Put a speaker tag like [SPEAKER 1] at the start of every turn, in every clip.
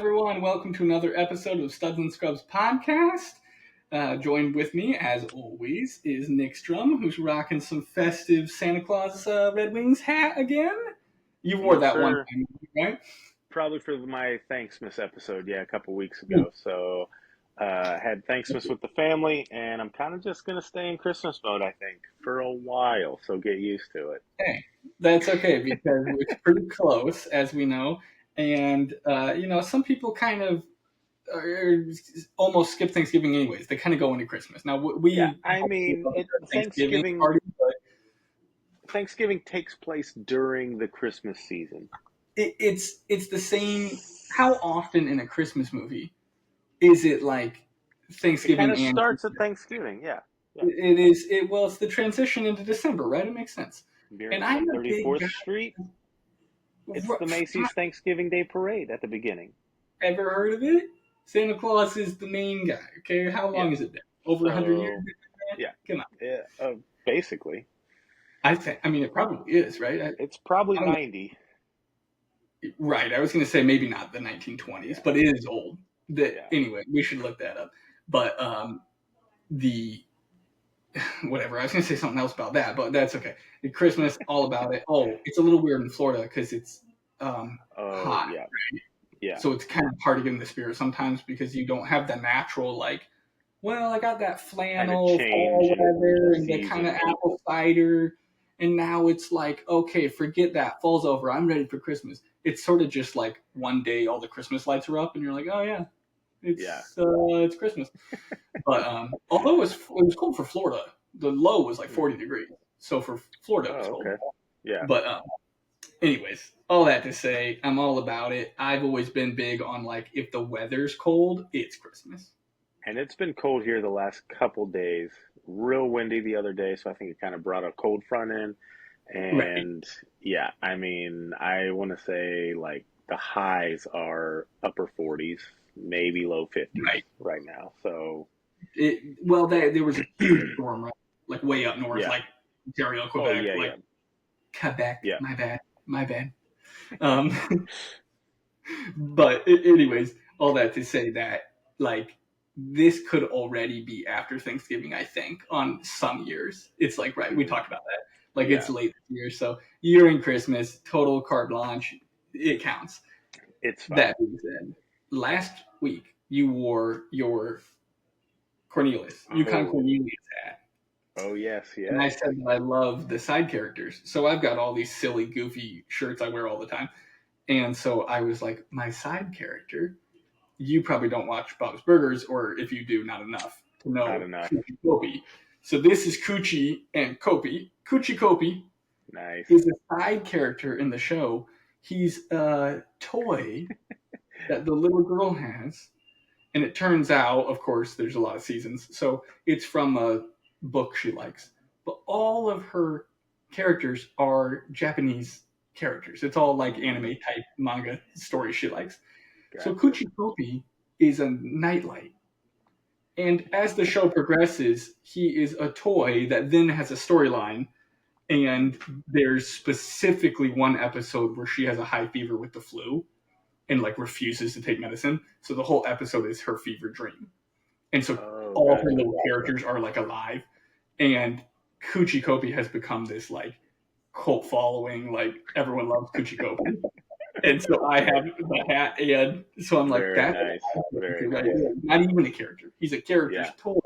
[SPEAKER 1] everyone. Welcome to another episode of Studs and Scrubs podcast. Joined with me, as always, is Nick Strum, who's rocking some festive Santa Claus Red Wings hat again. You wore
[SPEAKER 2] Yes,
[SPEAKER 1] that one
[SPEAKER 2] sir.
[SPEAKER 1] time, right?
[SPEAKER 2] Probably for my Thanksmas episode, a couple weeks ago. So, had Thanksmas with the family, and I'm kind of just gonna stay in Christmas mode, I think, for a while. So get used to it.
[SPEAKER 1] Hey, that's okay because it's pretty close, as we know. And, some people kind of almost skip Thanksgiving anyways. They kind of go into Christmas. Now,
[SPEAKER 2] Yeah,
[SPEAKER 1] we
[SPEAKER 2] I
[SPEAKER 1] obviously
[SPEAKER 2] mean,
[SPEAKER 1] love
[SPEAKER 2] it
[SPEAKER 1] our Thanksgiving party, but
[SPEAKER 2] Thanksgiving takes place during the Christmas season.
[SPEAKER 1] it's the same. How often in a Christmas movie is it like
[SPEAKER 2] It kind
[SPEAKER 1] Thanksgiving
[SPEAKER 2] of
[SPEAKER 1] and
[SPEAKER 2] starts at
[SPEAKER 1] Christmas?
[SPEAKER 2] Thanksgiving. Yeah, yeah.
[SPEAKER 1] It is it well, it's the transition into December, right? It makes sense.
[SPEAKER 2] You're
[SPEAKER 1] And
[SPEAKER 2] at
[SPEAKER 1] I'm a big
[SPEAKER 2] 34th
[SPEAKER 1] guy.
[SPEAKER 2] Street. It's the Macy's Thanksgiving Day Parade at the beginning.
[SPEAKER 1] Ever heard of it? Santa Claus is the main guy. Okay, how long
[SPEAKER 2] Yeah.
[SPEAKER 1] has it been? Over 100 years?
[SPEAKER 2] So, yeah,
[SPEAKER 1] Come on.
[SPEAKER 2] yeah basically.
[SPEAKER 1] I mean, it probably is, right?
[SPEAKER 2] It's probably
[SPEAKER 1] I don't
[SPEAKER 2] 90.
[SPEAKER 1] know. Right. I was going to say maybe not the 1920s,
[SPEAKER 2] Yeah,
[SPEAKER 1] but it is old.
[SPEAKER 2] yeah.
[SPEAKER 1] Anyway, we should look that up. But the whatever. I was going to say something else about that, but that's okay. The Christmas, all about it. Oh, it's a little weird in Florida because it's
[SPEAKER 2] Oh,
[SPEAKER 1] hot,
[SPEAKER 2] yeah, yeah.
[SPEAKER 1] so it's kind of hard to get in the spirit sometimes because you don't have the natural like. Well, I got that
[SPEAKER 2] Kind of
[SPEAKER 1] flannel
[SPEAKER 2] change
[SPEAKER 1] fall
[SPEAKER 2] in
[SPEAKER 1] weather and the kind of
[SPEAKER 2] season.
[SPEAKER 1] apple cider, and now it's like, okay, forget that. Fall's over. I'm ready for Christmas. It's sort of just like one day all the Christmas lights are up, and you're like, oh yeah,
[SPEAKER 2] Yeah.
[SPEAKER 1] it's Christmas. But although it was cold for Florida, the low was like
[SPEAKER 2] Hmm.
[SPEAKER 1] 40 degrees. So for Florida, it was
[SPEAKER 2] Oh,
[SPEAKER 1] cold.
[SPEAKER 2] okay. Yeah.
[SPEAKER 1] But anyways, all that to say, I'm all about it. I've always been big on like if the weather's cold, it's Christmas.
[SPEAKER 2] And it's been cold here the last couple days. Real windy the other day, so I think it kind of brought a cold front in.
[SPEAKER 1] Right.
[SPEAKER 2] And yeah, I mean, I want to say like the highs are upper 40s, maybe low 50s
[SPEAKER 1] Right.
[SPEAKER 2] right now. So,
[SPEAKER 1] There was a huge storm, right? Like way up north,
[SPEAKER 2] yeah.
[SPEAKER 1] like Ontario,
[SPEAKER 2] Oh,
[SPEAKER 1] Quebec,
[SPEAKER 2] yeah,
[SPEAKER 1] like
[SPEAKER 2] yeah.
[SPEAKER 1] Quebec.
[SPEAKER 2] Yeah.
[SPEAKER 1] My bad. Um, but anyways, all that to say that like this could already be after Thanksgiving. I think on some years it's like right. We
[SPEAKER 2] Hmm.
[SPEAKER 1] talked about that. Like it's
[SPEAKER 2] Yeah.
[SPEAKER 1] late this year, so you're in Christmas, total carte blanche. It counts.
[SPEAKER 2] It's fine.
[SPEAKER 1] That being said, last week you wore your Cornelius, Yukon
[SPEAKER 2] Oh,
[SPEAKER 1] Cornelius hat.
[SPEAKER 2] oh, yes,
[SPEAKER 1] And I
[SPEAKER 2] yes.
[SPEAKER 1] said that I love the side characters. So I've got all these silly, goofy shirts I wear all the time. And so I was like, my side character, you probably don't watch Bob's Burgers, or if you do, not enough to
[SPEAKER 2] Not
[SPEAKER 1] know
[SPEAKER 2] enough.
[SPEAKER 1] Coochie Kopi. So this is Coochie and Kopi. Coochie Kopi
[SPEAKER 2] Nice.
[SPEAKER 1] is a side character in the show. He's a toy that the little girl has. And it turns out, of course, there's a lot of seasons. So it's from a book she likes. But all of her characters are Japanese characters. It's all like
[SPEAKER 2] Hmm.
[SPEAKER 1] anime type manga stories she likes. So
[SPEAKER 2] Gotcha.
[SPEAKER 1] Kuchikopi is a nightlight. And as the show progresses, he is a toy that then has a storyline. And there's specifically one episode where she has a high fever with the flu and like refuses to take medicine. So the whole episode is her fever dream. And so
[SPEAKER 2] Oh,
[SPEAKER 1] all her
[SPEAKER 2] gotcha.
[SPEAKER 1] little characters are like alive. And Coochie Kopi has become this like cult following, like everyone loves Coochie Kopi. And so I have the hat, and so I'm like,
[SPEAKER 2] Very
[SPEAKER 1] that's
[SPEAKER 2] nice. Very
[SPEAKER 1] right
[SPEAKER 2] nice.
[SPEAKER 1] here. Not even a character. He's a character's
[SPEAKER 2] Yeah.
[SPEAKER 1] toy.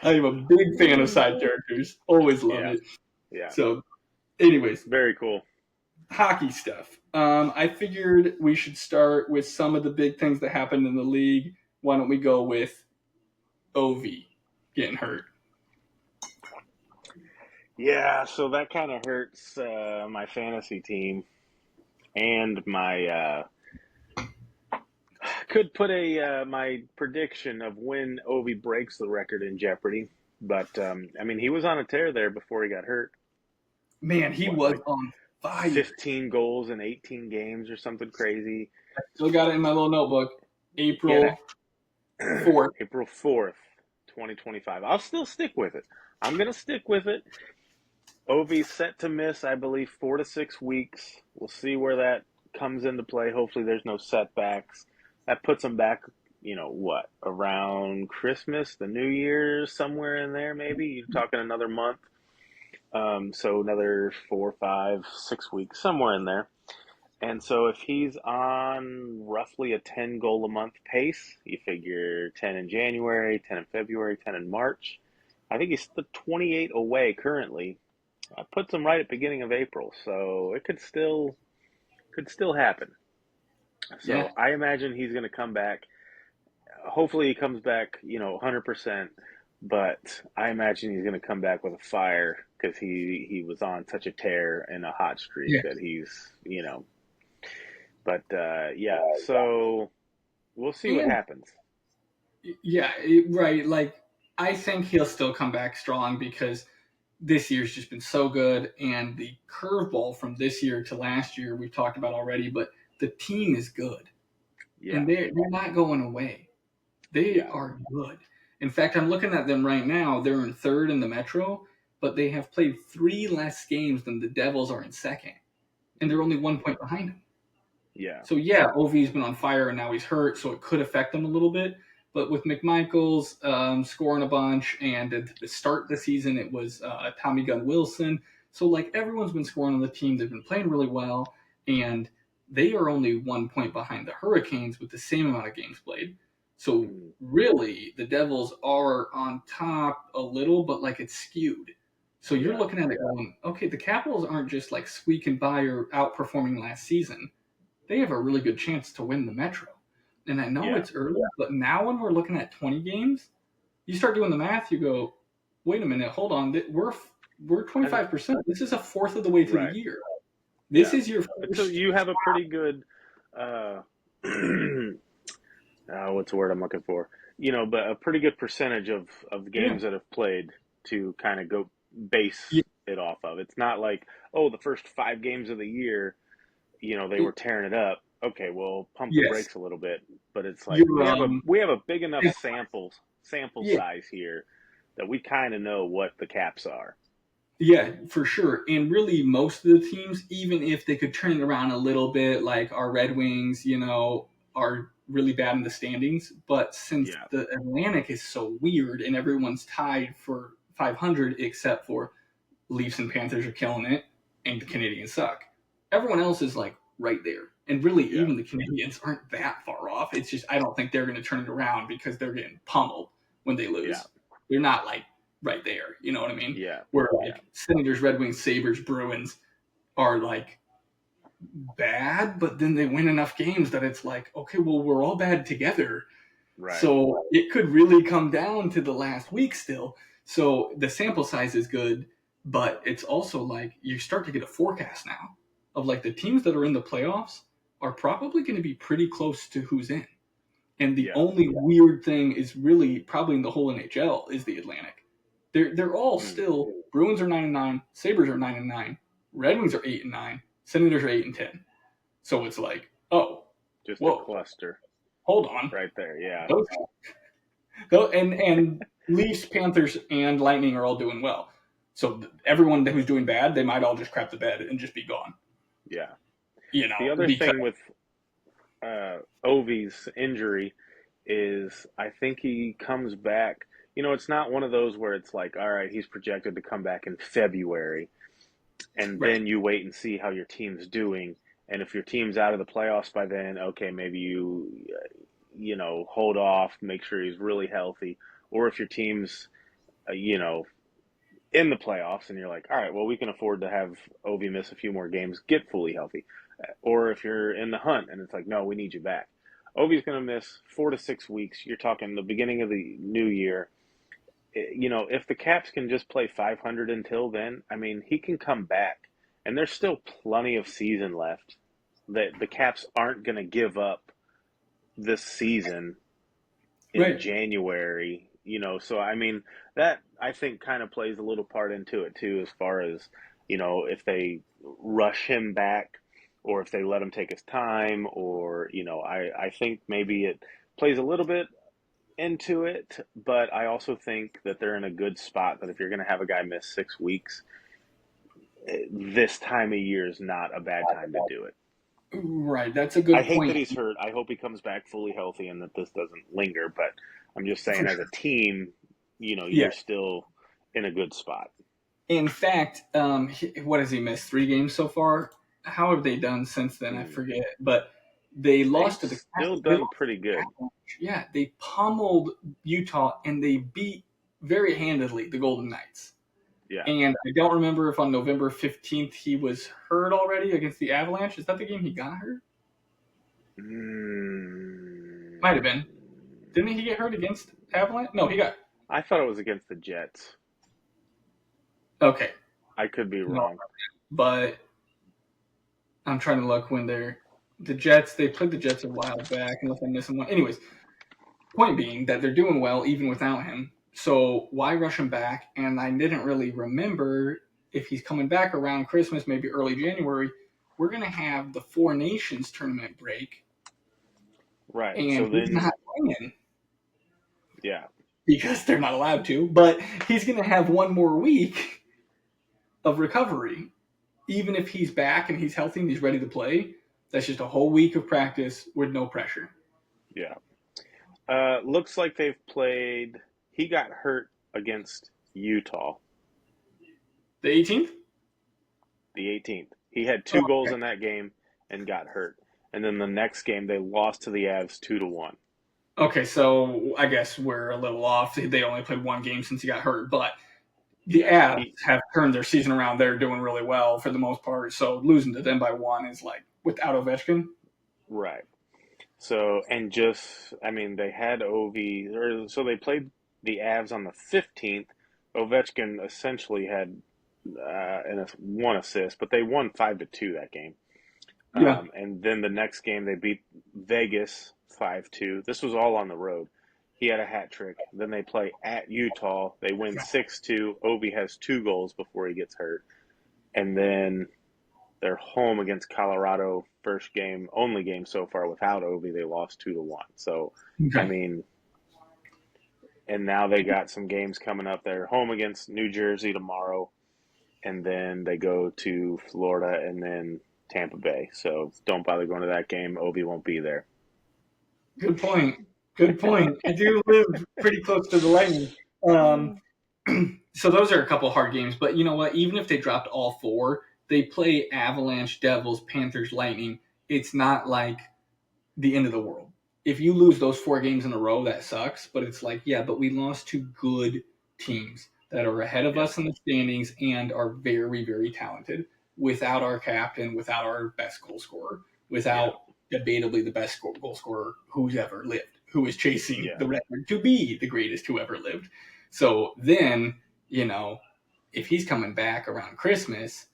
[SPEAKER 1] I am a big fan of side characters. Always love
[SPEAKER 2] Yeah.
[SPEAKER 1] it.
[SPEAKER 2] Yeah.
[SPEAKER 1] So, anyways,
[SPEAKER 2] Very cool.
[SPEAKER 1] hockey stuff. I figured we should start with some of the big things that happened in the league. Why don't we go with OV getting hurt?
[SPEAKER 2] Yeah, so that kind of hurts my fantasy team and my could put a my prediction of when Ovi breaks the record in jeopardy. But I mean, he was on a tear there before he got hurt.
[SPEAKER 1] Man, he
[SPEAKER 2] What,
[SPEAKER 1] was
[SPEAKER 2] like
[SPEAKER 1] on fire.
[SPEAKER 2] 15 goals in 18 games or something crazy?
[SPEAKER 1] Still got it in my little notebook.
[SPEAKER 2] Yeah,
[SPEAKER 1] April 4th.
[SPEAKER 2] April 4th, 2025. I'll still stick with it. I'm going to stick with it. Ovi's set to miss, I believe, 4 to 6 weeks. We'll see where that comes into play. Hopefully, there's no setbacks. That puts them back, what, around Christmas, the New Year's, somewhere in there, maybe. You're talking another month. So another 4, 5, 6 weeks, somewhere in there. And so if he's on roughly a 10 goal a month pace, you figure 10 in January, 10 in February, 10 in March. I think he's the 28 away currently. Puts him right at beginning of April, so it could still happen.
[SPEAKER 1] Yeah.
[SPEAKER 2] So I imagine he's going to come back. Hopefully he comes back, 100%. But I imagine he's going to come back with a fire because he was on such a tear and a hot streak
[SPEAKER 1] Yeah.
[SPEAKER 2] that he's. But yeah, so we'll see what
[SPEAKER 1] And
[SPEAKER 2] happens.
[SPEAKER 1] yeah, right. Like, I think he'll still come back strong because this year's just been so good, and the curveball from this year to last year we've talked about already. But the team is good,
[SPEAKER 2] Yeah,
[SPEAKER 1] and they're not going away. They
[SPEAKER 2] yeah,
[SPEAKER 1] are good. In fact, I'm looking at them right now. They're in third in the Metro, but they have played 3 less games than the Devils are in second, and they're only 1 point behind them.
[SPEAKER 2] yeah,
[SPEAKER 1] So yeah, Ovi's been on fire and now he's hurt, so it could affect them a little bit. But with McMichael's scoring a bunch, and at the start of the season it was Tommy Gunn Wilson. So like everyone's been scoring on the team, they've been playing really well, and they are only 1 point behind the Hurricanes with the same amount of games played. So
[SPEAKER 2] mm,
[SPEAKER 1] really, the Devils are on top a little, but like it's skewed. So you're
[SPEAKER 2] yeah,
[SPEAKER 1] looking at it going, okay, the Capitals aren't just like squeaking by or outperforming last season. They have a really good chance to win the Metro. And I know
[SPEAKER 2] yeah.
[SPEAKER 1] it's early, but now when we're looking at 20 games, you start doing the math, you go, wait a minute, hold on, we're
[SPEAKER 2] And
[SPEAKER 1] 25%. This is a fourth of the way to the
[SPEAKER 2] right,
[SPEAKER 1] year. This
[SPEAKER 2] yeah.
[SPEAKER 1] is your
[SPEAKER 2] So
[SPEAKER 1] first.
[SPEAKER 2] you have a pretty good, uh, what's the word I'm looking for? But a pretty good percentage of
[SPEAKER 1] Yeah,
[SPEAKER 2] games that have played to kind of go
[SPEAKER 1] yeah,
[SPEAKER 2] base it off of. It's not like, oh, the first 5 games of the year, they were tearing it up. Okay, well, pump the
[SPEAKER 1] yes.
[SPEAKER 2] brakes a little bit. But it's like
[SPEAKER 1] You're
[SPEAKER 2] we have a big enough sample
[SPEAKER 1] yeah,
[SPEAKER 2] size here that we kind of know what the caps are.
[SPEAKER 1] yeah, for sure. And really, most of the teams, even if they could turn it around a little bit, like our Red Wings, are really bad in the standings. But since
[SPEAKER 2] Yeah,
[SPEAKER 1] the Atlantic is so weird and everyone's tied for 500 except for Leafs and Panthers are killing it, and the Canadians suck. Everyone else is like right there. And really,
[SPEAKER 2] yeah,
[SPEAKER 1] even the Canadians aren't that far off. It's just I don't think they're going to turn it around because they're getting pummeled when they
[SPEAKER 2] yeah,
[SPEAKER 1] lose. They're not like right there. You know what I mean?
[SPEAKER 2] yeah,
[SPEAKER 1] Where
[SPEAKER 2] yeah,
[SPEAKER 1] like Senators, Red Wings, Sabres, Bruins are like bad, but then they win enough games that it's like, okay, well, we're all bad together.
[SPEAKER 2] right.
[SPEAKER 1] So it could really come down to the last week still. So the sample size is good, but it's also like you start to get a forecast now of like the teams that are in the playoffs are probably going to be pretty close to who's in. And the
[SPEAKER 2] Yeah,
[SPEAKER 1] only weird thing is really probably in the whole NHL is the Atlantic. They're all
[SPEAKER 2] mm,
[SPEAKER 1] still Bruins are 9-9, Sabres are 9-9, Red Wings are 8-9, Senators are 8-10. So it's like, oh,
[SPEAKER 2] just a
[SPEAKER 1] whoa,
[SPEAKER 2] cluster
[SPEAKER 1] hold on.
[SPEAKER 2] right there. Yeah,
[SPEAKER 1] Those and Leafs, Panthers, and Lightning are all doing well. So everyone who's doing bad, they might all just crap the bed and just be gone.
[SPEAKER 2] yeah.
[SPEAKER 1] You
[SPEAKER 2] The
[SPEAKER 1] know,
[SPEAKER 2] other
[SPEAKER 1] because
[SPEAKER 2] thing with Ovi's injury is I think he comes back. It's not one of those where it's like, all right, he's projected to come back in February, and
[SPEAKER 1] right,
[SPEAKER 2] then you wait and see how your team's doing. And if your team's out of the playoffs by then, okay, maybe you hold off, make sure he's really healthy. Or if your team's, in the playoffs and you're like, all right, well, we can afford to have Ovi miss a few more games, get fully healthy. Or if you're in the hunt and it's like, no, we need you back. Ovi's going to miss 4 to 6 weeks. You're talking the beginning of the new year. If the Caps can just play 500 until then, I mean, he can come back. And there's still plenty of season left that the Caps aren't going to give up this season in
[SPEAKER 1] right,
[SPEAKER 2] January. So I mean, that I think kind of plays a little part into it too, as far as, if they rush him back or if they let him take his time, or, I think maybe it plays a little bit into it, but I also think that they're in a good spot that if you're going to have a guy miss 6 weeks, this time of year is not a bad time to do it.
[SPEAKER 1] Right, that's a
[SPEAKER 2] I
[SPEAKER 1] good
[SPEAKER 2] hate that
[SPEAKER 1] point.
[SPEAKER 2] he's hurt. I hope he comes back fully healthy and that this doesn't linger. But I'm just
[SPEAKER 1] For
[SPEAKER 2] saying, as a
[SPEAKER 1] sure.
[SPEAKER 2] team,
[SPEAKER 1] Yeah.
[SPEAKER 2] you're still in a good spot.
[SPEAKER 1] In fact, what has he missed? 3 games so far. How have they done since then? I
[SPEAKER 2] Hmm.
[SPEAKER 1] forget. But they
[SPEAKER 2] They've
[SPEAKER 1] lost to the
[SPEAKER 2] still
[SPEAKER 1] they
[SPEAKER 2] done
[SPEAKER 1] lost
[SPEAKER 2] pretty
[SPEAKER 1] to the
[SPEAKER 2] good.
[SPEAKER 1] Avalanche. Yeah, they pummeled Utah and they beat very handedly the Golden Knights.
[SPEAKER 2] Yeah.
[SPEAKER 1] And I don't remember if on November 15th he was hurt already against the Avalanche. Is that the game he got hurt?
[SPEAKER 2] Mm.
[SPEAKER 1] Might have been. Didn't he get hurt against Avalanche? No, he got.
[SPEAKER 2] I thought it was against the Jets.
[SPEAKER 1] Okay.
[SPEAKER 2] I could be
[SPEAKER 1] No,
[SPEAKER 2] wrong.
[SPEAKER 1] but I'm trying to look when they're the Jets. They played the Jets a while back, unless I'm missing one. Anyways, point being that they're doing well even without him. So why rush him back? And I didn't really remember if he's coming back around Christmas, maybe early January. We're gonna have the Four Nations tournament break,
[SPEAKER 2] Right.
[SPEAKER 1] and
[SPEAKER 2] So
[SPEAKER 1] he's
[SPEAKER 2] then,
[SPEAKER 1] not playing
[SPEAKER 2] yeah,
[SPEAKER 1] because they're not allowed to. But he's gonna have one more week of recovery, even if he's back and he's healthy and he's ready to play. That's just a whole week of practice with no pressure.
[SPEAKER 2] yeah. Looks like they've played. He got hurt against Utah,
[SPEAKER 1] The 18th?
[SPEAKER 2] the 18th. He had
[SPEAKER 1] Oh,
[SPEAKER 2] 2 goals
[SPEAKER 1] okay.
[SPEAKER 2] in that game and got hurt. And then the next game, they lost to the Avs 2-1.
[SPEAKER 1] Okay, so I guess we're a little off. They only played 1 game since he got hurt, but the
[SPEAKER 2] Yeah,
[SPEAKER 1] Avs have turned their season around. They're doing really well for the most part. So losing to them by 1 is like without Ovechkin.
[SPEAKER 2] right. So, and just, I mean, they had Ovi, or so they played the Avs on the 15th. Ovechkin essentially had one assist, but they won 5-2 that game.
[SPEAKER 1] Yeah.
[SPEAKER 2] And then the next game they beat Vegas 5-2. This was all on the road. He had a hat trick. Then they play at Utah. They win 6-2. Ovi has 2 goals before he gets hurt. And then they're home against Colorado, first game, only game so far without Ovi. They lost 2-1. So, I
[SPEAKER 1] Okay.
[SPEAKER 2] mean, and now they got some games coming up. They're home against New Jersey tomorrow, and then they go to Florida and then Tampa Bay. So don't bother going to that game. Ovi won't be there.
[SPEAKER 1] Good point. Good point. I do live pretty close to the Lightning. Um, so those are a couple hard games, but you know what? Even if they dropped all 4, they play Avalanche, Devils, Panthers, Lightning. It's not like the end of the world. If you lose those 4 games in a row, that sucks. But it's like, yeah, but we lost to good teams that are ahead of
[SPEAKER 2] Yeah,
[SPEAKER 1] us in the standings and are very, very talented. Without our captain, without our best goal scorer,
[SPEAKER 2] yeah,
[SPEAKER 1] without debatably the best goal scorer who's ever lived, who is chasing
[SPEAKER 2] yeah,
[SPEAKER 1] the record to be the greatest who ever lived. So then, you know, if he's coming back around Christmas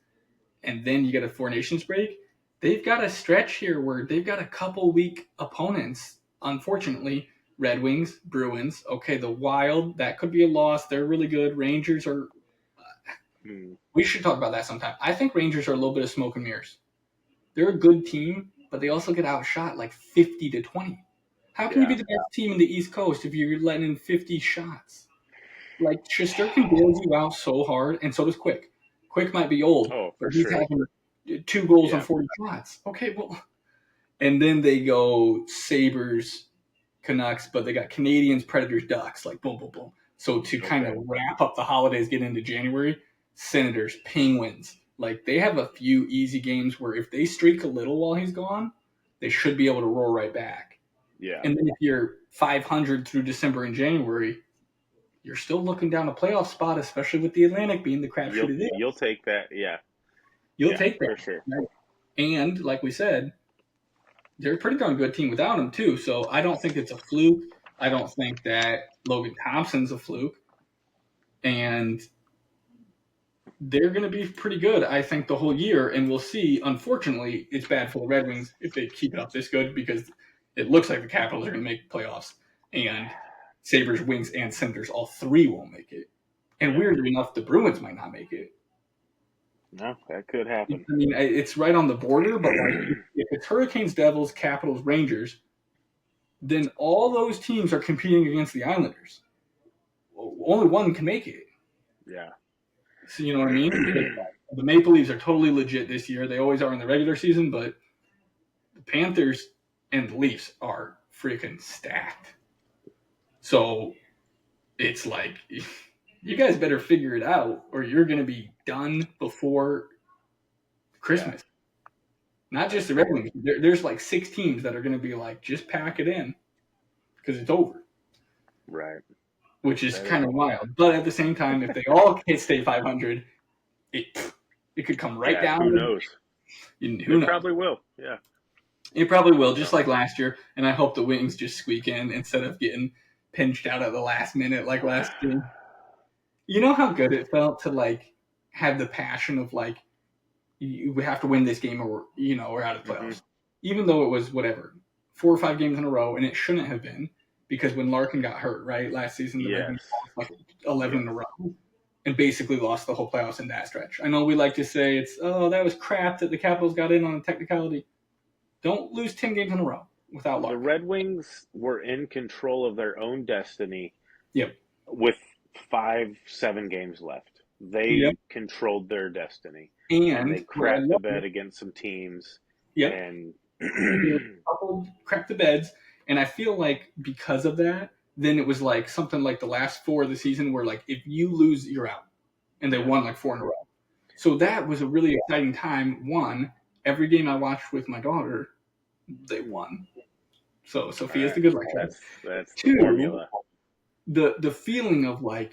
[SPEAKER 1] and then you get a Four Nations break, they've got a stretch here where they've got a couple weak opponents. Unfortunately, Red Wings, Bruins. Okay, the Wild, that could be a loss. They're really good. Rangers are.
[SPEAKER 2] mm,
[SPEAKER 1] We should talk about that sometime. I think Rangers are a little bit of smoke and mirrors. They're a good team, but they also get outshot like 50-20. How can you be
[SPEAKER 2] yeah.
[SPEAKER 1] the best team in the East Coast if you're letting in 50 shots? Like Shesterkin bails you out so hard, and so does Quick. Quick might be old,
[SPEAKER 2] Oh,
[SPEAKER 1] but
[SPEAKER 2] for
[SPEAKER 1] he's
[SPEAKER 2] sure.
[SPEAKER 1] having 2 goals on
[SPEAKER 2] Yeah,
[SPEAKER 1] 40 shots. Okay, well, and then they go Sabres, Canucks, but they got Canadians, Predators, Ducks, like boom, boom, boom. So to kind of
[SPEAKER 2] okay.
[SPEAKER 1] wrap up the holidays, get into January, Senators, Penguins. Like they have a few easy games where if they streak a little while he's gone, they should be able to roll right back.
[SPEAKER 2] Yeah,
[SPEAKER 1] And then if you're 500 through December and January, you're still looking down a playoff spot, especially with the Atlantic being the crapshoot it
[SPEAKER 2] you'll
[SPEAKER 1] is.
[SPEAKER 2] take that. Yeah,
[SPEAKER 1] You'll
[SPEAKER 2] yeah,
[SPEAKER 1] take that.
[SPEAKER 2] for sure.
[SPEAKER 1] Right? And like we said, they're a pretty darn good team without him too. So I don't think it's a fluke. I don't think that Logan Thompson's a fluke. And they're going to be pretty good, I think, the whole year. And we'll see. Unfortunately, it's bad for the Red Wings if they keep it up this good because it looks like the Capitals are going to make playoffs. And Sabres, Wings, and Senators, all 3 won't make it. And
[SPEAKER 2] Yeah,
[SPEAKER 1] weirdly enough, the Bruins might not make it.
[SPEAKER 2] no, that could
[SPEAKER 1] I
[SPEAKER 2] happen.
[SPEAKER 1] mean, it's right on the border, but like if it's Hurricanes, Devils, Capitals, Rangers, then all those teams are competing against the Islanders. Only one can make it.
[SPEAKER 2] Yeah.
[SPEAKER 1] So you know what I mean? The Maple Leafs are totally legit this year. They always are in the regular season, but The Panthers and the Leafs are freaking stacked. So it's like, you guys better figure it out, or you're going to be done before Christmas. Not just the Red Wings. There's like 6 teams that are going to be like, just pack it in because it's over.
[SPEAKER 2] Right.
[SPEAKER 1] Which is kind of wild. But at the same time, if they all stay 500, it could come right down.
[SPEAKER 2] Who knows?
[SPEAKER 1] Who knows?
[SPEAKER 2] Probably will. Yeah.
[SPEAKER 1] It probably will, just like last year. And I hope the Wings just squeak in instead of getting pinched out at the last minute like last year. You know how good it felt to like have the passion of like, we have to win this game or we're out of the playoffs. Even though it was whatever, 4 or 5 games in a row, and it shouldn't have been, because when Larkin got hurt, right, last season, the Red Wings lost like 11 in a row and basically lost the whole playoffs in that stretch. I know we like to say that was crap that the Capitals got in on a technicality. Don't lose 10 games in a row without Larkin.
[SPEAKER 2] The Red Wings were in control of their own destiny.
[SPEAKER 1] Yep.
[SPEAKER 2] With 5-7 games left. They controlled their destiny. And they crapped the bed against some teams.
[SPEAKER 1] Yep.
[SPEAKER 2] And
[SPEAKER 1] crapped the beds. And I feel like because of that, then it was like something like the last 4 of the season where like if you lose, you're out. And they won like 4 in a row. So that was a really exciting time. One, every game I watched with my daughter, they won. So Sophia's the good luck.
[SPEAKER 2] That's
[SPEAKER 1] 2,
[SPEAKER 2] the formula.
[SPEAKER 1] The feeling of like,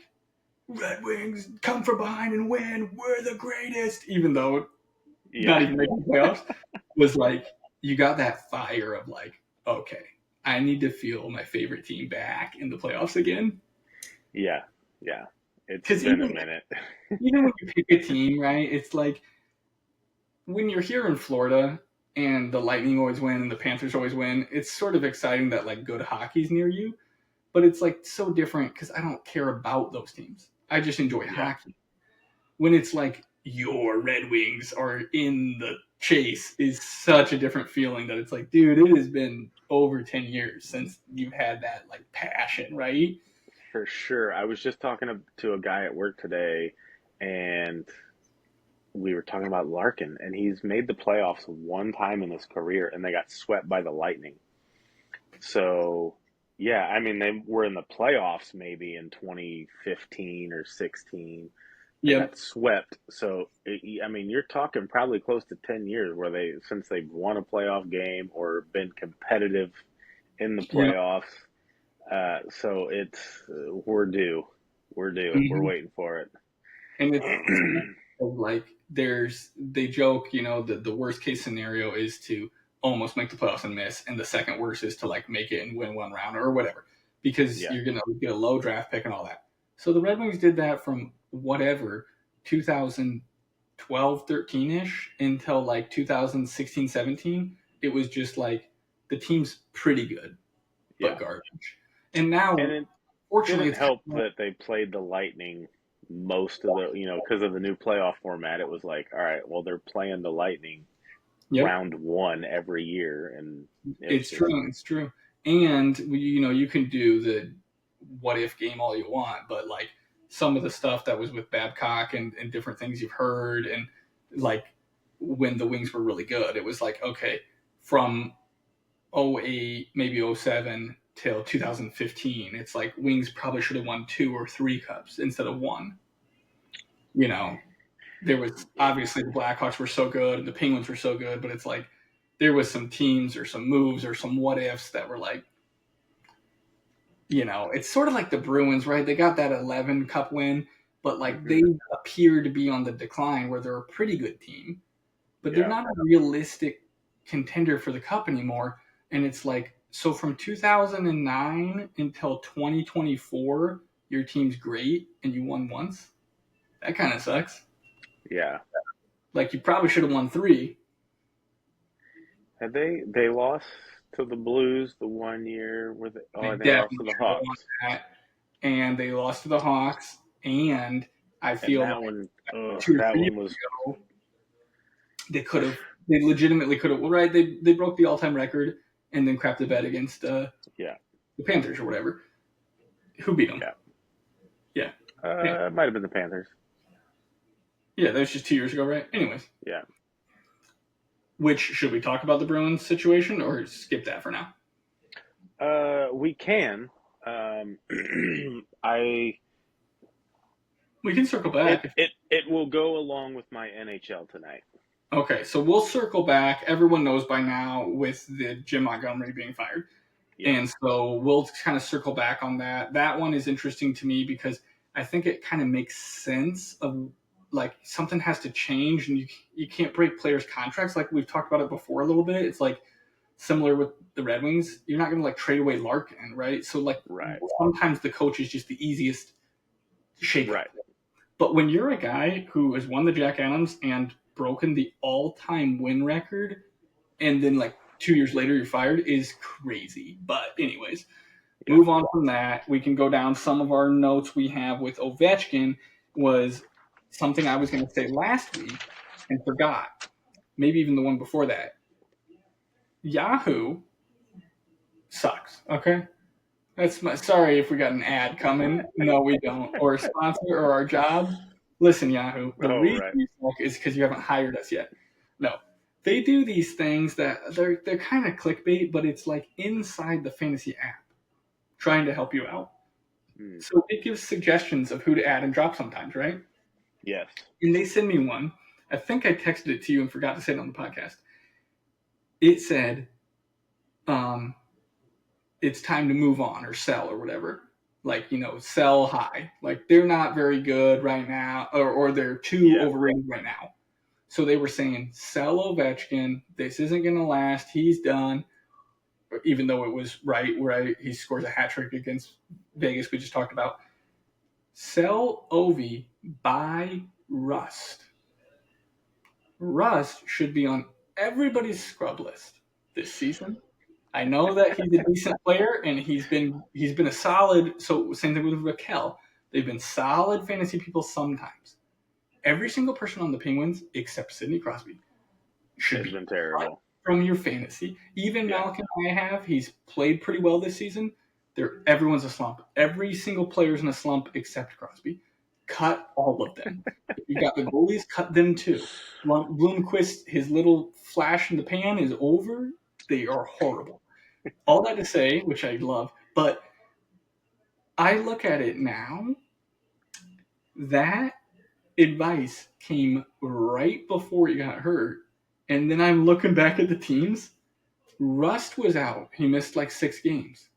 [SPEAKER 1] Red Wings come from behind and win, we're the greatest, even though not even making the playoffs, was like, you got that fire of like, okay, I need to feel my favorite team back in the playoffs again.
[SPEAKER 2] Yeah. It's been a minute.
[SPEAKER 1] Even when you pick a team, right, it's like, when you're here in Florida and the Lightning always win and the Panthers always win, it's sort of exciting that like good hockey's near you. But it's like so different because I don't care about those teams. I just enjoy hockey. When it's like your Red Wings are in the chase is such a different feeling that it's like, dude, it has been over 10 years since you've had that like passion, right?
[SPEAKER 2] For sure. I was just talking to a guy at work today, and we were talking about Larkin, and he's made the playoffs 1 time in his career, and they got swept by the Lightning. So, yeah, I mean, they were in the playoffs maybe in 2015 or 16. They got swept. So, I mean, you're talking probably close to 10 years since they've won a playoff game or been competitive in the playoffs. So we're due. We're due. We're waiting for it.
[SPEAKER 1] And it's like they joke, the worst case scenario is to almost make the playoffs and miss, and the second worst is to like make it and win 1 round or whatever, because you're gonna get a low draft pick and all that. So the Red Wings did that from whatever 2012, 13-ish until like 2016, 17. It was just like the team's pretty good, but garbage. And now, fortunately,
[SPEAKER 2] it didn't help that they played the Lightning most of the, because of the new playoff format. It was like, all right, well, they're playing the Lightning round 1 every year, and
[SPEAKER 1] it's true. And you can do the what if game all you want, but like some of the stuff that was with Babcock and different things you've heard, and like when the Wings were really good, it was like, okay, from 08, maybe 07 till 2015, it's like Wings probably should have won 2 or 3 cups instead of 1. There was obviously the Blackhawks were so good and the Penguins were so good, but it's like there was some teams or some moves or some what ifs that were like, it's sort of like the Bruins, right? They got that 11 cup win, but like they appear to be on the decline where they're a pretty good team, but they're not a realistic contender for the cup anymore. And it's like, so from 2009 until 2024, your team's great and you won once. That kind of sucks.
[SPEAKER 2] Yeah.
[SPEAKER 1] Like you probably should have won 3.
[SPEAKER 2] Had they lost to the Blues the 1 year where they lost to the Hawks.
[SPEAKER 1] And they lost to the Hawks, and I feel
[SPEAKER 2] that one was
[SPEAKER 1] ago, they legitimately could have. Well, right, they broke the all-time record and then crapped the bed against the Panthers or whatever. Who beat them? Yeah.
[SPEAKER 2] It might have been the Panthers.
[SPEAKER 1] Yeah, that was just 2 years ago, right? Anyways.
[SPEAKER 2] Yeah.
[SPEAKER 1] Which, should we talk about the Bruins situation or skip that for now?
[SPEAKER 2] We can. I
[SPEAKER 1] We can circle back.
[SPEAKER 2] it will go along with my NHL tonight.
[SPEAKER 1] Okay, so we'll circle back. Everyone knows by now with the Jim Montgomery being fired.
[SPEAKER 2] Yep.
[SPEAKER 1] And so we'll kind of circle back on that. That one is interesting to me because I think it kind of makes sense of like something has to change, and you can't break players' contracts. Like we've talked about it before a little bit. It's like similar with the Red Wings. You're not going to like trade away Larkin, right? So like
[SPEAKER 2] Right.
[SPEAKER 1] sometimes the coach is just the easiest shake.
[SPEAKER 2] Right.
[SPEAKER 1] But when you're a guy who has won the Jack Adams and broken the all-time win record, and then like 2 years later you're fired, is crazy. But anyways, move on from that. We can go down some of our notes we have with Ovechkin was something I was going to say last week and forgot. Maybe even the one before that. Yahoo sucks. Okay. Sorry if we got an ad coming. No, we don't. Or a sponsor or our job. Listen, Yahoo. The reason you suck is because you haven't hired us yet. No. They do these things that they're kind of clickbait, but it's like inside the fantasy app trying to help you out. So it gives suggestions of who to add and drop sometimes, right?
[SPEAKER 2] Yes.
[SPEAKER 1] And they send me one. I think I texted it to you and forgot to say it on the podcast. It said, it's time to move on or sell or whatever. Like, sell high. Like, they're not very good right now, or they're too overrated right now. So they were saying, sell Ovechkin. This isn't going to last. He's done. Even though it was right where he scores a hat trick against Vegas we just talked about. Sell Ovi, buy Rust. Rust should be on everybody's scrub list this season. I know that he's a decent player, and he's been a solid. So same thing with Raquel. They've been solid fantasy people sometimes. Every single person on the Penguins except Sidney Crosby should be
[SPEAKER 2] terrible
[SPEAKER 1] from your fantasy. Even Malkin he's played pretty well this season. Everyone's a slump. Every single player's in a slump except Crosby. Cut all of them. If you got the goalies, cut them too. Bloomquist, his little flash in the pan is over. They are horrible. All that to say, which I love, but I look at it now, that advice came right before he got hurt. And then I'm looking back at the teams. Rust was out. He missed like 6 games.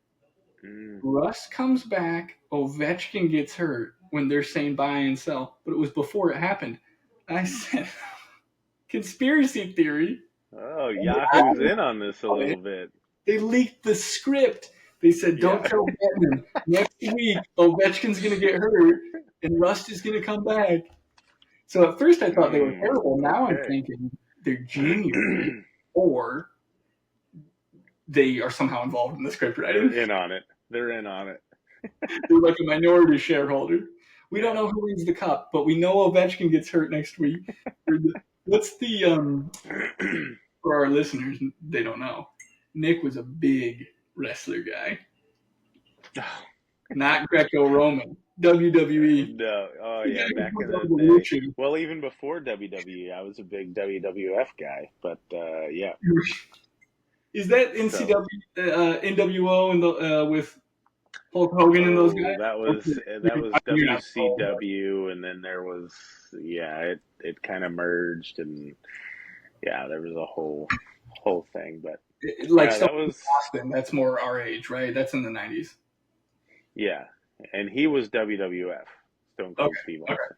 [SPEAKER 1] Rust comes back. Ovechkin gets hurt when they're saying buy and sell. But it was before it happened. I said, conspiracy theory.
[SPEAKER 2] Oh, Yahoo's in on this a little bit.
[SPEAKER 1] They leaked the script. They said, don't tell Batman. Next week, Ovechkin's going to get hurt and Rust is going to come back. So at first I thought they were terrible. Now I'm thinking they're genius, or they are somehow involved in the script writing.
[SPEAKER 2] They're in on it. They're
[SPEAKER 1] like a minority shareholder. We don't know who wins the cup, but we know Ovechkin gets hurt next week. What's the for our listeners? They don't know. Nick was a big wrestler guy, not Greco-Roman. WWE.
[SPEAKER 2] No. Oh, yeah, back in the day. Well, even before WWE, I was a big WWF guy. But, yeah.
[SPEAKER 1] Is that NWO and with Hulk Hogan and those guys?
[SPEAKER 2] That was WCW, and then there was, it kind of merged, and, there was a whole thing. But,
[SPEAKER 1] that was Austin. That's more our age, right? That's in the 90s.
[SPEAKER 2] Yeah. And he was WWF, Stone Cold Steve Austin. Okay.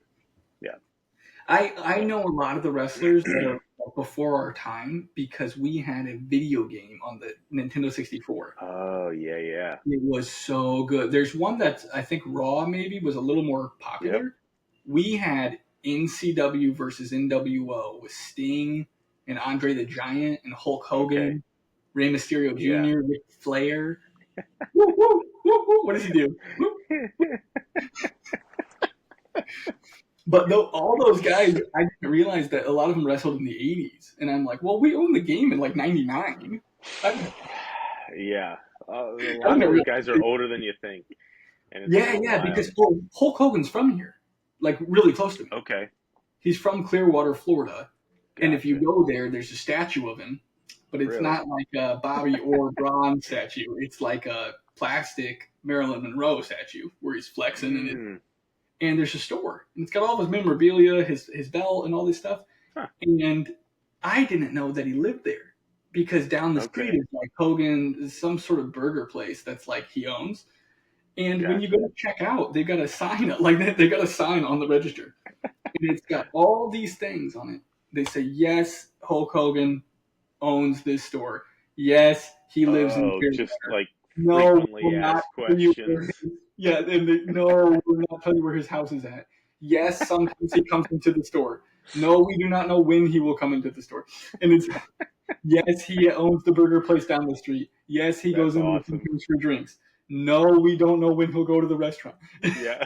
[SPEAKER 2] Yeah.
[SPEAKER 1] I know a lot of the wrestlers that are before our time because we had a video game on the Nintendo 64.
[SPEAKER 2] Oh, yeah.
[SPEAKER 1] It was so good. There's one that I think Raw maybe was a little more popular. Yep. We had NCW versus NWO with Sting and Andre the Giant and Hulk Hogan, Rey Mysterio Jr., Ric Flair. Woo, woo, woo, woo. What does he do? But all those guys, I didn't realize that a lot of them wrestled in the 80s. And I'm like, well, we owned the game in like 99.
[SPEAKER 2] Yeah. A lot of those guys are older than you think. And
[SPEAKER 1] because Hulk Hogan's from here. Like really close to me.
[SPEAKER 2] Okay.
[SPEAKER 1] He's from Clearwater, Florida. And if you
[SPEAKER 2] Gotcha.
[SPEAKER 1] go there, there's a statue of him, but it's
[SPEAKER 2] Really?
[SPEAKER 1] not like a Bobby Orr bronze statue. It's like a plastic Marilyn Monroe statue where he's flexing in it.
[SPEAKER 2] Mm.
[SPEAKER 1] And there's a store, and it's got all of his memorabilia, his belt, and all this stuff.
[SPEAKER 2] Huh.
[SPEAKER 1] And I didn't know that he lived there because down the street
[SPEAKER 2] Okay.
[SPEAKER 1] is like Hogan, some sort of burger place that's like he owns. And when you go
[SPEAKER 2] Gotcha.
[SPEAKER 1] to check out, they've got a sign, like they got a sign on the register, and it's got all these things on it. They say, yes, Hulk Hogan owns this store. Yes, he lives in
[SPEAKER 2] Oh, just
[SPEAKER 1] Clearwater.
[SPEAKER 2] like
[SPEAKER 1] No, we
[SPEAKER 2] frequently
[SPEAKER 1] will not
[SPEAKER 2] asked
[SPEAKER 1] tell you
[SPEAKER 2] questions.
[SPEAKER 1] where yeah, no, we will not tell you where his house is at. Yes, sometimes he comes into the store. No, we do not know when he will come into the store. And it's yes, he owns the burger place down the street. Yes, he
[SPEAKER 2] That's
[SPEAKER 1] goes in with
[SPEAKER 2] awesome.
[SPEAKER 1] for drinks. No, we don't know when he'll go to the restaurant.
[SPEAKER 2] Yeah.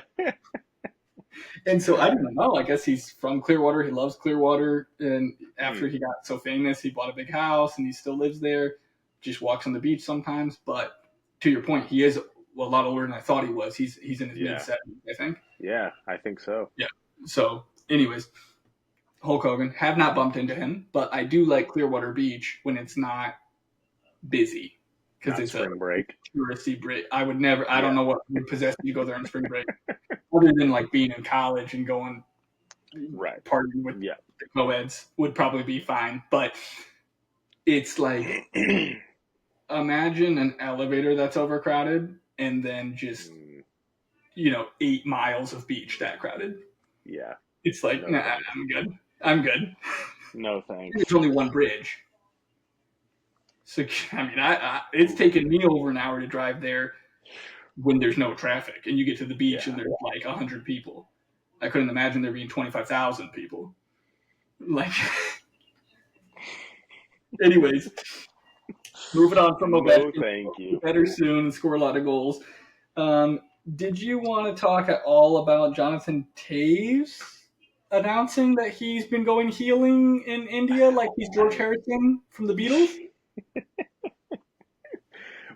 [SPEAKER 1] And so I didn't know. I guess he's from Clearwater. He loves Clearwater. And after
[SPEAKER 2] Hmm.
[SPEAKER 1] he got so famous, he bought a big house and he still lives there. Just walks on the beach sometimes. But to your point, he is a lot older than I thought he was. He's in his mid
[SPEAKER 2] Yeah.
[SPEAKER 1] 70s, I think.
[SPEAKER 2] Yeah, I think so.
[SPEAKER 1] Yeah. So, anyways, Hulk Hogan. Have not bumped into him, but I do like Clearwater Beach when it's not busy because
[SPEAKER 2] Not
[SPEAKER 1] it's a
[SPEAKER 2] spring break.
[SPEAKER 1] touristy break. I would never. I don't
[SPEAKER 2] Yeah.
[SPEAKER 1] know what would possess me to go there on spring break, other than like being in college and going
[SPEAKER 2] Right.
[SPEAKER 1] partying with
[SPEAKER 2] Yeah.
[SPEAKER 1] the co-eds would probably be fine. But it's like imagine an elevator that's overcrowded and then just
[SPEAKER 2] Mm,
[SPEAKER 1] 8 miles of beach that crowded.
[SPEAKER 2] yeah.
[SPEAKER 1] It's like
[SPEAKER 2] No
[SPEAKER 1] nah,
[SPEAKER 2] thanks.
[SPEAKER 1] I'm good. I'm good.
[SPEAKER 2] No thanks.
[SPEAKER 1] There's only one bridge. So I mean, it's taken me over an hour to drive there when there's no traffic, and you get to the beach
[SPEAKER 2] Yeah.
[SPEAKER 1] and there's like 100 people. I couldn't imagine there being 25,000 people. Like, anyways, moving on from
[SPEAKER 2] No
[SPEAKER 1] Ovechkin,
[SPEAKER 2] thank you.
[SPEAKER 1] better soon and score a lot of goals. Did you want to talk at all about Jonathan Taves announcing that he's been going healing in India like he's George Harrison from the Beatles?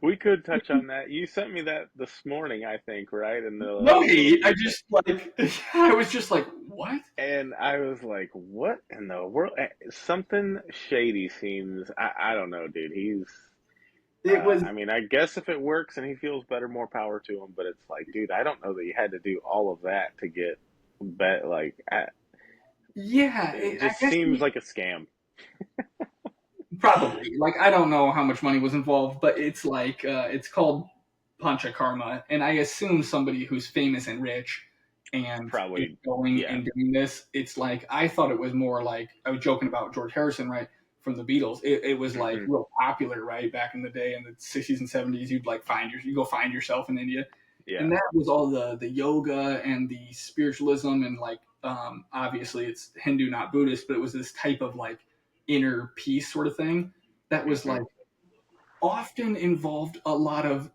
[SPEAKER 2] We could touch on that. You sent me that this morning, I think, right? In the
[SPEAKER 1] No hate. I
[SPEAKER 2] little
[SPEAKER 1] just like I was just like, what?
[SPEAKER 2] and I was like, "What in the world?" Something shady seems. I don't know, dude. He's.
[SPEAKER 1] It was
[SPEAKER 2] I mean, I guess if it works and he feels better, more power to him. But it's like, dude, I don't know that you had to do all of that to get bet. Like,
[SPEAKER 1] yeah.
[SPEAKER 2] it
[SPEAKER 1] I
[SPEAKER 2] just
[SPEAKER 1] guess
[SPEAKER 2] seems like a scam.
[SPEAKER 1] probably like I don't know how much money was involved, but it's like it's called Pancha Karma, and I assume somebody who's famous and rich and is
[SPEAKER 2] Probably,
[SPEAKER 1] going
[SPEAKER 2] yeah.
[SPEAKER 1] and doing this. It's like I thought it was more like I was joking about George Harrison, right, from the Beatles. It was like
[SPEAKER 2] Hmm.
[SPEAKER 1] real popular, right, back in the day in the 60s and 70s. You'd like you go find yourself in India,
[SPEAKER 2] Yeah.
[SPEAKER 1] and that was all the yoga and the spiritualism and like obviously it's Hindu, not Buddhist, but it was this type of like inner peace sort of thing that was
[SPEAKER 2] Hmm.
[SPEAKER 1] like often involved a lot of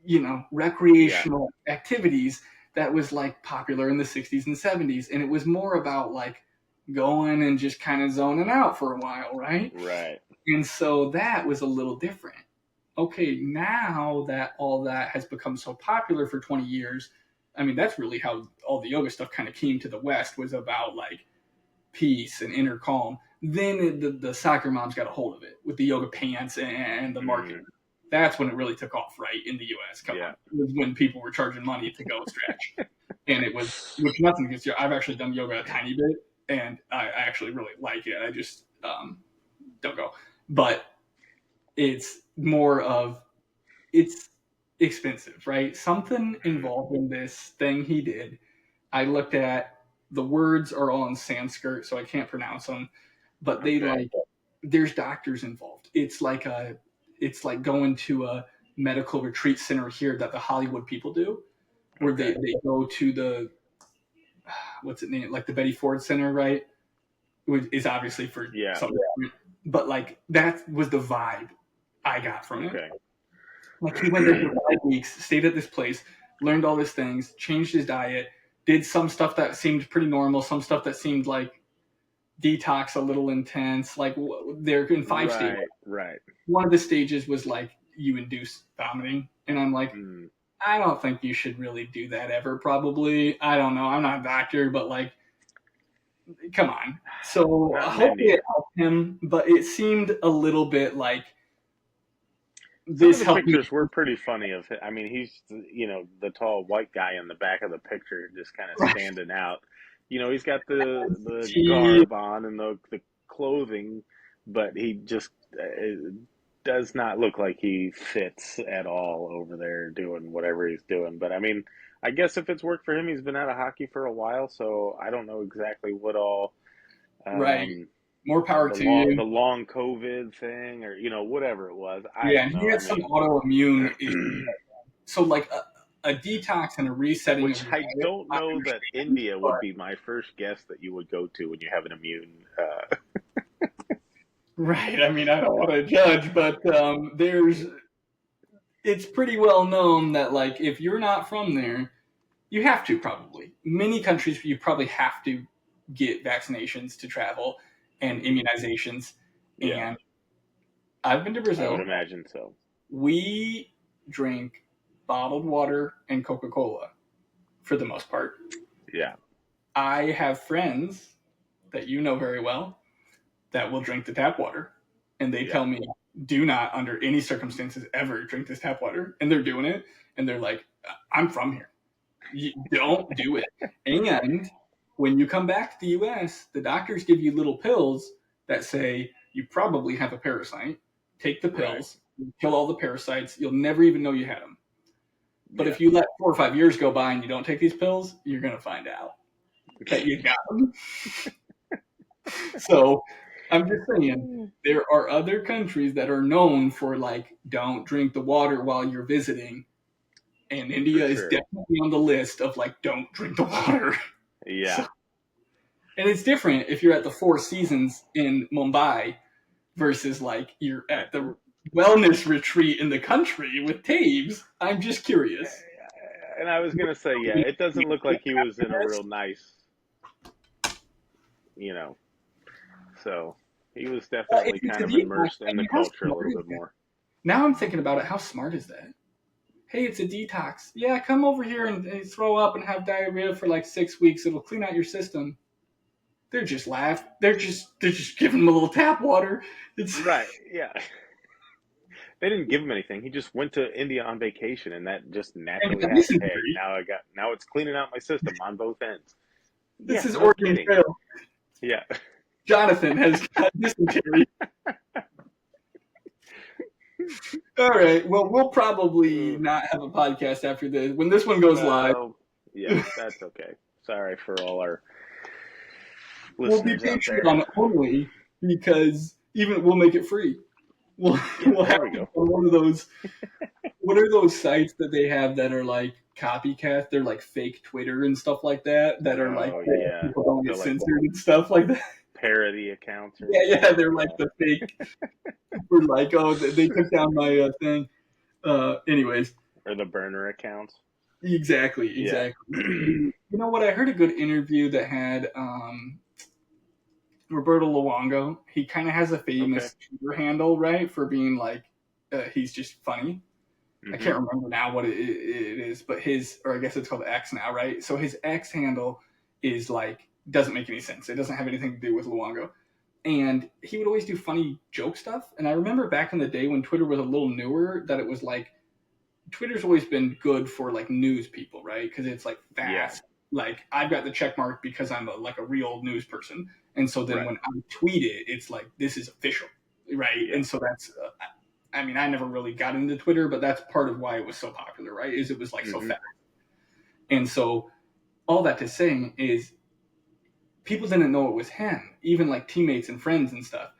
[SPEAKER 2] Yeah.
[SPEAKER 1] recreational activities that was like popular in the 60s and 70s, and it was more about like going and just kind of zoning out for a while, right?
[SPEAKER 2] Right.
[SPEAKER 1] And so that was a little different. Okay, now that all that has become so popular for 20 years, I mean, that's really how all the yoga stuff kind of came to the West, was about like peace and inner calm. Then the soccer moms got a hold of it with the yoga pants and the marketing.
[SPEAKER 2] Mm,
[SPEAKER 1] That's when it really took off, right, in the U.S. Come
[SPEAKER 2] yeah.
[SPEAKER 1] on. It was when people were charging money to go stretch. And it was, which nothing against yoga. I've actually done yoga a tiny bit, and I actually really like it. I just don't go. But it's more of, it's expensive, right? Something involved in this thing he did. I looked at the words are all in Sanskrit, so I can't pronounce them, but they
[SPEAKER 2] Okay.
[SPEAKER 1] like there's doctors involved. It's like going to a medical retreat center here that the Hollywood people do, where
[SPEAKER 2] Okay.
[SPEAKER 1] they go to the what's it named, like the Betty Ford Center, right? Which is obviously for
[SPEAKER 2] Yeah.
[SPEAKER 1] something different, but like that was the vibe I got from it.
[SPEAKER 2] Okay.
[SPEAKER 1] Like he went there for 5 weeks, stayed at this place, learned all these things, changed his diet, did some stuff that seemed pretty normal, some stuff that seemed like detox a little intense. Like they're in 5 stages.
[SPEAKER 2] Right.
[SPEAKER 1] One of the stages was like you induce vomiting, and I'm like,
[SPEAKER 2] Mm,
[SPEAKER 1] I don't think you should really do that ever. Probably, I don't know. I'm not a doctor, but like Come on. So
[SPEAKER 2] Not in
[SPEAKER 1] hopefully it
[SPEAKER 2] India.
[SPEAKER 1] helped him, but it seemed a little bit like
[SPEAKER 2] Some of
[SPEAKER 1] this
[SPEAKER 2] the
[SPEAKER 1] helped me.
[SPEAKER 2] pictures were pretty funny of him. I mean, he's, the tall white guy in the back of the picture just kind of
[SPEAKER 1] Right.
[SPEAKER 2] standing out. He's got the
[SPEAKER 1] He,
[SPEAKER 2] garb on and the clothing, but he just does not look like he fits at all over there doing whatever he's doing. But I mean, I guess if it's worked for him, he's been out of hockey for a while, so I don't know exactly what all
[SPEAKER 1] right.
[SPEAKER 2] um,
[SPEAKER 1] More power
[SPEAKER 2] the
[SPEAKER 1] to
[SPEAKER 2] long
[SPEAKER 1] you.
[SPEAKER 2] the long COVID thing, or whatever it was. I
[SPEAKER 1] Yeah,
[SPEAKER 2] don't
[SPEAKER 1] and he
[SPEAKER 2] know. I
[SPEAKER 1] had some
[SPEAKER 2] mean,
[SPEAKER 1] autoimmune issues. So like a detox and a resetting of
[SPEAKER 2] which
[SPEAKER 1] your
[SPEAKER 2] I
[SPEAKER 1] diet,
[SPEAKER 2] don't
[SPEAKER 1] I
[SPEAKER 2] know that
[SPEAKER 1] understand,
[SPEAKER 2] India
[SPEAKER 1] but
[SPEAKER 2] would be my first guess that you would go to when you have an immune.
[SPEAKER 1] right. I mean, I don't want to judge, but it's pretty well known that like if you're not from there, you have to probably. Many countries you probably have to get vaccinations to travel and immunizations.
[SPEAKER 2] Yeah,
[SPEAKER 1] And I've been to
[SPEAKER 2] I would
[SPEAKER 1] Brazil.
[SPEAKER 2] imagine so.
[SPEAKER 1] We drink bottled water and Coca-Cola for the most part.
[SPEAKER 2] Yeah,
[SPEAKER 1] I have friends that you know very well that will drink the tap water, and they
[SPEAKER 2] yeah,
[SPEAKER 1] tell me, do not, under any circumstances, ever drink this tap water. And they're doing it, and they're like, I'm from here. You don't do it. And when you come back to the US, the doctors give you little pills that say you probably have a parasite. Take the
[SPEAKER 2] right.
[SPEAKER 1] pills, kill all the parasites. You'll never even know you had them. But
[SPEAKER 2] Yeah,
[SPEAKER 1] if you let 4 or 5 years go by and you don't take these pills, you're going to find out that you got them. So I'm just saying, there are other countries that are known for like, don't drink the water while you're visiting. And
[SPEAKER 2] for
[SPEAKER 1] India is
[SPEAKER 2] sure.
[SPEAKER 1] definitely on the list of like, don't drink the water.
[SPEAKER 2] Yeah,
[SPEAKER 1] So, and it's different if you're at the Four Seasons in Mumbai versus like you're at the wellness retreat in the country with Taves. I'm just curious.
[SPEAKER 2] and I was gonna say, yeah, it doesn't look like he was in a real nice, you know. So he was
[SPEAKER 1] Well, if
[SPEAKER 2] definitely
[SPEAKER 1] it's
[SPEAKER 2] kind
[SPEAKER 1] a
[SPEAKER 2] of
[SPEAKER 1] detox,
[SPEAKER 2] immersed
[SPEAKER 1] I
[SPEAKER 2] in the
[SPEAKER 1] mean, how
[SPEAKER 2] culture a
[SPEAKER 1] smart
[SPEAKER 2] little
[SPEAKER 1] is
[SPEAKER 2] bit
[SPEAKER 1] that?
[SPEAKER 2] more.
[SPEAKER 1] Now I'm thinking about it. How smart is that? Hey, it's a detox. Yeah, come over here and throw up and have diarrhea for like 6 weeks. It'll clean out your system. They're just laugh. They're just giving them a little tap water. It's
[SPEAKER 2] Right. Yeah. They didn't give him anything. He just went to India on vacation, and that just
[SPEAKER 1] and
[SPEAKER 2] naturally happened. Hey,
[SPEAKER 1] dysentery.
[SPEAKER 2] now it's cleaning out my system on both ends.
[SPEAKER 1] This
[SPEAKER 2] Yeah,
[SPEAKER 1] is
[SPEAKER 2] no
[SPEAKER 1] Oregon
[SPEAKER 2] kidding.
[SPEAKER 1] Trail.
[SPEAKER 2] Yeah.
[SPEAKER 1] Jonathan has got dysentery. All right. Well, we'll probably
[SPEAKER 2] Ugh.
[SPEAKER 1] not have a podcast after this. When this one goes live,
[SPEAKER 2] No. Yeah, that's okay. Sorry for all our
[SPEAKER 1] we'll be
[SPEAKER 2] listeners out there.
[SPEAKER 1] Patreon only because even we'll make it free. We'll
[SPEAKER 2] Yeah,
[SPEAKER 1] we'll have
[SPEAKER 2] there we
[SPEAKER 1] to
[SPEAKER 2] go.
[SPEAKER 1] go on one of those. What are those sites that they have that are like copycat? They're like fake Twitter and stuff like that. That are like
[SPEAKER 2] Oh yeah,
[SPEAKER 1] people don't
[SPEAKER 2] they're
[SPEAKER 1] get
[SPEAKER 2] like
[SPEAKER 1] censored and stuff like that.
[SPEAKER 2] parody accounts or
[SPEAKER 1] Yeah, yeah.
[SPEAKER 2] whatever.
[SPEAKER 1] They're like
[SPEAKER 2] Yeah.
[SPEAKER 1] the fake. We're like, oh, they took down my thing. Anyways,
[SPEAKER 2] Or the burner accounts.
[SPEAKER 1] exactly,
[SPEAKER 2] Yeah.
[SPEAKER 1] exactly. You know what? I heard a good interview that had Roberto Luongo. He kind of has a
[SPEAKER 2] Okay.
[SPEAKER 1] famous Twitter handle, right, for being like he's just funny. I
[SPEAKER 2] Hmm.
[SPEAKER 1] can't remember now what it is, but his, or I guess it's called X now, right? So his X handle is like, doesn't make any sense. It doesn't have anything to do with Luongo. And he would always do funny joke stuff. And I remember back in the day when Twitter was a little newer, that it was like, Twitter's always been good for like news people, right? Because it's like
[SPEAKER 2] Yeah.
[SPEAKER 1] fast. Like I've got the check mark because I'm like a real news person, and so then
[SPEAKER 2] Right.
[SPEAKER 1] when I tweet it, it's like this is official, right?
[SPEAKER 2] Yeah.
[SPEAKER 1] And so that's, I mean, I never really got into Twitter, but that's part of why it was so popular, right? Is it was like so
[SPEAKER 2] Hmm.
[SPEAKER 1] fast, and so all that to say is people didn't know it was him, even like teammates and friends and stuff.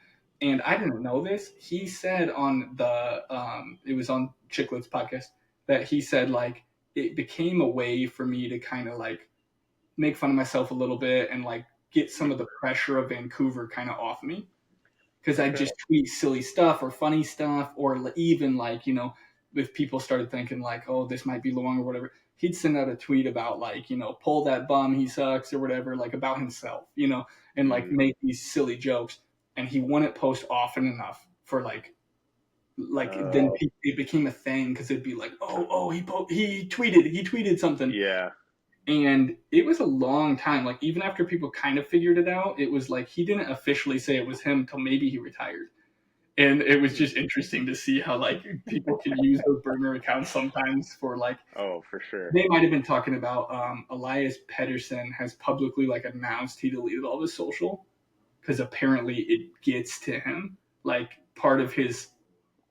[SPEAKER 1] And I didn't know this. He said on it was on Chiclet's podcast that he said like it became a way for me to kind of like make fun of myself a little bit and like get some of the pressure of Vancouver kind of off me because I
[SPEAKER 2] Okay.
[SPEAKER 1] just tweet silly stuff or funny stuff or even like if people started thinking like oh this might be long or whatever he'd send out a tweet about like pull that bum he sucks or whatever like about himself and like
[SPEAKER 2] Mm.
[SPEAKER 1] make these silly jokes and he wouldn't post often enough for like then it became a thing because it'd be like he tweeted something
[SPEAKER 2] Yeah.
[SPEAKER 1] And it was a long time. Like, even after people kind of figured it out, it was like he didn't officially say it was him until maybe he retired. And it was just interesting to see how like people can use those burner accounts sometimes for like
[SPEAKER 2] Oh, for sure.
[SPEAKER 1] they might have been talking about Elias Pettersson has publicly like announced he deleted all of his social because apparently it gets to him like part of his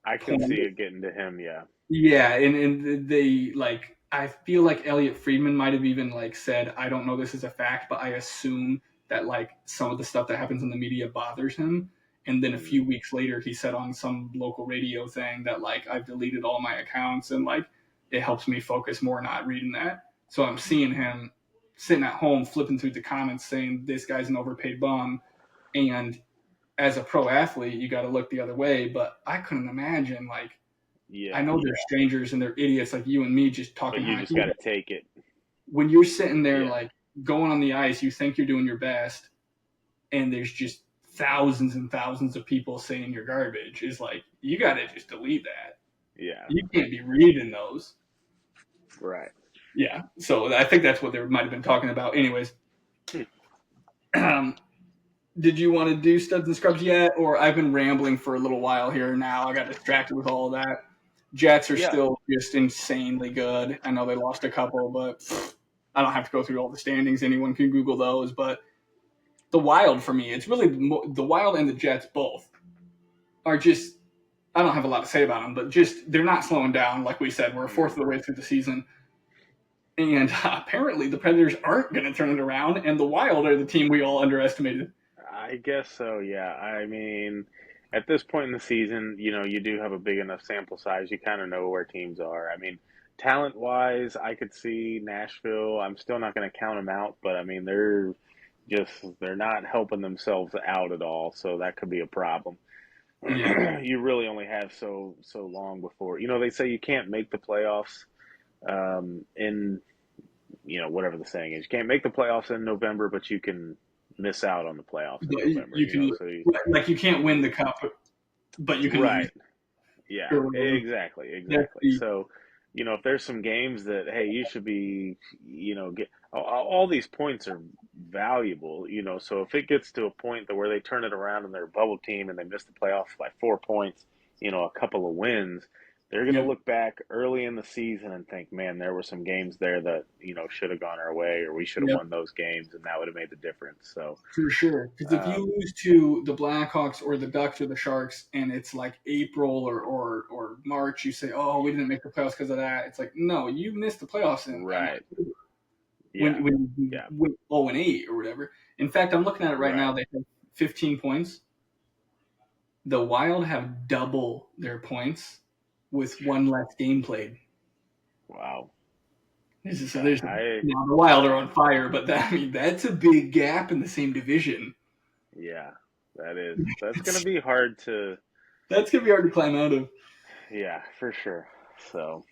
[SPEAKER 2] I can
[SPEAKER 1] point.
[SPEAKER 2] see it getting to him. Yeah.
[SPEAKER 1] Yeah, and they like I feel like Elliot Friedman might have even like said I don't know this is a fact, but I assume that like some of the stuff that happens in the media bothers him. And then a
[SPEAKER 2] Mm,
[SPEAKER 1] few weeks later, he said on some local radio thing that like I've deleted all my accounts and like it helps me focus more not reading that. So I'm seeing him sitting at home flipping through the comments saying this guy's an overpaid bum. And as a pro athlete, you got to look the other way. But I couldn't imagine like I
[SPEAKER 2] yeah.
[SPEAKER 1] know they're strangers and they're idiots like you and me just
[SPEAKER 2] But
[SPEAKER 1] talking
[SPEAKER 2] you just
[SPEAKER 1] hockey.
[SPEAKER 2] got to take it.
[SPEAKER 1] When you're sitting there
[SPEAKER 2] Yeah.
[SPEAKER 1] like going on the ice, you think you're doing your best, and there's just thousands and thousands of people saying you're garbage. Is like you got to just delete that.
[SPEAKER 2] Yeah.
[SPEAKER 1] You can't be reading those.
[SPEAKER 2] Right.
[SPEAKER 1] Yeah. So I think that's what they might have been talking about. Anyways,
[SPEAKER 2] Hmm.
[SPEAKER 1] did you want to do studs and scrubs yet, or I've been rambling for a little while here now? I got distracted with all of that. Jets are
[SPEAKER 2] Yeah.
[SPEAKER 1] still just insanely good. I know they lost a couple, but I don't have to go through all the standings. Anyone can Google those. But the Wild for me, it's really the Wild and the Jets both are just. I don't have a lot to say about them, but just they're not slowing down. Like we said, we're a fourth of
[SPEAKER 2] Mm,
[SPEAKER 1] the way through the season, and apparently the Predators aren't going to turn it around, and the Wild are the team we all underestimated.
[SPEAKER 2] I guess so. Yeah. I mean, at this point in the season, you do have a big enough sample size. You kind of know where teams are. I mean, talent wise, I could see Nashville. I'm still not going to count them out, but I mean, they're not helping themselves out at all. So that could be a problem.
[SPEAKER 1] Yeah,
[SPEAKER 2] You really only have so long before they say you can't make the playoffs in whatever the saying is. You can't make the playoffs in November, but you can miss out on the playoffs in
[SPEAKER 1] but
[SPEAKER 2] November.
[SPEAKER 1] you can like you can't win the cup, but you can lose
[SPEAKER 2] Right. Yeah,
[SPEAKER 1] or whatever. That's
[SPEAKER 2] exactly.
[SPEAKER 1] the
[SPEAKER 2] So, if there's some games that, hey, you should be, get all these points are valuable, so if it gets to a point that where they turn it around and they're a bubble team and they miss the playoffs by 4 points, a couple of wins, they're going to
[SPEAKER 1] yeah.
[SPEAKER 2] look back early in the season and think, man, there were some games there that, should have gone our way, or we should have
[SPEAKER 1] Yeah,
[SPEAKER 2] won those games and that would have made the difference. So,
[SPEAKER 1] for sure. Because if you
[SPEAKER 2] um,
[SPEAKER 1] lose to the Blackhawks or the Ducks or the Sharks, and it's like April or March, you say, "Oh, we didn't make the playoffs because of that." It's like, no, you missed the playoffs in
[SPEAKER 2] right.
[SPEAKER 1] October
[SPEAKER 2] Yeah.
[SPEAKER 1] when you
[SPEAKER 2] Yeah.
[SPEAKER 1] went 0-8 or whatever. In fact, I'm looking at it right now.
[SPEAKER 2] Right.
[SPEAKER 1] They have 15 points. The Wild have double their points with one less game played.
[SPEAKER 2] Wow.
[SPEAKER 1] So
[SPEAKER 2] Yeah.
[SPEAKER 1] there's now the Wild are on fire, but that's a big gap in the same division.
[SPEAKER 2] Yeah, that's gonna be hard to,
[SPEAKER 1] That's gonna be hard to climb out of.
[SPEAKER 2] yeah, for sure. So,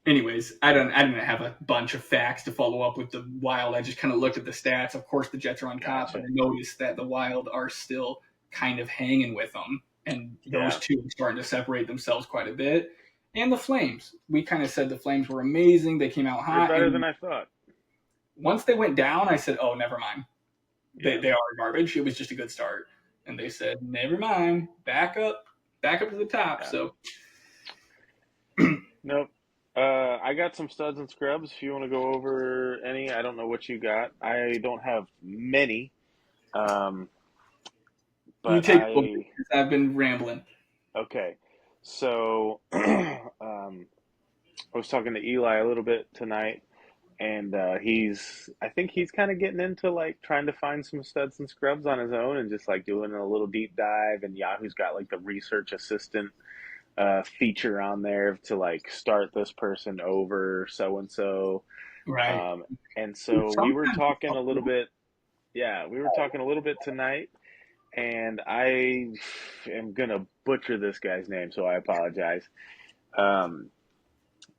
[SPEAKER 1] Anyways, I didn't have a bunch of facts to follow up with the Wild. I just kind of looked at the stats. Of course, the Jets are on top, but
[SPEAKER 2] gotcha.
[SPEAKER 1] I noticed that the Wild are still kind of hanging with them, and those
[SPEAKER 2] Yeah,
[SPEAKER 1] two are starting to separate themselves quite a bit. And the Flames, we kind of said the Flames were amazing. They came out
[SPEAKER 2] they're
[SPEAKER 1] hot,
[SPEAKER 2] better than
[SPEAKER 1] and
[SPEAKER 2] I thought.
[SPEAKER 1] once they went down, I said, "Oh, never mind. They
[SPEAKER 2] Yeah,
[SPEAKER 1] they are garbage. It was just a good start." And they said, "Never mind. Back up to the top."
[SPEAKER 2] yeah.
[SPEAKER 1] So
[SPEAKER 2] Nope. I got some studs and scrubs. If you want to go over any, I don't know what you got. I don't have many, um,
[SPEAKER 1] you
[SPEAKER 2] but
[SPEAKER 1] take over because I've been rambling.
[SPEAKER 2] okay. So, I was talking to Eli a little bit tonight, and I think he's kind of getting into like trying to find some studs and scrubs on his own and just like doing a little deep dive. And Yahoo's got like the research assistant feature on there to like start this person over so and so.
[SPEAKER 1] Right.
[SPEAKER 2] And so we were
[SPEAKER 1] Sometimes it's
[SPEAKER 2] talking a little
[SPEAKER 1] helpful.
[SPEAKER 2] bit. Yeah, we were talking a little bit tonight, and I am gonna butcher this guy's name, so I apologize. Um,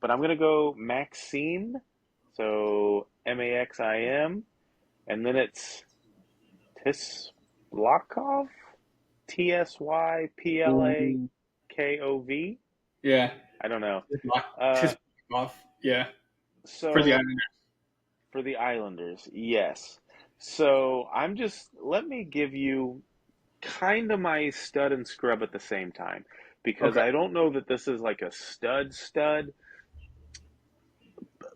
[SPEAKER 2] but I'm gonna go Maxime, so Maxim, and then it's Tisblakov, Tsyplakov.
[SPEAKER 1] Yeah.
[SPEAKER 2] I don't know.
[SPEAKER 1] Just
[SPEAKER 2] Uh,
[SPEAKER 1] off. Yeah. For the
[SPEAKER 2] so
[SPEAKER 1] Islanders.
[SPEAKER 2] For the Islanders, yes. So let me give you kind of my stud and scrub at the same time because
[SPEAKER 1] Okay.
[SPEAKER 2] I don't know that this is like a stud,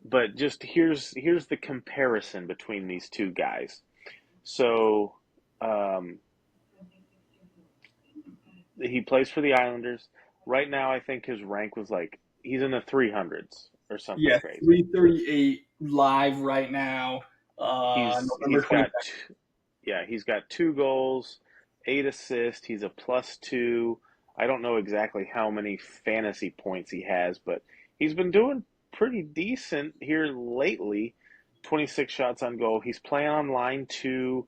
[SPEAKER 2] but just here's the comparison between these two guys. So um, he plays for the Islanders. Right now, I think his rank was like he's in the 300s or something
[SPEAKER 1] Yeah,
[SPEAKER 2] crazy.
[SPEAKER 1] 338 live right now. November
[SPEAKER 2] He's got
[SPEAKER 1] 22nd.
[SPEAKER 2] he's got 2 goals, 8 assists. He's a +2. I don't know exactly how many fantasy points he has, but he's been doing pretty decent here lately. 26 shots on goal. He's playing on line 2,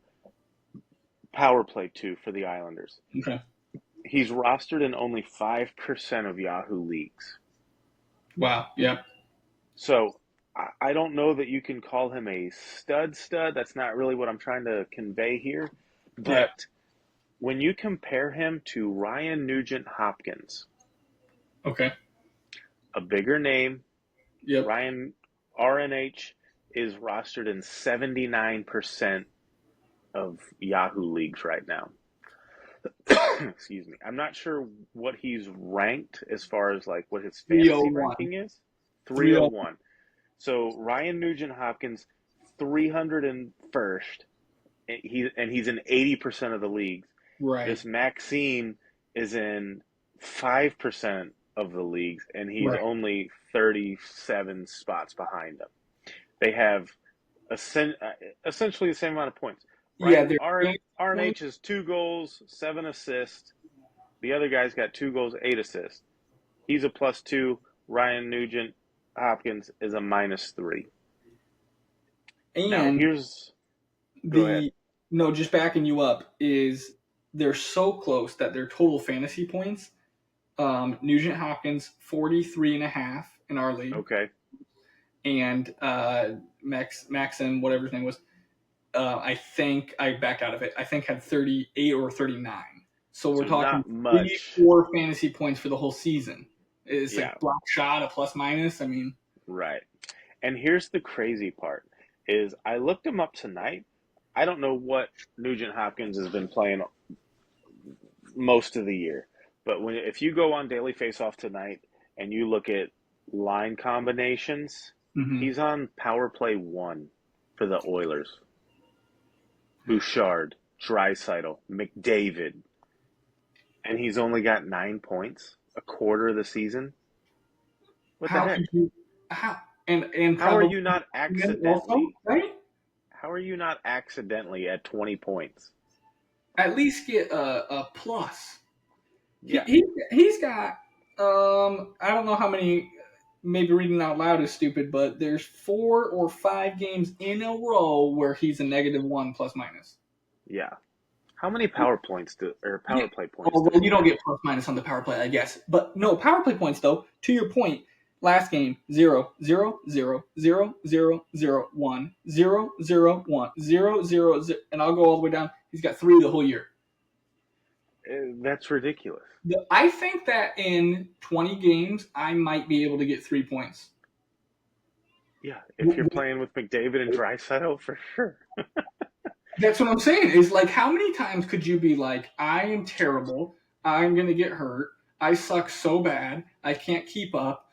[SPEAKER 2] power play 2 for the Islanders.
[SPEAKER 1] Okay.
[SPEAKER 2] He's rostered in only 5% of Yahoo leagues.
[SPEAKER 1] Wow. Yeah.
[SPEAKER 2] So I don't know that you can call him a stud. That's not really what I'm trying to convey here.
[SPEAKER 1] Yeah.
[SPEAKER 2] But when you compare him to Ryan Nugent Hopkins,
[SPEAKER 1] Okay.
[SPEAKER 2] a bigger name,
[SPEAKER 1] Yep.
[SPEAKER 2] Ryan RNH is rostered in 79% of Yahoo leagues right now. Excuse me. I'm not sure what he's ranked as far as like what his fantasy
[SPEAKER 1] 301.
[SPEAKER 2] ranking is.
[SPEAKER 1] 301.
[SPEAKER 2] 301. So Ryan Nugent Hopkins, 301st, he's in 80% of the leagues.
[SPEAKER 1] Right.
[SPEAKER 2] This Maxine is in 5% of the leagues, and he's
[SPEAKER 1] Right.
[SPEAKER 2] only 37 spots behind them. They have essentially the same amount of points.
[SPEAKER 1] Yeah.
[SPEAKER 2] Ryan
[SPEAKER 1] They're
[SPEAKER 2] RNH has 2 goals, 7 assists. The other guy's got 2 goals, 8 assists. He's a +2. Ryan Nugent Hopkins is a -3. Now
[SPEAKER 1] and
[SPEAKER 2] go ahead.
[SPEAKER 1] the no, just backing you up is they're so close that their total fantasy points. Nugent Hopkins 43 and a half in our league,
[SPEAKER 2] Okay.
[SPEAKER 1] and Maxim, whatever his name was, I think I backed out of it. I think had 38 or 39. So we're
[SPEAKER 2] So
[SPEAKER 1] talking
[SPEAKER 2] not
[SPEAKER 1] three,
[SPEAKER 2] much.
[SPEAKER 1] 4 fantasy points for the whole season. It's
[SPEAKER 2] Yeah,
[SPEAKER 1] like block shot, a plus minus. I mean,
[SPEAKER 2] right. And here's the crazy part is I looked him up tonight. I don't know what Nugent Hopkins has been playing most of the year. But if you go on Daily Faceoff tonight and you look at line combinations,
[SPEAKER 1] mm-hmm.
[SPEAKER 2] he's on power play 1 for the Oilers. Bouchard, Draisaitl, McDavid, and he's only got 9 points, a quarter of the season. What the
[SPEAKER 1] How
[SPEAKER 2] heck?
[SPEAKER 1] could you? How and
[SPEAKER 2] How are
[SPEAKER 1] probably
[SPEAKER 2] you not
[SPEAKER 1] also
[SPEAKER 2] accidentally?
[SPEAKER 1] right?
[SPEAKER 2] How are you not accidentally at 20 points?
[SPEAKER 1] At least get a plus.
[SPEAKER 2] Yeah,
[SPEAKER 1] He's got I don't know how many. Maybe reading out loud is stupid, but there's 4 or 5 games in a row where he's a -1 plus minus.
[SPEAKER 2] yeah. How many power points
[SPEAKER 1] Yeah.
[SPEAKER 2] power play points
[SPEAKER 1] Oh,
[SPEAKER 2] does
[SPEAKER 1] well, you
[SPEAKER 2] he
[SPEAKER 1] don't
[SPEAKER 2] have?
[SPEAKER 1] get plus minus on the power play, I guess. But no, power play points though. To your point, last game 0 0 0 0 0 0 1 0 0 1 0 0 0, and I'll go all the way down. He's got 3 the whole year.
[SPEAKER 2] That's ridiculous.
[SPEAKER 1] I think that in 20 games, I might be able to get 3 points.
[SPEAKER 2] Yeah, if you're playing with McDavid and Draisaitl, for sure.
[SPEAKER 1] That's what I'm saying. Is like, how many times could you be like, I am terrible. I'm going to get hurt. I suck so bad. I can't keep up.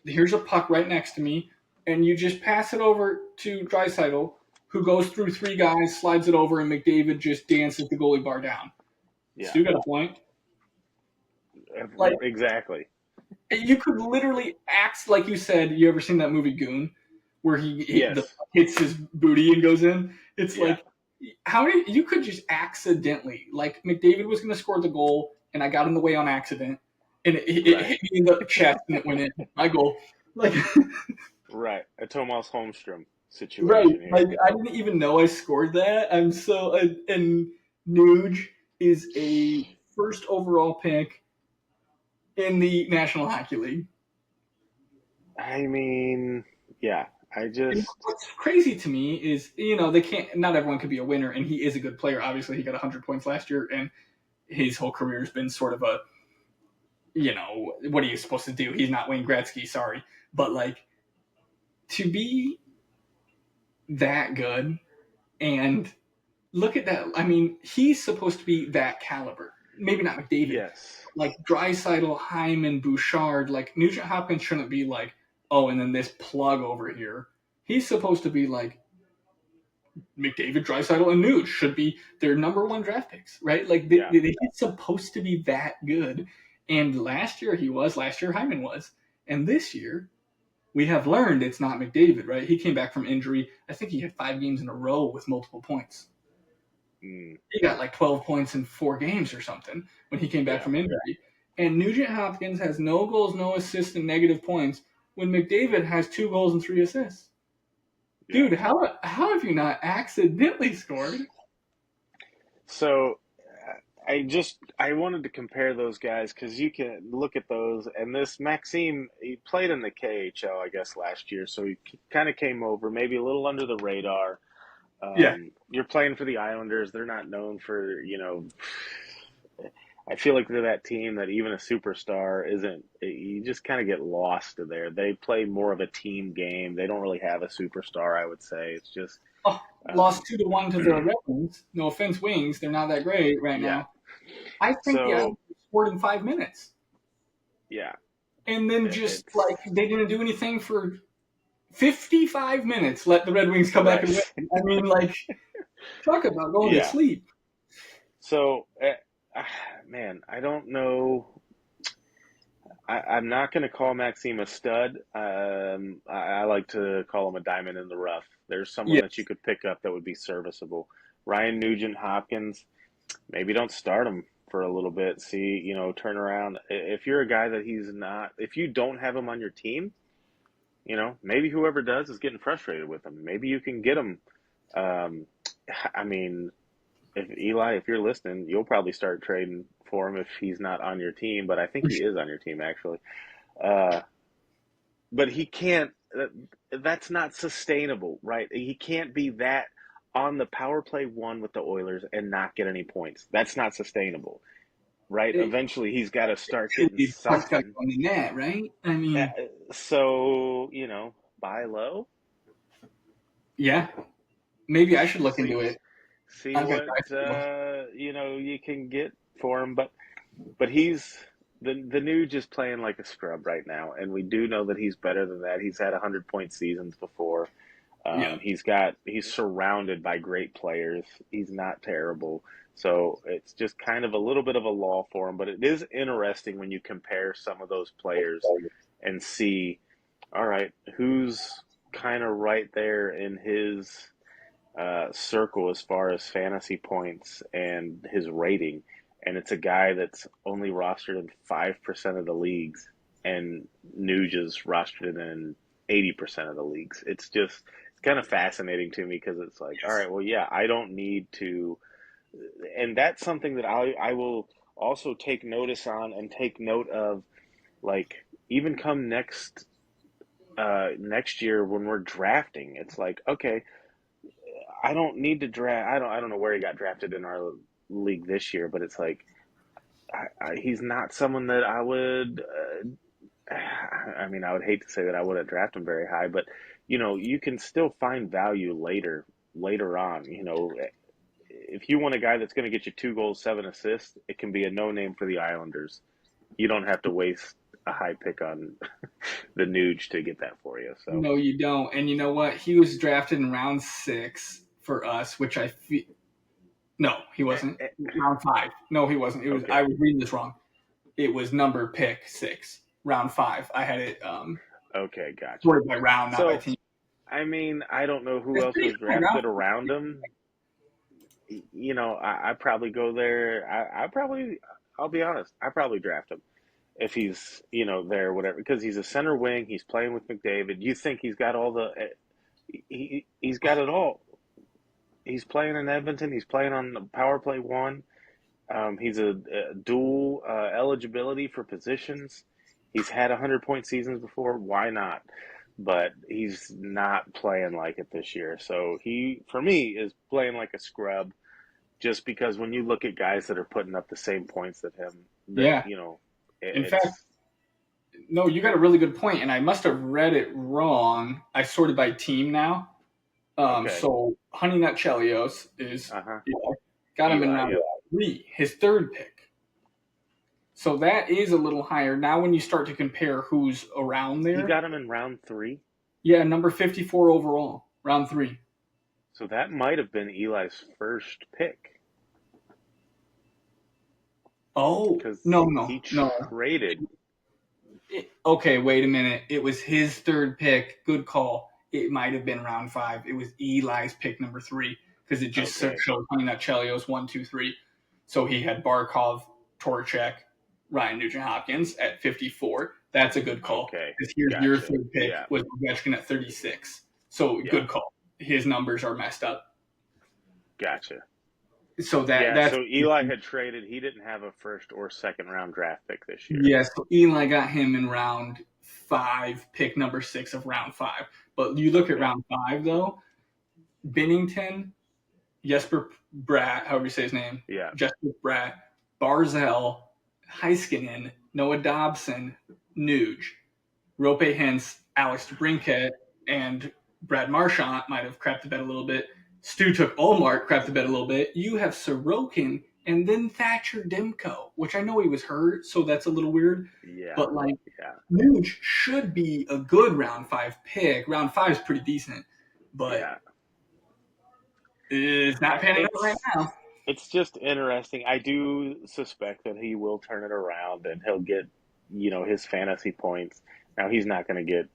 [SPEAKER 1] Here's a puck right next to me. And you just pass it over to Draisaitl, who goes through 3 guys, slides it over, and McDavid just dances the goalie bar down.
[SPEAKER 2] Yeah,
[SPEAKER 1] Stu got a point. Like,
[SPEAKER 2] exactly.
[SPEAKER 1] you could literally act like you said. You ever seen that movie Goon, where
[SPEAKER 2] Yes.
[SPEAKER 1] hits his booty and goes in? It's
[SPEAKER 2] Yeah.
[SPEAKER 1] like, how many you could just accidentally, like McDavid was going to score the goal, and I got in the way on accident, and it
[SPEAKER 2] Right.
[SPEAKER 1] hit me in the chest and it went in. My goal, like
[SPEAKER 2] Right. A Tomas Holmstrom
[SPEAKER 1] right,
[SPEAKER 2] situation here.
[SPEAKER 1] like I didn't even know I scored that. I'm so and Nuge is a first overall pick in the National Hockey League.
[SPEAKER 2] I mean, yeah.
[SPEAKER 1] And what's crazy to me is, they can't. Not everyone could be a winner, and he is a good player. Obviously, he got 100 points last year, and his whole career has been sort of a, what are you supposed to do? He's not Wayne Gretzky, sorry, but like to be that good. And look at that. I mean, he's supposed to be that caliber. Maybe not McDavid.
[SPEAKER 2] Yes.
[SPEAKER 1] Like Draisaitl, Hyman, Bouchard. Like Nugent Hopkins shouldn't be like, oh, and then this plug over here. He's supposed to be like McDavid, Draisaitl, and Nuge should be their number one draft picks, right? Like
[SPEAKER 2] Yeah.
[SPEAKER 1] they're supposed to be that good. And last year he was. Last year Hyman was. And this year we have learned it's not McDavid, right? He came back from injury. I think he had 5 games in a row with multiple points. He got like 12 points in 4 games or something when he came back from injury. And Nugent Hopkins has no goals, no assists, and negative points when McDavid has 2 goals and 3 assists. Yeah. Dude, how have you not accidentally scored?
[SPEAKER 2] So I wanted to compare those guys because you can look at those, and this Maxime, he played in the KHL, I guess, last year, so he kind of came over, maybe a little under the radar. You're playing for the Islanders. They're not known for, I feel like they're that team that even a superstar isn't. You just kind of get lost there. They play more of a team game. They don't really have a superstar, I would say. It's just
[SPEAKER 1] lost 2-1 to the Red Wings. No offense, Wings. They're not that great right now. I think the Islanders scored in 5 minutes.
[SPEAKER 2] Yeah.
[SPEAKER 1] And then they didn't do anything for 55 minutes. Let the Red Wings come back and win. I mean, talk about going to sleep.
[SPEAKER 2] So, man, I don't know. I'm not going to call Maxime a stud. I like to call him a diamond in the rough. There's someone that you could pick up that would be serviceable. Ryan Nugent Hopkins, maybe don't start him for a little bit. See, turn around. If you're a guy that he's not, if you don't have him on your team, maybe whoever does is getting frustrated with him. Maybe you can get him. I mean, if you're listening, you'll probably start trading for him if he's not on your team, but I think he is on your team actually. But he can't, that's not sustainable, right? He can't be that on the power play 1 with the Oilers and not get any points. That's not sustainable, right? Eventually he's got to start getting something.
[SPEAKER 1] On the net, right? I mean,
[SPEAKER 2] so, buy low.
[SPEAKER 1] Yeah. Maybe I should look into it.
[SPEAKER 2] See what you can get for him, but he's the Nuge is playing like a scrub right now, and we do know that he's better than that. He's had 100-point seasons before. He's surrounded by great players. He's not terrible, so it's just kind of a little bit of a lull for him. But it is interesting when you compare some of those players and see, all right, who's kind of right there in his circle as far as fantasy points and his rating, and it's a guy that's only rostered in 5% of the leagues, and Nuge is rostered in 80% of the leagues. It's kind of fascinating to me because it's like, all right, well, yeah, I don't need to, and that's something that I will also take notice on and take note of, like even come next year when we're drafting. It's like, okay, I don't need to draft. I don't know where he got drafted in our league this year, but it's like he's not someone that I would. I mean, I would hate to say that I wouldn't draft him very high, but you can still find value later on. If you want a guy that's going to get you 2 goals, 7 assists, it can be a no name for the Islanders. You don't have to waste a high pick on the Nuge to get that for you. So
[SPEAKER 1] no, you don't. And you know what? He was drafted in round 6 for us, which I feel. No, he wasn't. Round 5. No, he wasn't. It was. Okay. I was reading this wrong. It was number pick 6, round 5. I had it.
[SPEAKER 2] Okay, gotcha.
[SPEAKER 1] Sorted by round, not by team.
[SPEAKER 2] I mean, I don't know who else was drafted around him. I probably go there. I'll be honest. I probably draft him if he's there, whatever, because he's a center wing. He's playing with McDavid. You think he's got all the? He's got it all. He's playing in Edmonton. He's playing on the power play 1. He's a dual eligibility for positions. He's had 100-point seasons before. Why not? But he's not playing like it this year. So he, for me, is playing like a scrub just because when you look at guys that are putting up the same points that him,
[SPEAKER 1] in fact, no, you got a really good point, and I must have read it wrong. I sorted by team now.
[SPEAKER 2] Okay.
[SPEAKER 1] So Honey Nut Chelios is
[SPEAKER 2] Uh huh.
[SPEAKER 1] got him in
[SPEAKER 2] Eli.
[SPEAKER 1] round
[SPEAKER 2] Yep.
[SPEAKER 1] 3, his third pick. So that is a little higher. Now when you start to compare who's around
[SPEAKER 2] He
[SPEAKER 1] there,
[SPEAKER 2] got him in round 3.
[SPEAKER 1] yeah, number 54 overall, round 3.
[SPEAKER 2] So that might have been Eli's first pick
[SPEAKER 1] Oh,
[SPEAKER 2] because
[SPEAKER 1] no,
[SPEAKER 2] he
[SPEAKER 1] no, no.
[SPEAKER 2] traded.
[SPEAKER 1] Okay, wait a minute. It was his third pick. Good call. It might have been round 5. It was Eli's pick number 3 because it just
[SPEAKER 2] Okay.
[SPEAKER 1] showed Honey Nut Chelios 1, 2, 3. So he had Barkov, Torchek, Ryan Nugent Hopkins at 54. That's a good call.
[SPEAKER 2] Okay.
[SPEAKER 1] Because here's your
[SPEAKER 2] Gotcha.
[SPEAKER 1] third pick
[SPEAKER 2] Yeah.
[SPEAKER 1] was Ovechkin at 36. So
[SPEAKER 2] Yeah.
[SPEAKER 1] good call. His numbers are messed up.
[SPEAKER 2] Gotcha.
[SPEAKER 1] So
[SPEAKER 2] Yeah.
[SPEAKER 1] that's
[SPEAKER 2] So Eli had traded. He didn't have a first or second round draft pick this year.
[SPEAKER 1] yes. So Eli got him in round 5, pick number 6 of round 5. But you look at
[SPEAKER 2] Okay.
[SPEAKER 1] round 5 though. Binnington, Jesper Bratt, however you say his name,
[SPEAKER 2] Yeah.
[SPEAKER 1] Jesper Bratt, Barzell, Heiskanen, Noah Dobson, Nuge, Rope Hintz, Alex DeBrincat, and Brad Marchand might have crapped the bed a little bit. Stu took Olmark, crapped the bed a little bit. You have Sorokin and then Thatcher Demko, which I know he was hurt, so that's a little weird.
[SPEAKER 2] Yeah.
[SPEAKER 1] But like
[SPEAKER 2] Yeah.
[SPEAKER 1] Nuge should be a good round 5 pick. Round 5 is pretty decent, but
[SPEAKER 2] Yeah.
[SPEAKER 1] it's not panning out right
[SPEAKER 2] It's
[SPEAKER 1] now.
[SPEAKER 2] it's just interesting. I do suspect that he will turn it around and he'll get, his fantasy points. Now he's not going to get,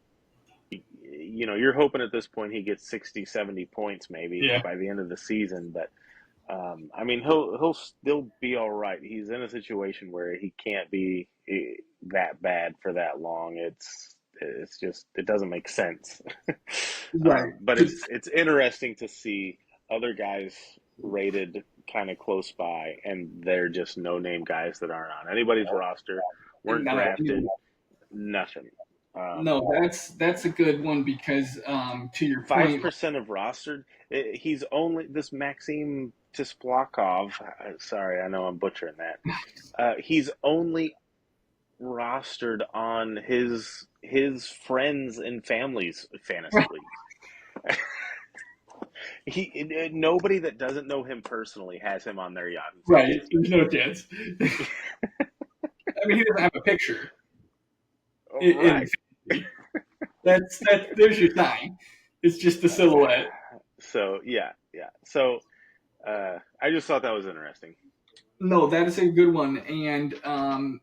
[SPEAKER 2] you're hoping at this point he gets 60, 70 points maybe
[SPEAKER 1] Yeah.
[SPEAKER 2] by the end of the season, but I mean he'll still be all right. He's in a situation where he can't be that bad for that long. It's just it doesn't make sense.
[SPEAKER 1] Right.
[SPEAKER 2] But it's interesting to see other guys rated kind of close by, and they're just no name guys that aren't on anybody's roster, weren't
[SPEAKER 1] No,
[SPEAKER 2] drafted, nothing.
[SPEAKER 1] no, that's a good one because to your
[SPEAKER 2] Five
[SPEAKER 1] point,
[SPEAKER 2] percent of rostered. He's only this Maxim Tisplakov. Sorry, I know I'm butchering that. He's only rostered on his friends and family's fantasy leagues. Nobody that doesn't know him personally has him on their Yahoo
[SPEAKER 1] right?
[SPEAKER 2] fantasy
[SPEAKER 1] There's
[SPEAKER 2] team.
[SPEAKER 1] no chance. I mean, he doesn't have a picture.
[SPEAKER 2] Right.
[SPEAKER 1] That's there's your sign. It's just the silhouette.
[SPEAKER 2] So yeah. So I just thought that was interesting.
[SPEAKER 1] No, that is a good one, and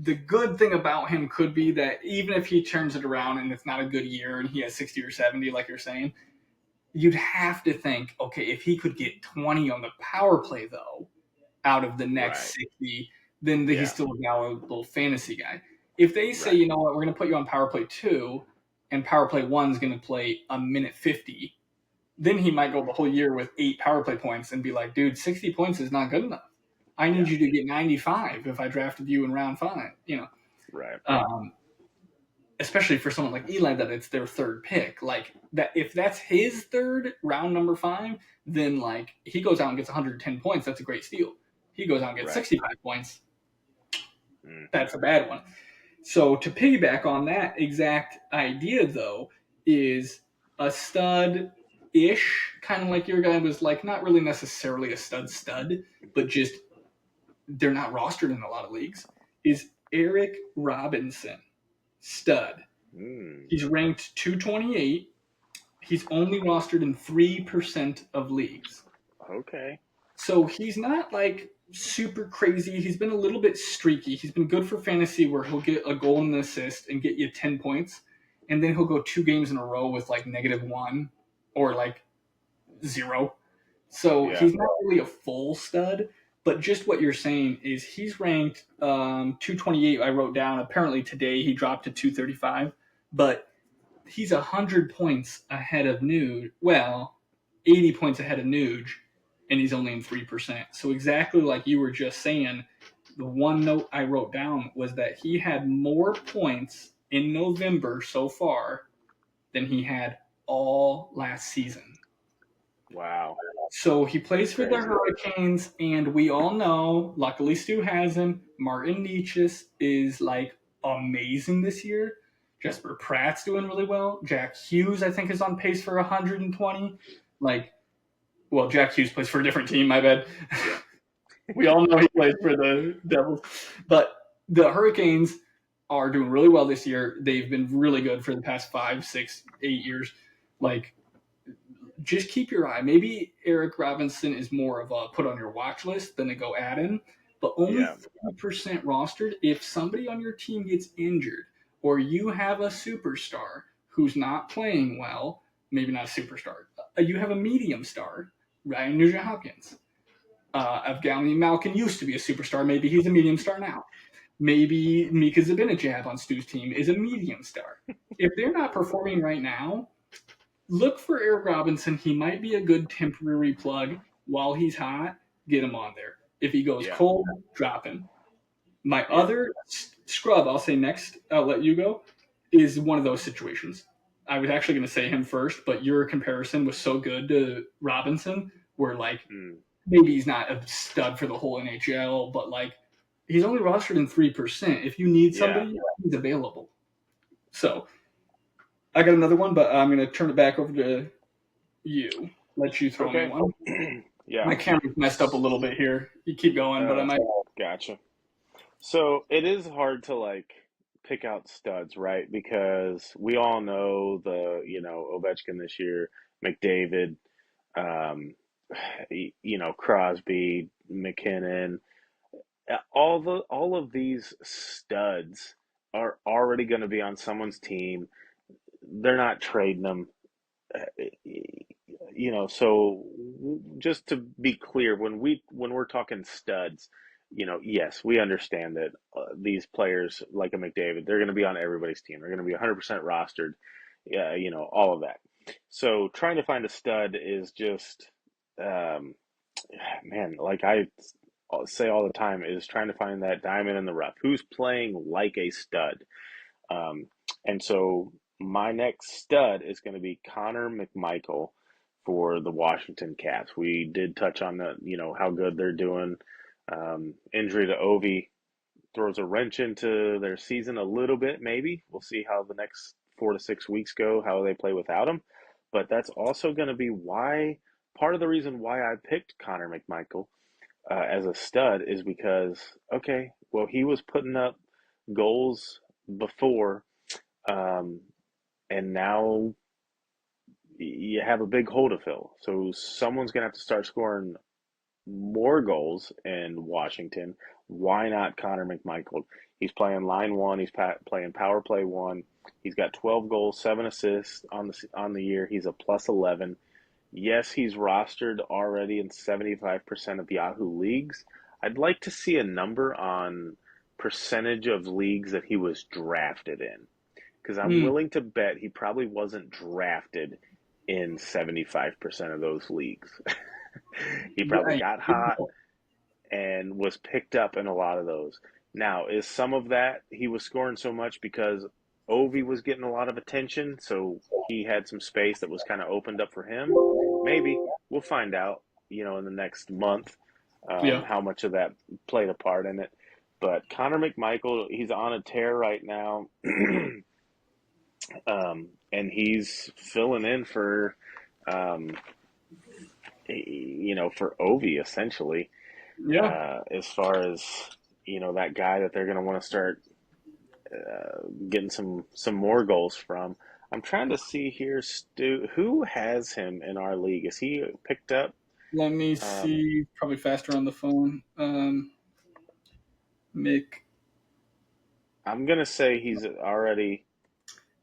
[SPEAKER 1] the good thing about him could be that even if he turns it around and it's not a good year and he has 60 or 70, like you're saying, you'd have to think, okay, if he could get 20 on the power play though, out of the next
[SPEAKER 2] Right.
[SPEAKER 1] 60, then he's
[SPEAKER 2] Yeah.
[SPEAKER 1] still a valuable fantasy guy. If they say,
[SPEAKER 2] Right.
[SPEAKER 1] you know what, we're going to put you on power play 2 and power play 1 is going to play a minute 50, then he might go the whole year with 8 power play points and be like, dude, 60 points is not good enough. I need you to get 95 if I drafted you in round 5,
[SPEAKER 2] Right.
[SPEAKER 1] Especially for someone like Eli that it's their third pick. Like that, if that's his third round number 5, then like he goes out and gets 110 points. That's a great steal. He goes out and gets 65 points. That's a bad one. So to piggyback on that exact idea, though, is a stud-ish, kind of like your guy was like, not really necessarily a stud, but just they're not rostered in a lot of leagues, is Eric Robinson. Stud. He's ranked 228. He's only rostered in 3% of leagues.
[SPEAKER 2] Okay.
[SPEAKER 1] So he's not like super crazy. He's been a little bit streaky. He's been good for fantasy where he'll get a goal and an assist and get you 10 points. And then he'll go 2 games in a row with like -1 or like 0. So he's not really a full stud, but just what you're saying is he's ranked 228. I wrote down. Apparently today he dropped to 235, but he's 100 points ahead of Nuge. Well, 80 points ahead of Nuge, and he's only in 3%. So exactly like you were just saying, the one note I wrote down was that he had more points in November so far than he had all last season.
[SPEAKER 2] Wow.
[SPEAKER 1] So he plays for the Hurricanes, and we all know, luckily Stu has him, Martin Nietzsche is like amazing this year. Jesper Pratt's doing really well. Jack Hughes, I think, is on pace for 120. Like, well, Jack Hughes plays for a different team. My bad.
[SPEAKER 2] Yeah.
[SPEAKER 1] We all know he plays for the Devils, but the Hurricanes are doing really well this year. They've been really good for the past 5, 6, 8 years. Like, just keep your eye. Maybe Eric Robinson is more of a put on your watch list than a go add in, but only
[SPEAKER 2] Yeah.
[SPEAKER 1] 3% rostered. If somebody on your team gets injured or you have a superstar who's not playing well, maybe not a superstar, you have a medium star, Ryan Nugent Hopkins. Evgeny Malkin used to be a superstar. Maybe he's a medium star now. Maybe Mika Zibanejad on Stu's team is a medium star. If they're not performing right now, look for Eric Robinson. He might be a good temporary plug while he's hot. Get him on there. If he goes
[SPEAKER 2] Yeah.
[SPEAKER 1] cold, drop him. My
[SPEAKER 2] Yeah.
[SPEAKER 1] other scrub, I'll say next, I'll let you go, is one of those situations. I was actually going to say him first, but your comparison was so good to Robinson, where like
[SPEAKER 2] Mm.
[SPEAKER 1] maybe he's not a stud for the whole NHL, but like he's only rostered in 3%. If you need
[SPEAKER 2] Yeah.
[SPEAKER 1] somebody, he's available. So I got another one, but I'm going to turn it back over to you. Let you throw me
[SPEAKER 2] Okay.
[SPEAKER 1] one.
[SPEAKER 2] Yeah.
[SPEAKER 1] My camera's messed up a little bit here. You keep going, but I
[SPEAKER 2] Uh,
[SPEAKER 1] might.
[SPEAKER 2] gotcha. So it is hard to like pick out studs, right? Because we all know Ovechkin this year, McDavid, um, Crosby, McKinnon, all of these studs are already going to be on someone's team. They're not trading them. So just to be clear, when we're talking studs, yes, we understand that these players like a McDavid, they're going to be on everybody's team. They're going to be 100% rostered. Yeah, all of that. So trying to find a stud is just, um, man, like I say all the time, is trying to find that diamond in the rough. Who's playing like a stud? Um, and so my next stud is going to be Connor McMichael for the Washington Caps. We did touch on how good they're doing. Injury to Ovi throws a wrench into their season a little bit, maybe. We'll see how the next 4 to 6 weeks go, how they play without him. But that's also going to be part of the reason why I picked Connor McMichael as a stud is because, okay, well, he was putting up goals before, um, and now you have a big hole to fill. So someone's going to have to start scoring more goals in Washington. Why not Connor McMichael? He's playing line one. He's playing power play one. He's got 12 goals, 7 assists on the year. He's a plus 11. Yes, he's rostered already in 75% of Yahoo leagues. I'd like to see a number on percentage of leagues that he was drafted in, because I'm
[SPEAKER 1] Hmm.
[SPEAKER 2] willing to bet he probably wasn't drafted in 75% of those leagues. He probably
[SPEAKER 1] Yeah.
[SPEAKER 2] got hot and was picked up in a lot of those. Now, is some of that he was scoring so much because Ovi was getting a lot of attention, so he had some space that was kind of opened up for him? Maybe. We'll find out, in the next month,
[SPEAKER 1] Yeah.
[SPEAKER 2] how much of that played a part in it. But Connor McMichael, he's on a tear right now. And he's filling in um, for Ovi essentially,
[SPEAKER 1] Yeah.
[SPEAKER 2] as far as that guy that they're going to want to start getting some more goals from. I'm trying to see here, Stu, who has him in our league? Is he picked up?
[SPEAKER 1] Let me
[SPEAKER 2] Um,
[SPEAKER 1] see. Probably faster on the phone. Mick.
[SPEAKER 2] I'm gonna say he's already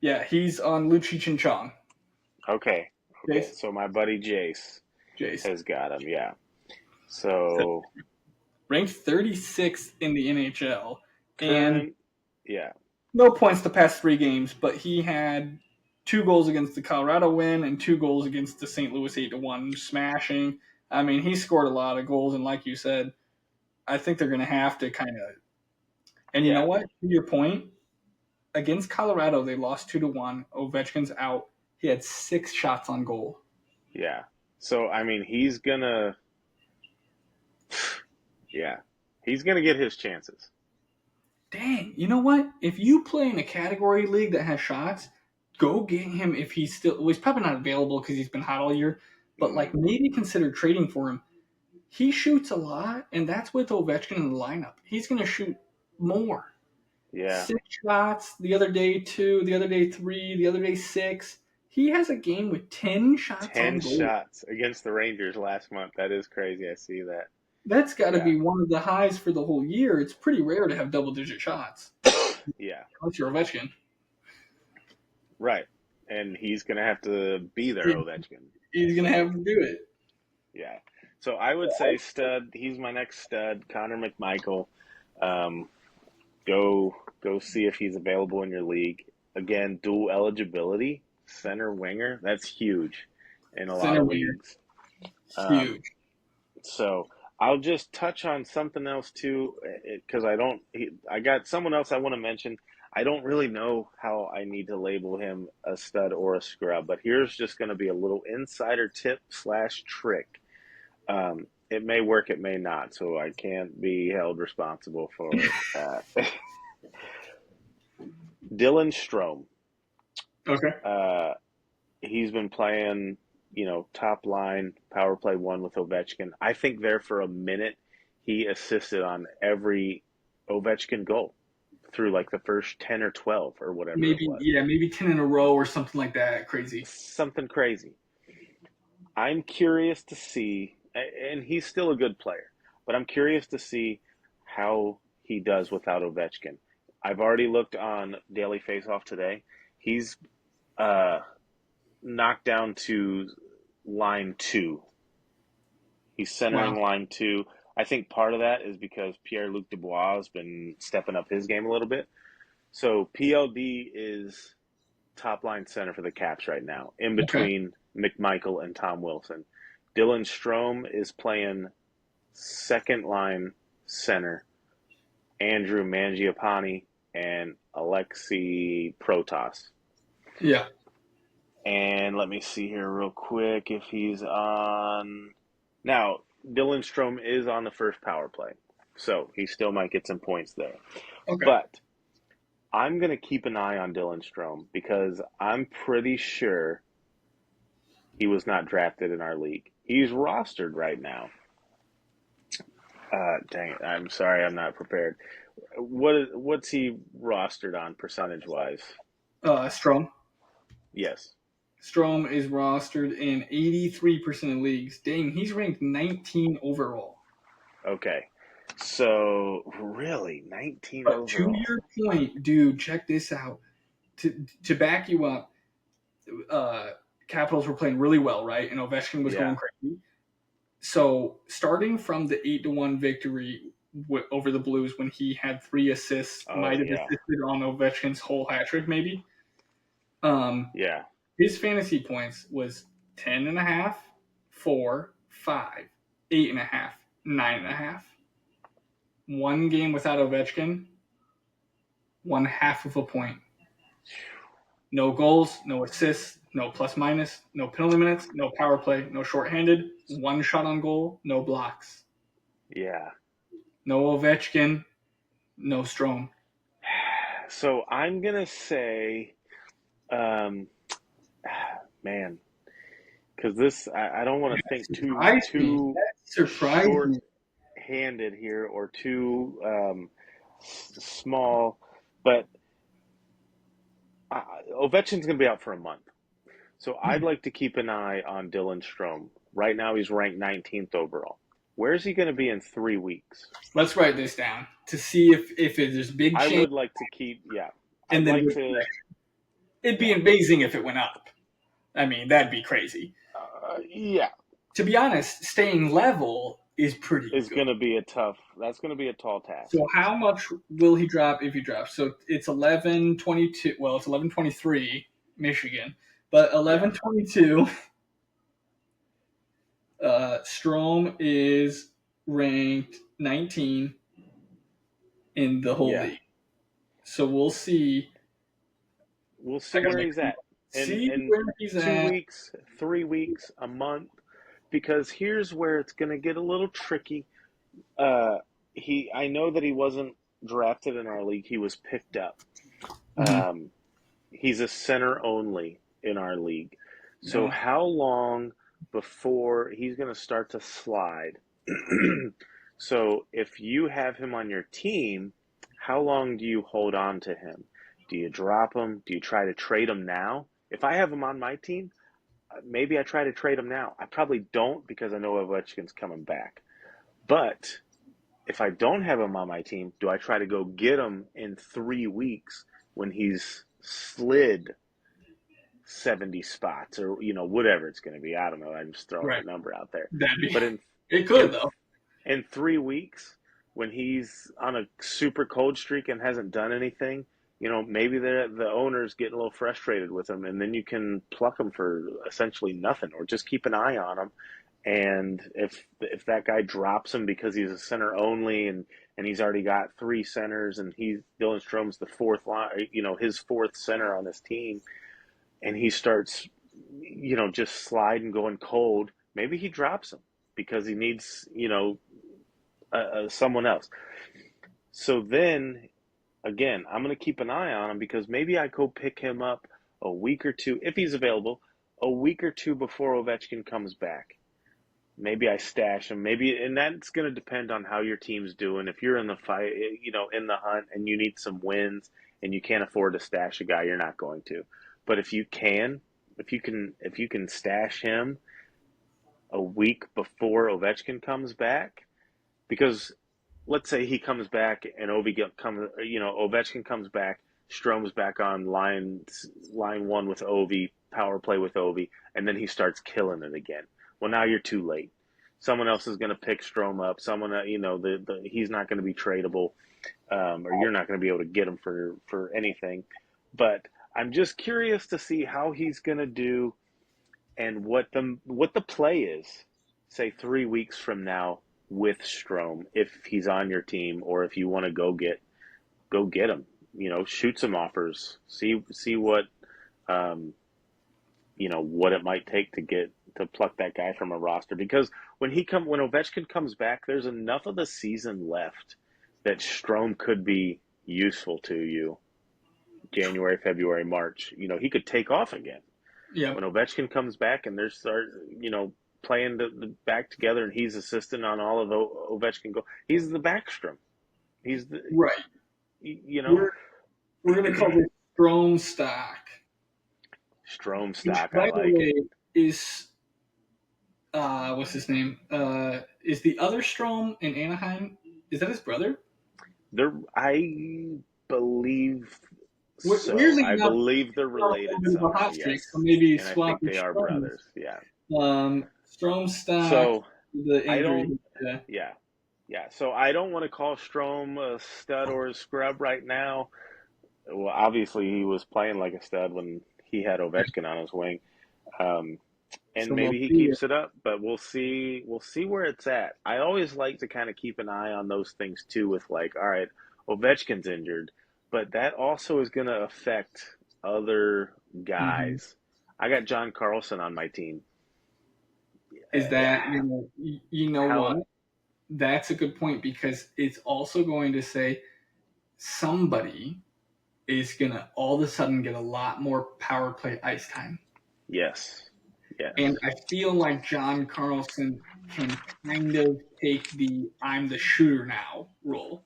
[SPEAKER 1] Yeah, he's on Lucic and Chong.
[SPEAKER 2] okay. Okay,
[SPEAKER 1] Jace.
[SPEAKER 2] so my buddy Jace
[SPEAKER 1] Jace.
[SPEAKER 2] has got him. Yeah.
[SPEAKER 1] So
[SPEAKER 2] So
[SPEAKER 1] ranked 36th in the NHL, and
[SPEAKER 2] current, yeah,
[SPEAKER 1] no points the past 3 games, but he had 2 goals against the Colorado win and 2 goals against the St. Louis 8-1 smashing. I mean, he scored a lot of goals, and like you said, I think they're going to have to kind of. And you know
[SPEAKER 2] yeah,
[SPEAKER 1] what? To your point, against Colorado, they lost 2-1. Ovechkin's out. He had 6 shots on goal.
[SPEAKER 2] yeah. So I mean, he's gonna, yeah, he's gonna get his chances.
[SPEAKER 1] dang, you know what? If you play in a category league that has shots, go get him if he's still. Well, he's probably not available because he's been hot all year. But
[SPEAKER 2] Mm,
[SPEAKER 1] like maybe consider trading for him. He shoots a lot, and that's with Ovechkin in the lineup. He's going to shoot more.
[SPEAKER 2] yeah,
[SPEAKER 1] 6 shots the other day, 2, the other day, 3, the other day, 6. He has a game with 10 shots
[SPEAKER 2] 10
[SPEAKER 1] on goal.
[SPEAKER 2] shots against the Rangers last month. That is crazy. I see that.
[SPEAKER 1] That's got to
[SPEAKER 2] Yeah,
[SPEAKER 1] be one of the highs for the whole year. It's pretty rare to have double digit shots.
[SPEAKER 2] yeah,
[SPEAKER 1] Unless you're Ovechkin.
[SPEAKER 2] right. And he's gonna have to be there, Ovechkin.
[SPEAKER 1] He's going to have
[SPEAKER 2] So
[SPEAKER 1] to do it.
[SPEAKER 2] yeah. So I would say stud. He's my next stud, Connor McMichael. Um, go see if he's available in your league. Again, dual eligibility, center winger. That's huge in a lot
[SPEAKER 1] Center
[SPEAKER 2] of
[SPEAKER 1] winger.
[SPEAKER 2] leagues. Um,
[SPEAKER 1] Huge.
[SPEAKER 2] so I'll just touch on something else too, because I don't. I got someone else I want to mention. I don't really know how I need to label him a stud or a scrub, but here's just going to be a little insider tip slash trick. It may work, it may not, so I can't be held responsible for that. Dylan Strome.
[SPEAKER 1] Okay.
[SPEAKER 2] Uh, he's been playing, top line power play one with Ovechkin. I think there for a minute he assisted on every Ovechkin goal through like the first 10 or 12 or whatever it
[SPEAKER 1] Maybe,
[SPEAKER 2] was.
[SPEAKER 1] yeah, maybe 10 in a row or something like that. Crazy.
[SPEAKER 2] Something crazy. I'm curious to see, and he's still a good player, but I'm curious to see how he does without Ovechkin. I've already looked on Daily Faceoff today. He's uh, knocked down to line two. He's
[SPEAKER 1] Wow.
[SPEAKER 2] centering line two. I think part of that is because Pierre-Luc Dubois has been stepping up his game a little bit. So PLD is top line center for the Caps right now, in
[SPEAKER 1] Okay.
[SPEAKER 2] between McMichael and Tom Wilson. Dylan Strome is playing second line center. Andrew Mangiapane and Alexei Protas.
[SPEAKER 1] Yeah.
[SPEAKER 2] And let me see here real quick if he's on. Now, Dylan Strome is on the first power play, so he still might get some points there.
[SPEAKER 1] Okay.
[SPEAKER 2] But I'm going to keep an eye on Dylan Strome because I'm pretty sure he was not drafted in our league. He's rostered right now. Dang it! I'm sorry, I'm not prepared. What's he rostered on percentage wise?
[SPEAKER 1] Strom.
[SPEAKER 2] Yes.
[SPEAKER 1] Strom is rostered in 83% of leagues. Dang, he's ranked 19 overall.
[SPEAKER 2] Okay. So really, 19
[SPEAKER 1] But to
[SPEAKER 2] overall.
[SPEAKER 1] your point, dude, check this out. To back you up, uh, Capitals were playing really well, right? And Ovechkin was
[SPEAKER 2] Yeah.
[SPEAKER 1] going crazy. So starting from the 8-1 victory over the Blues when he had 3 assists,
[SPEAKER 2] Oh
[SPEAKER 1] might have
[SPEAKER 2] yeah.
[SPEAKER 1] assisted on Ovechkin's whole hat trick, maybe. Um,
[SPEAKER 2] Yeah.
[SPEAKER 1] his fantasy points was 10 and a half, 4, 5, 8 and a half, 9 and a half. One game without Ovechkin, 1/2 of a point. No goals, no assists, no plus minus, no penalty minutes, no power play, no shorthanded, one shot on goal, no blocks.
[SPEAKER 2] Yeah.
[SPEAKER 1] No Ovechkin, no Strom.
[SPEAKER 2] So I'm gonna say, um, man, because I don't want to think
[SPEAKER 1] Surprised me.
[SPEAKER 2] too
[SPEAKER 1] That surprised me.
[SPEAKER 2] short-handed here or too small, but Ovechkin's gonna be out for a month. So I'd like to keep an eye on Dylan Strome. Right now, he's ranked 19th overall. Where's he going to be in 3 weeks?
[SPEAKER 1] Let's write this down to see if there's big
[SPEAKER 2] I
[SPEAKER 1] change,
[SPEAKER 2] would like to keep, yeah.
[SPEAKER 1] and
[SPEAKER 2] I'd
[SPEAKER 1] then
[SPEAKER 2] like to,
[SPEAKER 1] it'd be
[SPEAKER 2] yeah.
[SPEAKER 1] amazing if it went up. I mean, that'd be crazy.
[SPEAKER 2] Yeah.
[SPEAKER 1] To be honest, staying level is pretty
[SPEAKER 2] Is
[SPEAKER 1] good.
[SPEAKER 2] going to be that's going to be a tall task.
[SPEAKER 1] So how much will he drop if he drops? So it's 11-22. Well, it's 11-23 Michigan, but
[SPEAKER 2] Yeah.
[SPEAKER 1] 11-22. Strom is ranked 19 in the whole
[SPEAKER 2] Yeah.
[SPEAKER 1] league. So we'll see.
[SPEAKER 2] We'll
[SPEAKER 1] I
[SPEAKER 2] see
[SPEAKER 1] gotta
[SPEAKER 2] where
[SPEAKER 1] make
[SPEAKER 2] he's at.
[SPEAKER 1] see
[SPEAKER 2] In
[SPEAKER 1] where he's
[SPEAKER 2] 2
[SPEAKER 1] at.
[SPEAKER 2] weeks, 3 weeks, a month. Because here's where it's going to get a little tricky. Uh, I know that he wasn't drafted in our league, he was picked up.
[SPEAKER 1] Mhm.
[SPEAKER 2] Um, he's a center only in our league. So
[SPEAKER 1] Yeah.
[SPEAKER 2] how long before he's going to start to slide? So if you have him on your team, how long do you hold on to him? Do you drop him? Do you try to trade him now? If I have him on my team, maybe I try to trade him now. I probably don't because I know Ovechkin's coming back. But if I don't have him on my team, do I try to go get him in 3 weeks when he's slid 70 spots or whatever it's going to be? I don't know. I'm just throwing a
[SPEAKER 1] Right.
[SPEAKER 2] number out there.
[SPEAKER 1] That'd be.
[SPEAKER 2] But in
[SPEAKER 1] It could
[SPEAKER 2] in
[SPEAKER 1] though.
[SPEAKER 2] in 3 weeks when he's on a super cold streak and hasn't done anything, maybe the owner's getting a little frustrated with him, and then you can pluck him for essentially nothing, or just keep an eye on him. And if that guy drops him because he's a center only, and he's already got three centers, and Dylan Strome's the fourth line, his fourth center on this team, and he starts, just sliding, going cold, maybe he drops him because he needs, someone else. So then again, I'm going to keep an eye on him because maybe I go pick him up a week or two, if he's available, a week or two before Ovechkin comes back. Maybe I stash him. Maybe, and that's going to depend on how your team's doing. If you're in the fight, in the hunt, and you need some wins, and you can't afford to stash a guy, you're not going to. But if you can stash him a week before Ovechkin comes back, because let's say he comes back and Ovechkin comes back, Strome's back on line one with Ovi, power play with Ovi, and then he starts killing it again. Well, now you're too late. Someone else is going to pick Strome up. Someone, he's not going to be tradable, or you're not going to be able to get him for anything. But I'm just curious to see how he's going to do and what the play is, say 3 weeks from now with Strome, if he's on your team, or if you want to go get him, shoot some offers, see what what it might take to pluck that guy from a roster, because when Ovechkin comes back, there's enough of the season left that Strome could be useful to you. January, February, March, he could take off again.
[SPEAKER 1] Yeah.
[SPEAKER 2] When Ovechkin comes back and they're playing the back together, and he's assisting on all of the Ovechkin goals, he's the Backstrom. He's the
[SPEAKER 1] Right.
[SPEAKER 2] you know
[SPEAKER 1] We're we're gonna call this Strome stock.
[SPEAKER 2] Strome
[SPEAKER 1] Which,
[SPEAKER 2] stock. I
[SPEAKER 1] by the
[SPEAKER 2] like it.
[SPEAKER 1] way, is what's his name? Is the other Strome in Anaheim? Is that his brother?
[SPEAKER 2] I believe so.
[SPEAKER 1] Weirdly
[SPEAKER 2] I
[SPEAKER 1] enough,
[SPEAKER 2] believe they're
[SPEAKER 1] they're a little
[SPEAKER 2] related
[SPEAKER 1] bit of a
[SPEAKER 2] somehow.
[SPEAKER 1] hot streak,
[SPEAKER 2] Yes,
[SPEAKER 1] so maybe
[SPEAKER 2] and I
[SPEAKER 1] swap
[SPEAKER 2] think
[SPEAKER 1] with
[SPEAKER 2] they are
[SPEAKER 1] Strome.
[SPEAKER 2] brothers. Yeah.
[SPEAKER 1] Strome stock,
[SPEAKER 2] So
[SPEAKER 1] the
[SPEAKER 2] I
[SPEAKER 1] injury.
[SPEAKER 2] don't.
[SPEAKER 1] Yeah.
[SPEAKER 2] Yeah. Yeah. So I don't want to call Strome a stud or a scrub right now. Well, obviously he was playing like a stud when he had Ovechkin on his wing, um, and
[SPEAKER 1] So we'll
[SPEAKER 2] maybe he
[SPEAKER 1] see.
[SPEAKER 2] keeps it up. But we'll see. We'll see where it's at. I always like to kind of keep an eye on those things too. With like, all right, Ovechkin's injured, but that also is going to affect other
[SPEAKER 1] Mhm.
[SPEAKER 2] guys. I got John Carlson on my team.
[SPEAKER 1] Is that
[SPEAKER 2] Uh,
[SPEAKER 1] you know
[SPEAKER 2] how?
[SPEAKER 1] what? That's a good point because it's also going to say somebody is gonna all of a sudden get a lot more power play ice time.
[SPEAKER 2] Yes.
[SPEAKER 1] And
[SPEAKER 2] Yes.
[SPEAKER 1] I feel like John Carlson can kind of take the I'm the shooter now role.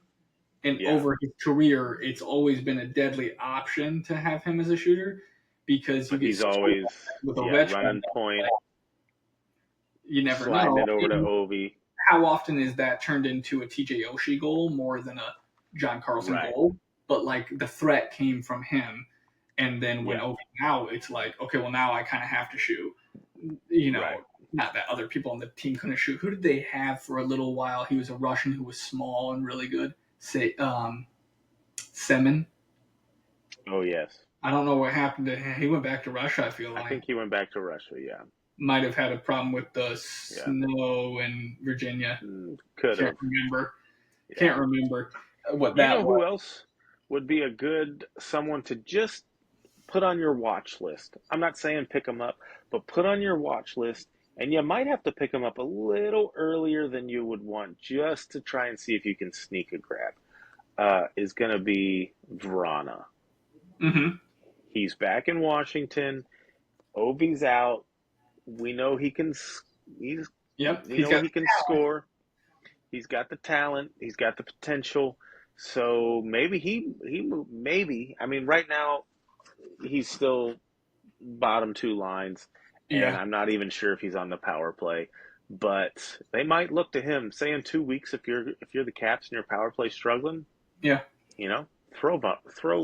[SPEAKER 1] And
[SPEAKER 2] Yeah.
[SPEAKER 1] over his career, it's always been a deadly option to have him as a shooter because you
[SPEAKER 2] But
[SPEAKER 1] get
[SPEAKER 2] he's
[SPEAKER 1] so
[SPEAKER 2] always,
[SPEAKER 1] with
[SPEAKER 2] yeah,
[SPEAKER 1] Ovechkin,
[SPEAKER 2] running point,
[SPEAKER 1] you never
[SPEAKER 2] sliding
[SPEAKER 1] know.
[SPEAKER 2] it over to
[SPEAKER 1] And
[SPEAKER 2] Ovi.
[SPEAKER 1] how often is that turned into a TJ Oshie goal more than a John Carlson
[SPEAKER 2] Right.
[SPEAKER 1] goal? But like the threat came from him. And then when
[SPEAKER 2] Yeah.
[SPEAKER 1] Ovi now, it's like, okay, well, now I kind of have to shoot. You
[SPEAKER 2] Right.
[SPEAKER 1] know, not that other people on the team couldn't shoot. Who did they have for a little while? He was a Russian who was small and really good. Say, Semin.
[SPEAKER 2] Oh, yes.
[SPEAKER 1] I don't know what happened to him. He went back to Russia. I feel
[SPEAKER 2] I
[SPEAKER 1] like
[SPEAKER 2] think he went back to Russia. Yeah.
[SPEAKER 1] might have had a problem with the
[SPEAKER 2] Yeah.
[SPEAKER 1] snow in Virginia.
[SPEAKER 2] Could
[SPEAKER 1] Can't
[SPEAKER 2] have.
[SPEAKER 1] remember.
[SPEAKER 2] Yeah.
[SPEAKER 1] Can't remember what
[SPEAKER 2] You
[SPEAKER 1] that
[SPEAKER 2] know
[SPEAKER 1] was.
[SPEAKER 2] who else would be a good someone to just put on your watch list? I'm not saying pick them up, but put on your watch list. And you might have to pick them up a little earlier than you would want just to try and see if you can sneak a grab. is going to be Vrana.
[SPEAKER 1] Mm-hmm.
[SPEAKER 2] He's back in Washington. Ovi's out. We know he can. He's
[SPEAKER 1] Yep.
[SPEAKER 2] we
[SPEAKER 1] He's
[SPEAKER 2] know
[SPEAKER 1] got.
[SPEAKER 2] he can score. He's got the talent. He's got the potential. So maybe maybe. I mean, right now he's still bottom two lines, and
[SPEAKER 1] Yeah.
[SPEAKER 2] I'm not even sure if he's on the power play. But they might look to him. Say in 2 weeks, if you're the Caps and your power play struggling,
[SPEAKER 1] Yeah.
[SPEAKER 2] you know, throw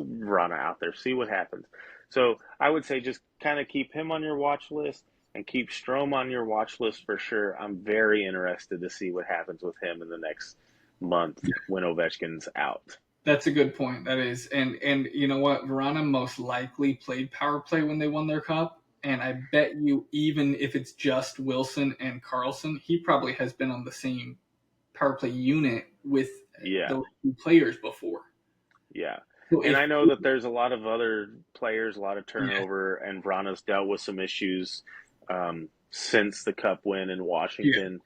[SPEAKER 2] Rana out there, see what happens. So I would say just kind of keep him on your watch list and keep Strom on your watch list for sure. I'm very interested to see what happens with him in the next month when Ovechkin's out.
[SPEAKER 1] That's a good point. That is, and you know what? Verona most likely played power play when they won their cup, and I bet you even if it's just Wilson and Carlson, he probably has been on the same power play unit with
[SPEAKER 2] Yeah,
[SPEAKER 1] those two players before.
[SPEAKER 2] yeah.
[SPEAKER 1] So
[SPEAKER 2] And
[SPEAKER 1] if
[SPEAKER 2] I know that there's a lot of other players, a lot of
[SPEAKER 1] yeah,
[SPEAKER 2] turnover, and Vrana's dealt with some issues since the Cup win in
[SPEAKER 1] yeah,
[SPEAKER 2] Washington.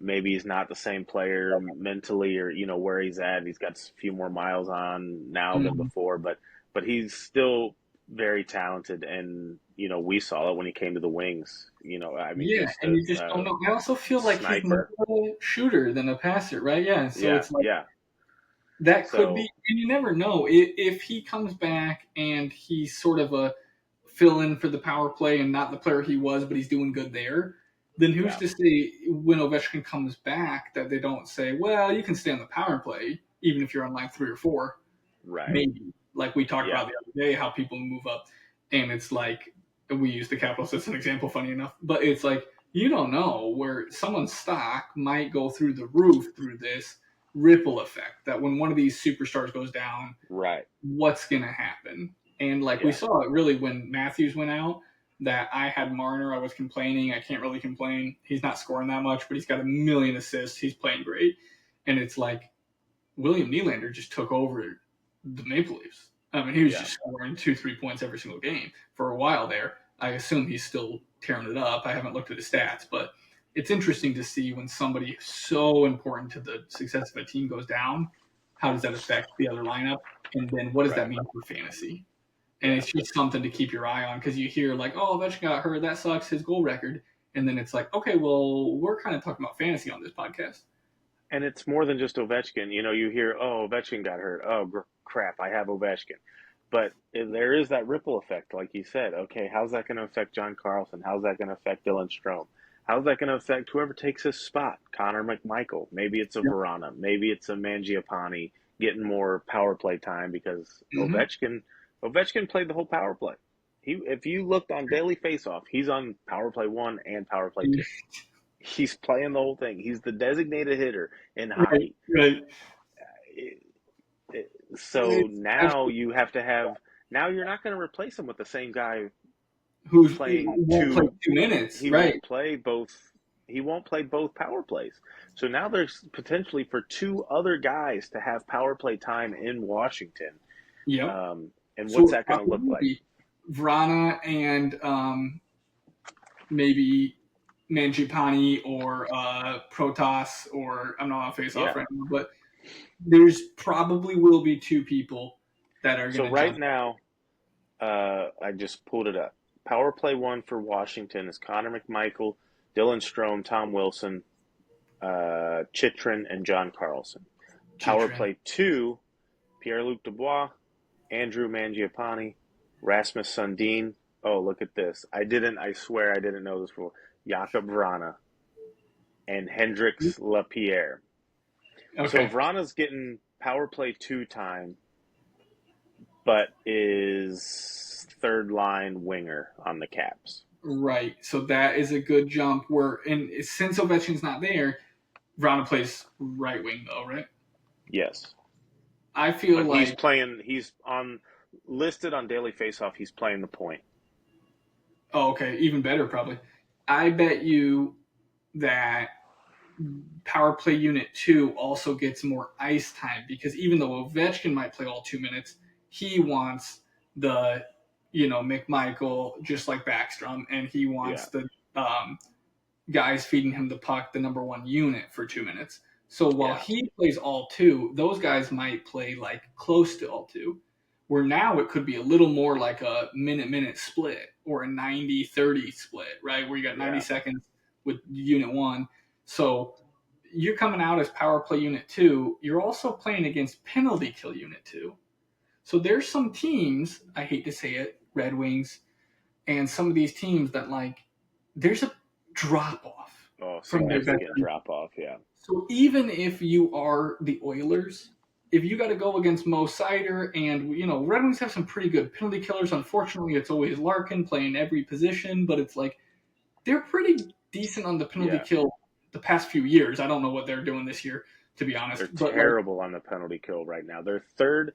[SPEAKER 2] Maybe he's not the same player mentally, or where he's at. He's got a few more miles on now than
[SPEAKER 1] mm,
[SPEAKER 2] before, but he's still very talented, and we saw it when he came to the Wings. I mean,
[SPEAKER 1] yeah,
[SPEAKER 2] just
[SPEAKER 1] and
[SPEAKER 2] a,
[SPEAKER 1] you just don't
[SPEAKER 2] a
[SPEAKER 1] know. I also feel like he's more
[SPEAKER 2] sniper.
[SPEAKER 1] of a shooter than a passer, right? Yeah, so
[SPEAKER 2] Yeah,
[SPEAKER 1] it's like
[SPEAKER 2] yeah.
[SPEAKER 1] that could be,
[SPEAKER 2] So
[SPEAKER 1] and you never know if he comes back and he's sort of a fill in for the power play and not the player he was, but he's doing good there. Then who's
[SPEAKER 2] yeah,
[SPEAKER 1] to say when Ovechkin comes back that they don't say, well, you can stay on the power play even if you're on line 3 or 4,
[SPEAKER 2] right.
[SPEAKER 1] maybe like we talked
[SPEAKER 2] Yeah,
[SPEAKER 1] about the other day, how people move up, and it's like we use the Capitals as an example, funny enough, but it's like you don't know where someone's stock might go through the roof through this ripple effect that when one of these superstars goes down,
[SPEAKER 2] right.
[SPEAKER 1] what's going to happen? And like we
[SPEAKER 2] Yeah,
[SPEAKER 1] saw it really when Matthews went out, that I had Marner, I was complaining. I can't really complain. He's not scoring that much, but he's got a million assists. He's playing great. And it's like William Nylander just took over the Maple Leafs. I mean, he was
[SPEAKER 2] yeah.
[SPEAKER 1] just scoring 2, 3 points every single game for a while there. I assume he's still tearing it up. I haven't looked at his stats, but it's interesting to see when somebody so important to the success of a team goes down. How does that affect the other lineup? And then what does that
[SPEAKER 2] Right.
[SPEAKER 1] mean for fantasy? And
[SPEAKER 2] Yeah.
[SPEAKER 1] it's just something to keep your eye on because you hear like, oh, Ovechkin got hurt. That sucks. His goal record. And then it's like, okay, well, we're kind of talking about fantasy on this podcast.
[SPEAKER 2] And it's more than just Ovechkin. You hear, oh, Ovechkin got hurt. Oh, crap, I have Ovechkin. But there is that ripple effect, like you said. Okay, how's that going to affect John Carlson? How's that going to affect Dylan Strome? How's that going to affect whoever takes his spot? Connor McMichael. Maybe it's a
[SPEAKER 1] Yep.
[SPEAKER 2] Verana. Maybe it's a Mangiapane getting more power play time because
[SPEAKER 1] Mm-hmm.
[SPEAKER 2] Ovechkin played the whole power play. If you looked on daily faceoff, he's on power play 1 and power play 2. He's playing the whole thing. He's the designated hitter in
[SPEAKER 1] Right,
[SPEAKER 2] hockey.
[SPEAKER 1] right.
[SPEAKER 2] So
[SPEAKER 1] It's
[SPEAKER 2] now
[SPEAKER 1] actually
[SPEAKER 2] you have to have. Now you're not going to replace him with the same guy
[SPEAKER 1] who
[SPEAKER 2] playing
[SPEAKER 1] won't play
[SPEAKER 2] two.
[SPEAKER 1] 2 minutes,
[SPEAKER 2] He
[SPEAKER 1] right?
[SPEAKER 2] won't play both. He won't play both power plays. So now there's potentially for two other guys to have power play time in Washington.
[SPEAKER 1] Yep.
[SPEAKER 2] And
[SPEAKER 1] So
[SPEAKER 2] what's
[SPEAKER 1] it
[SPEAKER 2] that going to
[SPEAKER 1] probably
[SPEAKER 2] look
[SPEAKER 1] will
[SPEAKER 2] like?
[SPEAKER 1] be Vrana and maybe Manjipani or Protas, or I'm not on face off
[SPEAKER 2] Yeah.
[SPEAKER 1] right now, but there's probably will be two people that are going
[SPEAKER 2] So
[SPEAKER 1] to
[SPEAKER 2] right
[SPEAKER 1] jump.
[SPEAKER 2] now, I just pulled it up. Power play 1 for Washington is Connor McMichael, Dylan Strome, Tom Wilson, Chitrin, and John Carlson. Power
[SPEAKER 1] Chitrin.
[SPEAKER 2] play 2, Pierre-Luc Dubois, Andrew Mangiapane, Rasmus Sundin. Oh, look at this. I swear I didn't know this before. Jakob Vrana and Hendrix Lapierre. So
[SPEAKER 1] Okay.
[SPEAKER 2] Vrana's getting power play 2 time, but is third line winger on the Caps.
[SPEAKER 1] Right. So that is a good jump. Where and since Ovechkin's not there, Vrana plays right wing though, right?
[SPEAKER 2] Yes.
[SPEAKER 1] I feel
[SPEAKER 2] But
[SPEAKER 1] like
[SPEAKER 2] he's on listed on Daily Faceoff, he's playing the point.
[SPEAKER 1] oh, okay, even better probably. I bet you that power play unit 2 also gets more ice time because even though Ovechkin might play all 2 minutes, he wants the McMichael just like Backstrom, and he
[SPEAKER 2] Yeah.
[SPEAKER 1] wants the guys feeding him the puck, the number one unit for 2 minutes. So while
[SPEAKER 2] Yeah.
[SPEAKER 1] he plays all two, those guys might play like close to all two. Where now it could be a little more like a minute split or a 90-30 split, right? Where you got 90
[SPEAKER 2] Yeah.
[SPEAKER 1] seconds with unit one. So you're coming out as power play unit two. You're also playing against penalty kill unit two. So there's some teams, I hate to say it, Red Wings, and some of these teams that like there's a drop off
[SPEAKER 2] Oh,
[SPEAKER 1] from their
[SPEAKER 2] significant
[SPEAKER 1] veterans.
[SPEAKER 2] drop off. Yeah.
[SPEAKER 1] So even if you are the Oilers, if you got to go against Mo Sider and Red Wings have some pretty good penalty killers. Unfortunately, it's always Larkin playing every position, but it's like they're pretty decent on the penalty
[SPEAKER 2] Yeah.
[SPEAKER 1] kill the past few years. I don't know what they're doing this year, to be honest.
[SPEAKER 2] They're
[SPEAKER 1] But like,
[SPEAKER 2] terrible on the penalty kill right now. They're third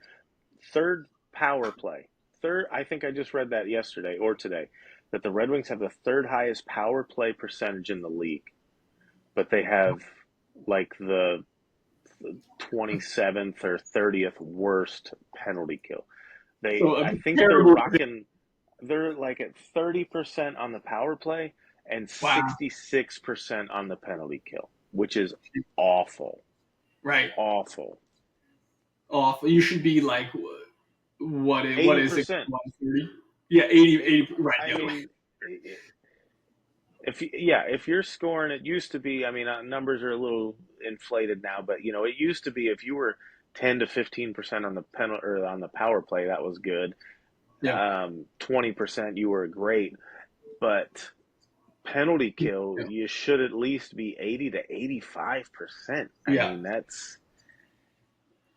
[SPEAKER 2] power play. Third, I think I just read that yesterday or today, that the Red Wings have the third highest power play percentage in the league, but they have like the 27th or 30th worst penalty kill.
[SPEAKER 1] so
[SPEAKER 2] I
[SPEAKER 1] a
[SPEAKER 2] think
[SPEAKER 1] terrible.
[SPEAKER 2] they're like at 30% on the power play and
[SPEAKER 1] Wow.
[SPEAKER 2] 66% on the penalty kill, which is awful.
[SPEAKER 1] Right.
[SPEAKER 2] Awful.
[SPEAKER 1] Awful. You should be like, what is it?
[SPEAKER 2] 80%.
[SPEAKER 1] 130? Yeah, 80, right.
[SPEAKER 2] I
[SPEAKER 1] The other way.
[SPEAKER 2] mean, if you're scoring, it used to be. I mean, numbers are a little inflated now, but it used to be if you were 10 to 15% on the penalty or on the power play, that was good.
[SPEAKER 1] Yeah.
[SPEAKER 2] 20% you were great, but penalty kill,
[SPEAKER 1] Yeah.
[SPEAKER 2] you should at least be 80 to 85%. I
[SPEAKER 1] Yeah.
[SPEAKER 2] mean, that's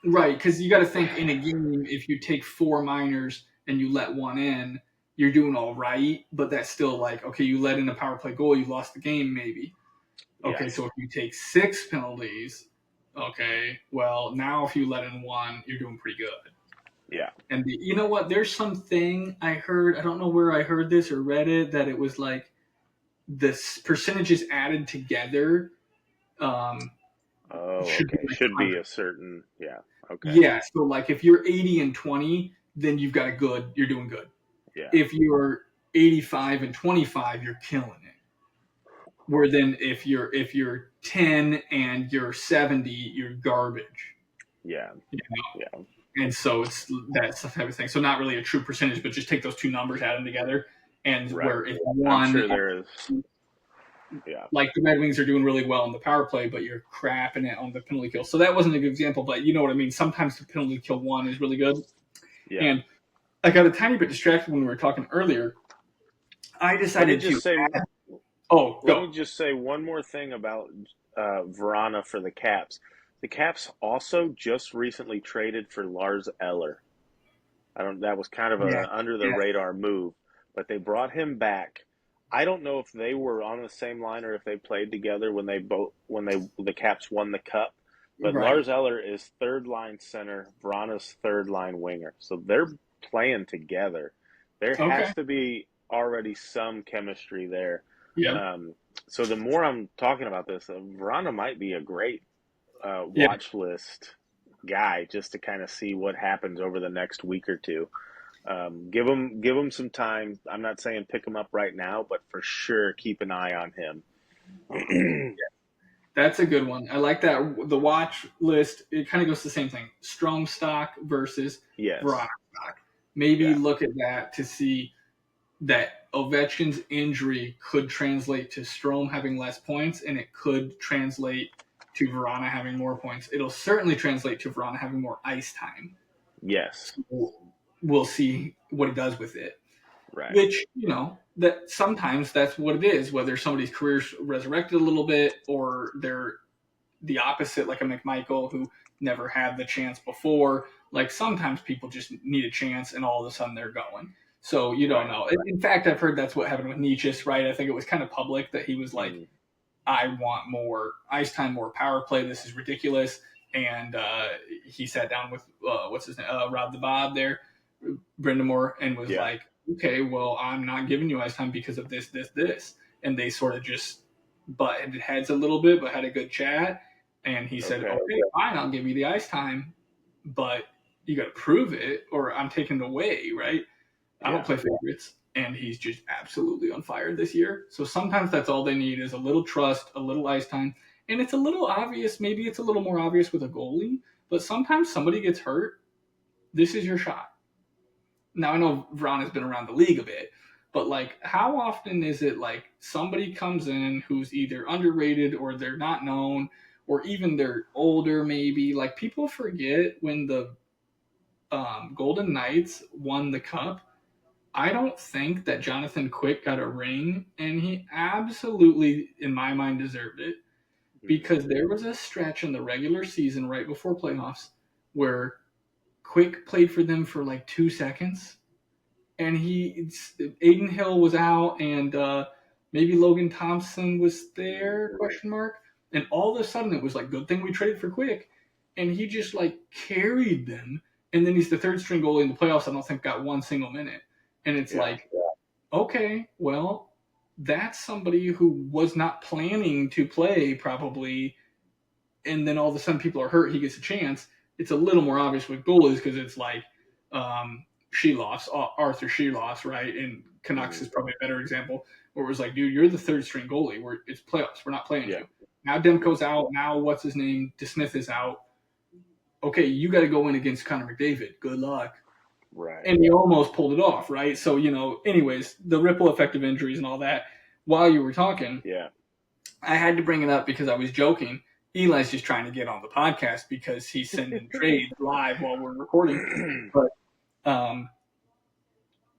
[SPEAKER 1] Right, because you got to think in a game, if you take 4 minors and you let one in, you're doing all right, but that's still like, okay, you let in a power play goal, you lost the game maybe.
[SPEAKER 2] yeah,
[SPEAKER 1] Okay, so if you take 6 penalties, okay, well, now if you let in one, you're doing pretty good.
[SPEAKER 2] yeah.
[SPEAKER 1] And you know what? There's something I heard, I don't know where I heard this or read it, that it was like the percentages added together um,
[SPEAKER 2] Oh,
[SPEAKER 1] should be
[SPEAKER 2] okay.
[SPEAKER 1] like
[SPEAKER 2] Should be
[SPEAKER 1] 100.
[SPEAKER 2] a certain, yeah. Okay.
[SPEAKER 1] Yeah, so like if you're 80 and 20, then you're doing good.
[SPEAKER 2] Yeah.
[SPEAKER 1] If you're 85 and 25, you're killing it. Where then if you're 10 and you're 70, you're garbage.
[SPEAKER 2] Yeah.
[SPEAKER 1] You know?
[SPEAKER 2] Yeah.
[SPEAKER 1] And so that's the type of thing. So not really a true percentage, but just take those two numbers, add them together, and
[SPEAKER 2] Right.
[SPEAKER 1] where if
[SPEAKER 2] I'm
[SPEAKER 1] one,
[SPEAKER 2] sure there is. Yeah.
[SPEAKER 1] like the Red Wings are doing really well on the power play, but you're crapping it on the penalty kill. So that wasn't a good example, but you know what I mean. Sometimes the penalty kill one is really good.
[SPEAKER 2] Yeah.
[SPEAKER 1] And I got a tiny bit distracted when we were talking earlier. I
[SPEAKER 2] Let me
[SPEAKER 1] decided to.
[SPEAKER 2] just say
[SPEAKER 1] Oh,
[SPEAKER 2] Let
[SPEAKER 1] go.
[SPEAKER 2] me just say one more thing about Verana for the Caps. The Caps also just recently traded for Lars Eller. I don't. That was kind of
[SPEAKER 1] Yeah.
[SPEAKER 2] a under the
[SPEAKER 1] Yeah.
[SPEAKER 2] radar move, but they brought him back. I don't know if they were on the same line or if they played together when the Caps won the cup. But
[SPEAKER 1] Right.
[SPEAKER 2] Lars Eller is third line center, Verana's third line winger, so they're playing together. There
[SPEAKER 1] Okay.
[SPEAKER 2] has to be already some chemistry there.
[SPEAKER 1] Yeah.
[SPEAKER 2] So the more I'm talking about this, Verana might be a great
[SPEAKER 1] Yeah.
[SPEAKER 2] watch list guy just to kind of see what happens over the next week or two. Give him some time. I'm not saying pick him up right now, but for sure keep an eye on him.
[SPEAKER 1] That's a good one. I like that. The watch list, it kind of goes to the same thing. Strong stock versus
[SPEAKER 2] Yes.
[SPEAKER 1] Verona stock. Maybe
[SPEAKER 2] Yeah.
[SPEAKER 1] look at that to see that Ovechkin's injury could translate to Strome having less points, and it could translate to Verona having more points. It'll certainly translate to Verona having more ice time.
[SPEAKER 2] Yes.
[SPEAKER 1] So we'll see what he does with it.
[SPEAKER 2] Right.
[SPEAKER 1] Which, that sometimes that's what it is, whether somebody's career's resurrected a little bit or they're the opposite, like a McMichael who never had the chance before. Like sometimes people just need a chance and all of a sudden they're going. So you don't know. In fact, I've heard that's what happened with Nietzsche, right? I think it was kind of public that he was like, I want more ice time, more power play. This is ridiculous. And he sat down with, what's his name, Rob the Bob there, Brindamore, and was like, okay, well, I'm not giving you ice time because of this, this, this. And they sort of just butted heads a little bit, but had a good chat. And he said, okay, fine, I'll give you the ice time, but you got to prove it or I'm taking it away, right? I don't play favorites. And he's just absolutely on fire this year. So sometimes that's all they need is a little trust, a little ice time. And it's a little obvious, maybe it's a little more obvious with a goalie, but sometimes somebody gets hurt. This is your shot. Now I know Ron has been around the league a bit, but like how often is it like somebody comes in who's either underrated or they're not known or even they're older maybe? Like people forget when the Golden Knights won the cup. I don't think that Jonathan Quick got a ring, and he absolutely, in my mind, deserved it
[SPEAKER 2] Mm.
[SPEAKER 1] because there was a stretch in the regular season right before playoffs where Quick played for them for like 2 seconds, and Aiden Hill was out, and maybe Logan Thompson was there? Question mark. And all of a sudden, it was like, good thing we traded for Quick, and he just like carried them. And then he's the third string goalie in the playoffs. I don't think got one single minute, and it's
[SPEAKER 2] Yeah.
[SPEAKER 1] like, okay, well, that's somebody who was not planning to play probably, and then all of a sudden people are hurt. He gets a chance. It's a little more obvious with goalies because it's like Sheloff's, Arthur Sheloff's, right? And Canucks
[SPEAKER 2] Mm.
[SPEAKER 1] is probably a better example where it was like, dude, you're the third string goalie. It's playoffs. We're not playing
[SPEAKER 2] Yeah.
[SPEAKER 1] you. Now Demko's out. Now what's his name? DeSmith is out. Okay, you got to go in against Connor McDavid. Good luck.
[SPEAKER 2] Right.
[SPEAKER 1] And he almost pulled it off, right? So, anyways, the ripple effect of injuries and all that. While you were talking,
[SPEAKER 2] Yeah.
[SPEAKER 1] I had to bring it up because I was joking. Eli's just trying to get on the podcast because he's sending trades live while we're recording. But um,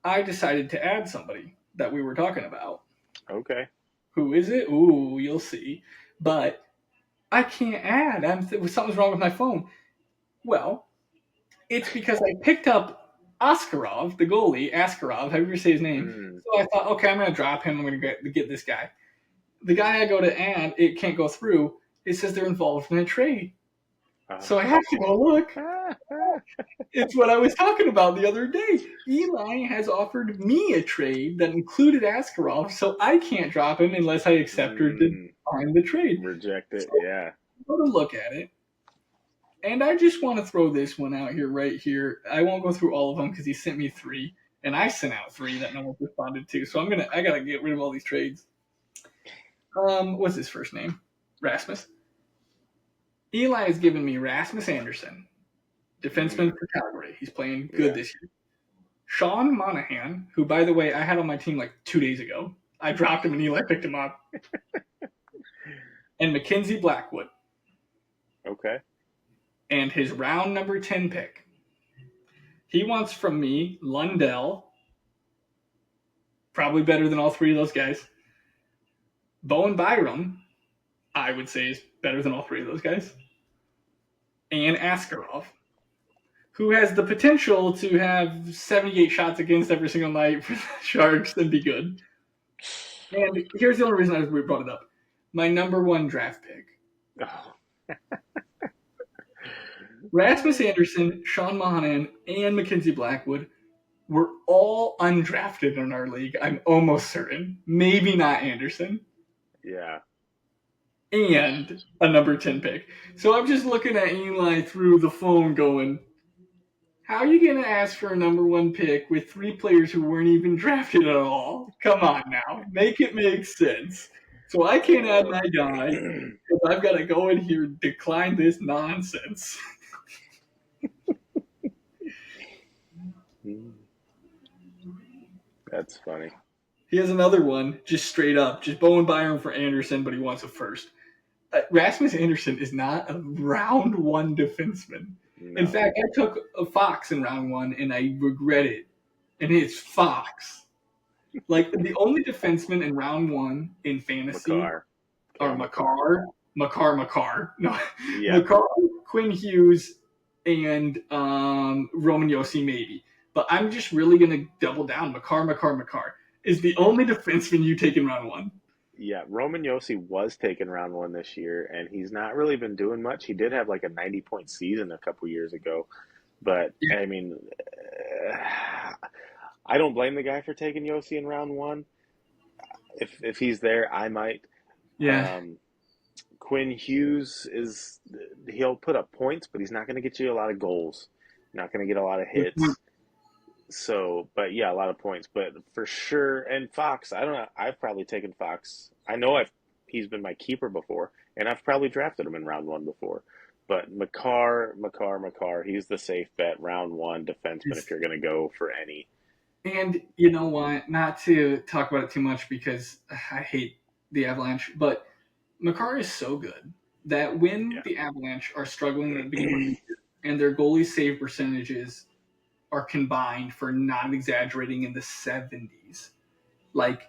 [SPEAKER 1] I decided to add somebody that we were talking about.
[SPEAKER 2] Okay.
[SPEAKER 1] Who is it? Ooh, you'll see. But I can't add. Something's wrong with my phone. Well, it's because I picked up Askarov, the goalie, Askarov, however you say his name.
[SPEAKER 2] Mm.
[SPEAKER 1] So I thought, okay, I'm going to drop him. I'm going to get this guy. The guy I go to add, it can't go through. It says they're involved in a trade. So I have to go look. It's what I was talking about the other day. Eli has offered me a trade that included Askarov, so I can't drop him unless I accept or decline the trade.
[SPEAKER 2] Reject it.
[SPEAKER 1] So
[SPEAKER 2] Yeah.
[SPEAKER 1] go to look at it. And I just want to throw this one out here, right here. I won't go through all of them because he sent me 3, and I sent out 3 that no one responded to. So I gotta get rid of all these trades. What's his first name? Rasmus. Eli has given me Rasmus Anderson, defenseman for Calgary. He's playing good this year. Sean Monahan, who, by the way, I had on my team like 2 days ago. I dropped him and Eli picked him up. And Mackenzie Blackwood.
[SPEAKER 2] Okay.
[SPEAKER 1] And his round number 10 pick. He wants from me Lundell, probably better than all 3 of those guys. Bowen Byram, I would say, is better than all 3 of those guys. And Askarov, who has the potential to have 78 shots against every single night for the Sharks and be good. And here's the only reason I brought it up. My number 1 draft pick.
[SPEAKER 2] Oh.
[SPEAKER 1] Rasmus Anderson, Sean Monahan, and Mackenzie Blackwood were all undrafted in our league. I'm almost certain. Maybe not Anderson.
[SPEAKER 2] Yeah.
[SPEAKER 1] And a number 10 pick. So I'm just looking at Eli through the phone going, how are you going to ask for a number 1 pick with 3 players who weren't even drafted at all? Come on now. Make it make sense. So I can't add my guy because I've got to go in here and decline this nonsense.
[SPEAKER 2] That's funny.
[SPEAKER 1] He has another one, just straight up, just Bowen Byram for Anderson, but he wants a first. Rasmus Anderson is not a round 1 defenseman.
[SPEAKER 2] No.
[SPEAKER 1] In fact, I took a Fox in round 1, and I regret it. And it's Fox. Like, the only defenseman in round 1 in fantasy
[SPEAKER 2] Makar.
[SPEAKER 1] are Makar. No,
[SPEAKER 2] Yeah.
[SPEAKER 1] Makar, Quinn Hughes, and Roman Yossi maybe. But I'm just really going to double down. Makar is the only defenseman you take in round 1.
[SPEAKER 2] Yeah, Roman Yossi was taken round 1 this year, and he's not really been doing much. He did have like a 90-point season a couple years ago, but I mean, I don't blame the guy for taking Yossi in round 1. If he's there, I might.
[SPEAKER 1] Yeah.
[SPEAKER 2] Quinn Hughes he'll put up points, but he's not going to get you a lot of goals. Not going to get a lot of hits. So, but yeah, a lot of points. But for sure, and Fox, I don't know. I've probably taken Fox. I know he's been my keeper before, and I've probably drafted him in round one before. But McCarr, he's the safe bet, round one defenseman if you're going to go for any.
[SPEAKER 1] And you know what? Not to talk about it too much because I hate the Avalanche, but Makar is so good that when
[SPEAKER 2] Yeah.
[SPEAKER 1] the Avalanche are struggling at the beginning of the year and their goalie save percentages are combined for not exaggerating in the 70s, like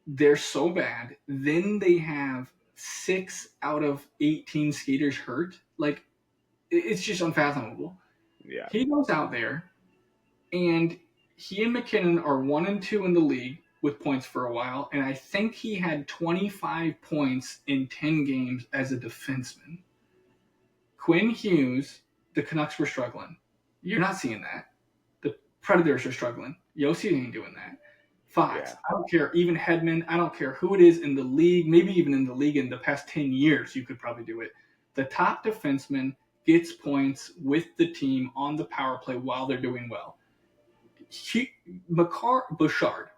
[SPEAKER 1] they're so bad. Then they have 6 out of 18 skaters hurt. Like it's just unfathomable.
[SPEAKER 2] Yeah.
[SPEAKER 1] He goes out there and he and McKinnon are 1 and 2 in the league with points for a while, and I think he had 25 points in 10 games as a defenseman. Quinn Hughes, the Canucks were struggling. You're not seeing that. The Predators are struggling. Yossi ain't doing that. Fox,
[SPEAKER 2] Yeah.
[SPEAKER 1] I don't care. Even Hedman, I don't care who it is in the league, maybe even in the league in the past 10 years, you could probably do it. The top defenseman gets points with the team on the power play while they're doing well.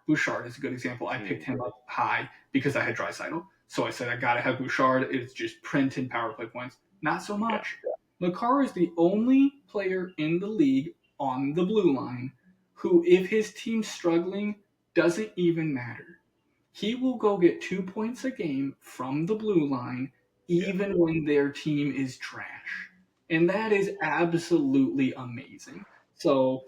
[SPEAKER 1] Bouchard is a good example. I picked him up high because I had Draisaitl. So I said I gotta have Bouchard. It's just print and power play points. Not so much. Yeah. Makar is the only player in the league on the blue line who, if his team's struggling, doesn't even matter. He will go get 2 points a game from the blue line, even when their team is trash. And that is absolutely amazing. So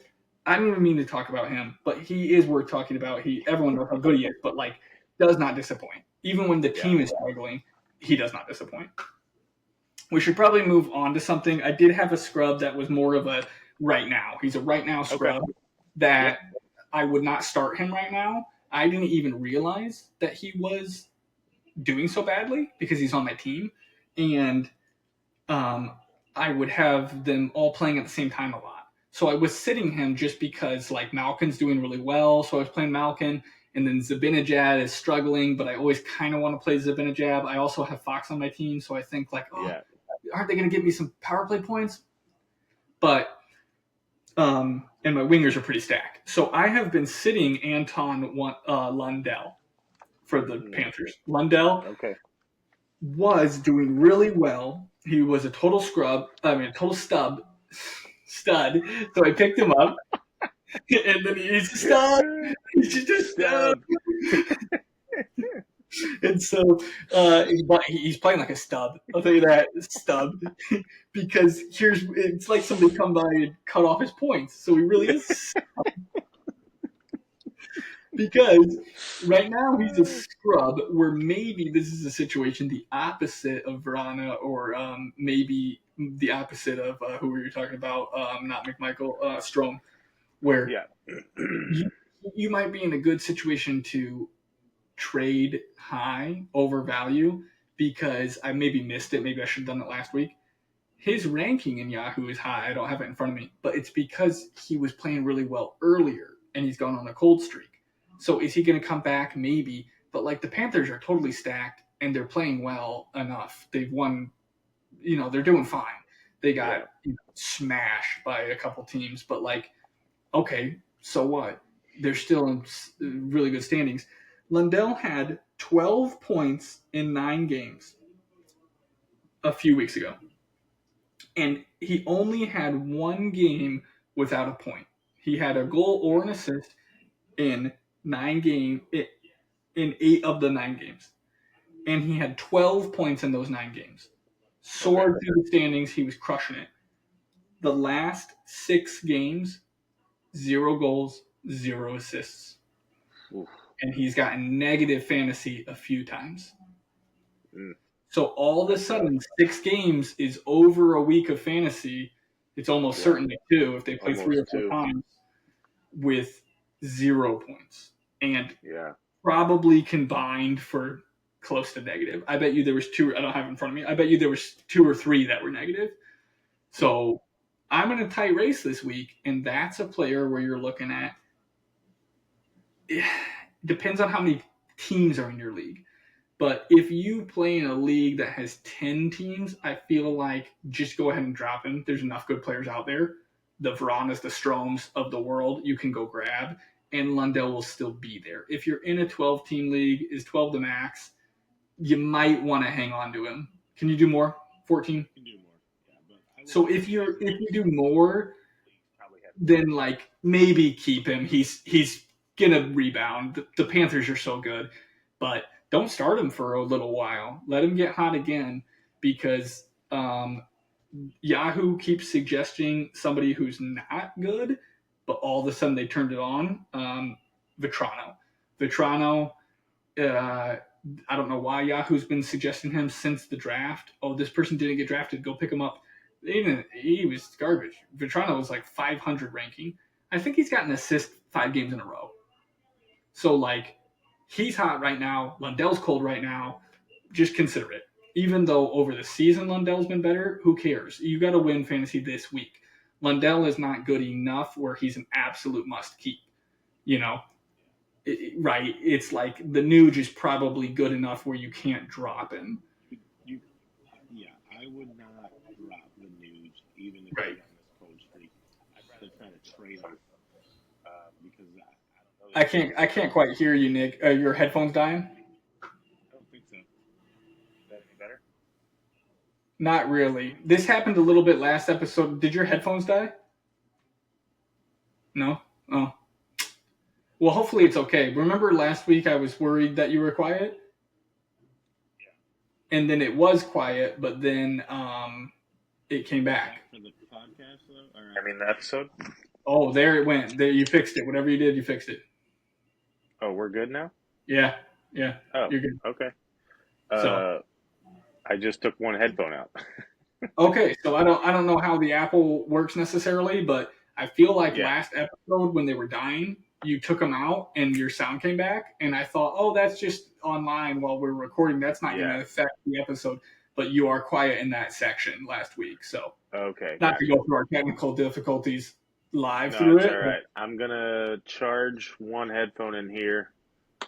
[SPEAKER 1] I don't even mean to talk about him, but he is worth talking about. Everyone knows how good he is, but does not disappoint. Even when the team is struggling, he does not disappoint. We should probably move on to something. I did have a scrub that was more of a right now. He's a right now scrub that I would not start him right now. I didn't even realize that he was doing so badly because he's on my team, and I would have them all playing at the same time a lot. So I was sitting him just because Malkin's doing really well, so I was playing Malkin, and then Zibanejad is struggling, but I always kind of want to play Zibanejad. I also have Fox on my team, so I think aren't they going to give me some power play points? But and my wingers are pretty stacked. So I have been sitting Anton Lundell for the Panthers. Lundell was doing really well. He was a total total stud. So I picked him up, and then he's a stud. He's just a stud. And so he's playing like a stub. I'll tell you that, stub. Because it's like somebody come by and cut off his points. So he really is. Because right now he's a scrub, where maybe this is a situation the opposite of Verana, or maybe the opposite of who were you talking about? Not McMichael, Strome, where you might be in a good situation to trade high over value because I maybe missed it. Maybe I should have done it last week. His ranking in Yahoo is high. I don't have it in front of me, but it's because he was playing really well earlier and he's gone on a cold streak. So is he going to come back? Maybe. But the Panthers are totally stacked and they're playing well enough. They've won, they're doing fine. They got smashed by a couple teams, but okay, so what? They're still in really good standings. Lundell had 12 points in 9 games a few weeks ago. And he only had 1 game without a point. He had a goal or an assist in 8 of the 9 games. And he had 12 points in those 9 games. Soared through the standings. He was crushing it. The last 6 games, 0 goals, 0 assists. Oof. And he's gotten negative fantasy a few times. So all of a sudden, 6 games is over a week of fantasy. It's almost certainly 2 if they play 3 or 4 times with 0 points. And probably combined for close to negative. I bet you there was 2. I don't have it in front of me. I bet you there was 2 or 3 that were negative. So I'm in a tight race this week, and that's a player where you're looking at. It depends on how many teams are in your league. But if you play in a league that has 10 teams, I feel like just go ahead and drop him. There's enough good players out there. The Veranas, the Stromes of the world, you can go grab, and Lundell will still be there. If you're in a 12-team league, is 12 the max? you might want to hang on to him. Can you do more? 14.
[SPEAKER 2] Can do more. Yeah, but
[SPEAKER 1] So if you do more, then like maybe keep him. He's gonna rebound. The Panthers are so good, but don't start him for a little while. Let him get hot again because Yahoo keeps suggesting somebody who's not good, but all of a sudden they turned it on. Vetrano. Vetrano. Uh, I don't know why Yahoo's been suggesting him since the draft. Oh, this person didn't get drafted. Go pick him up. He was garbage. Vetrano was like 500 ranking. I think he's got an assist 5 games in a row. So like, he's hot right now. Lundell's cold right now. Just consider it. Even though over the season Lundell's been better, who cares? You got to win fantasy this week. Lundell is not good enough where he's an absolute must keep. You know, right? It's like the Nuge is probably good enough where you can't drop him.
[SPEAKER 2] Yeah, I would not drop the news even if
[SPEAKER 1] Right.
[SPEAKER 2] he's on this cold streak. I'd rather try to trade him because I don't know.
[SPEAKER 1] I can't quite hear you, Nick. Your headphones dying?
[SPEAKER 2] I don't think so. Is that any better?
[SPEAKER 1] Not really. This happened a little bit last episode. Did your headphones die? No? Oh. Well, hopefully it's okay. Remember last week I was worried that you were quiet?
[SPEAKER 2] Yeah.
[SPEAKER 1] And then it was quiet, but then it came back.
[SPEAKER 2] For the podcast, though? I mean, the episode?
[SPEAKER 1] Oh, there it went. There, you fixed it. Whatever you did, you fixed it.
[SPEAKER 2] Oh, we're good now?
[SPEAKER 1] Yeah.
[SPEAKER 2] Oh,
[SPEAKER 1] You're good.
[SPEAKER 2] okay.
[SPEAKER 1] So
[SPEAKER 2] I just took one headphone out.
[SPEAKER 1] okay, so I don't know how the Apple works necessarily, but I feel like last episode when they were dying, you took them out and your sound came back, and I thought, oh, that's just online while we're recording. That's not going to affect the episode. But you are quiet in that section last week, so
[SPEAKER 2] okay.
[SPEAKER 1] Not to go through our technical difficulties live through it.
[SPEAKER 2] All right. I'm gonna charge one headphone in here,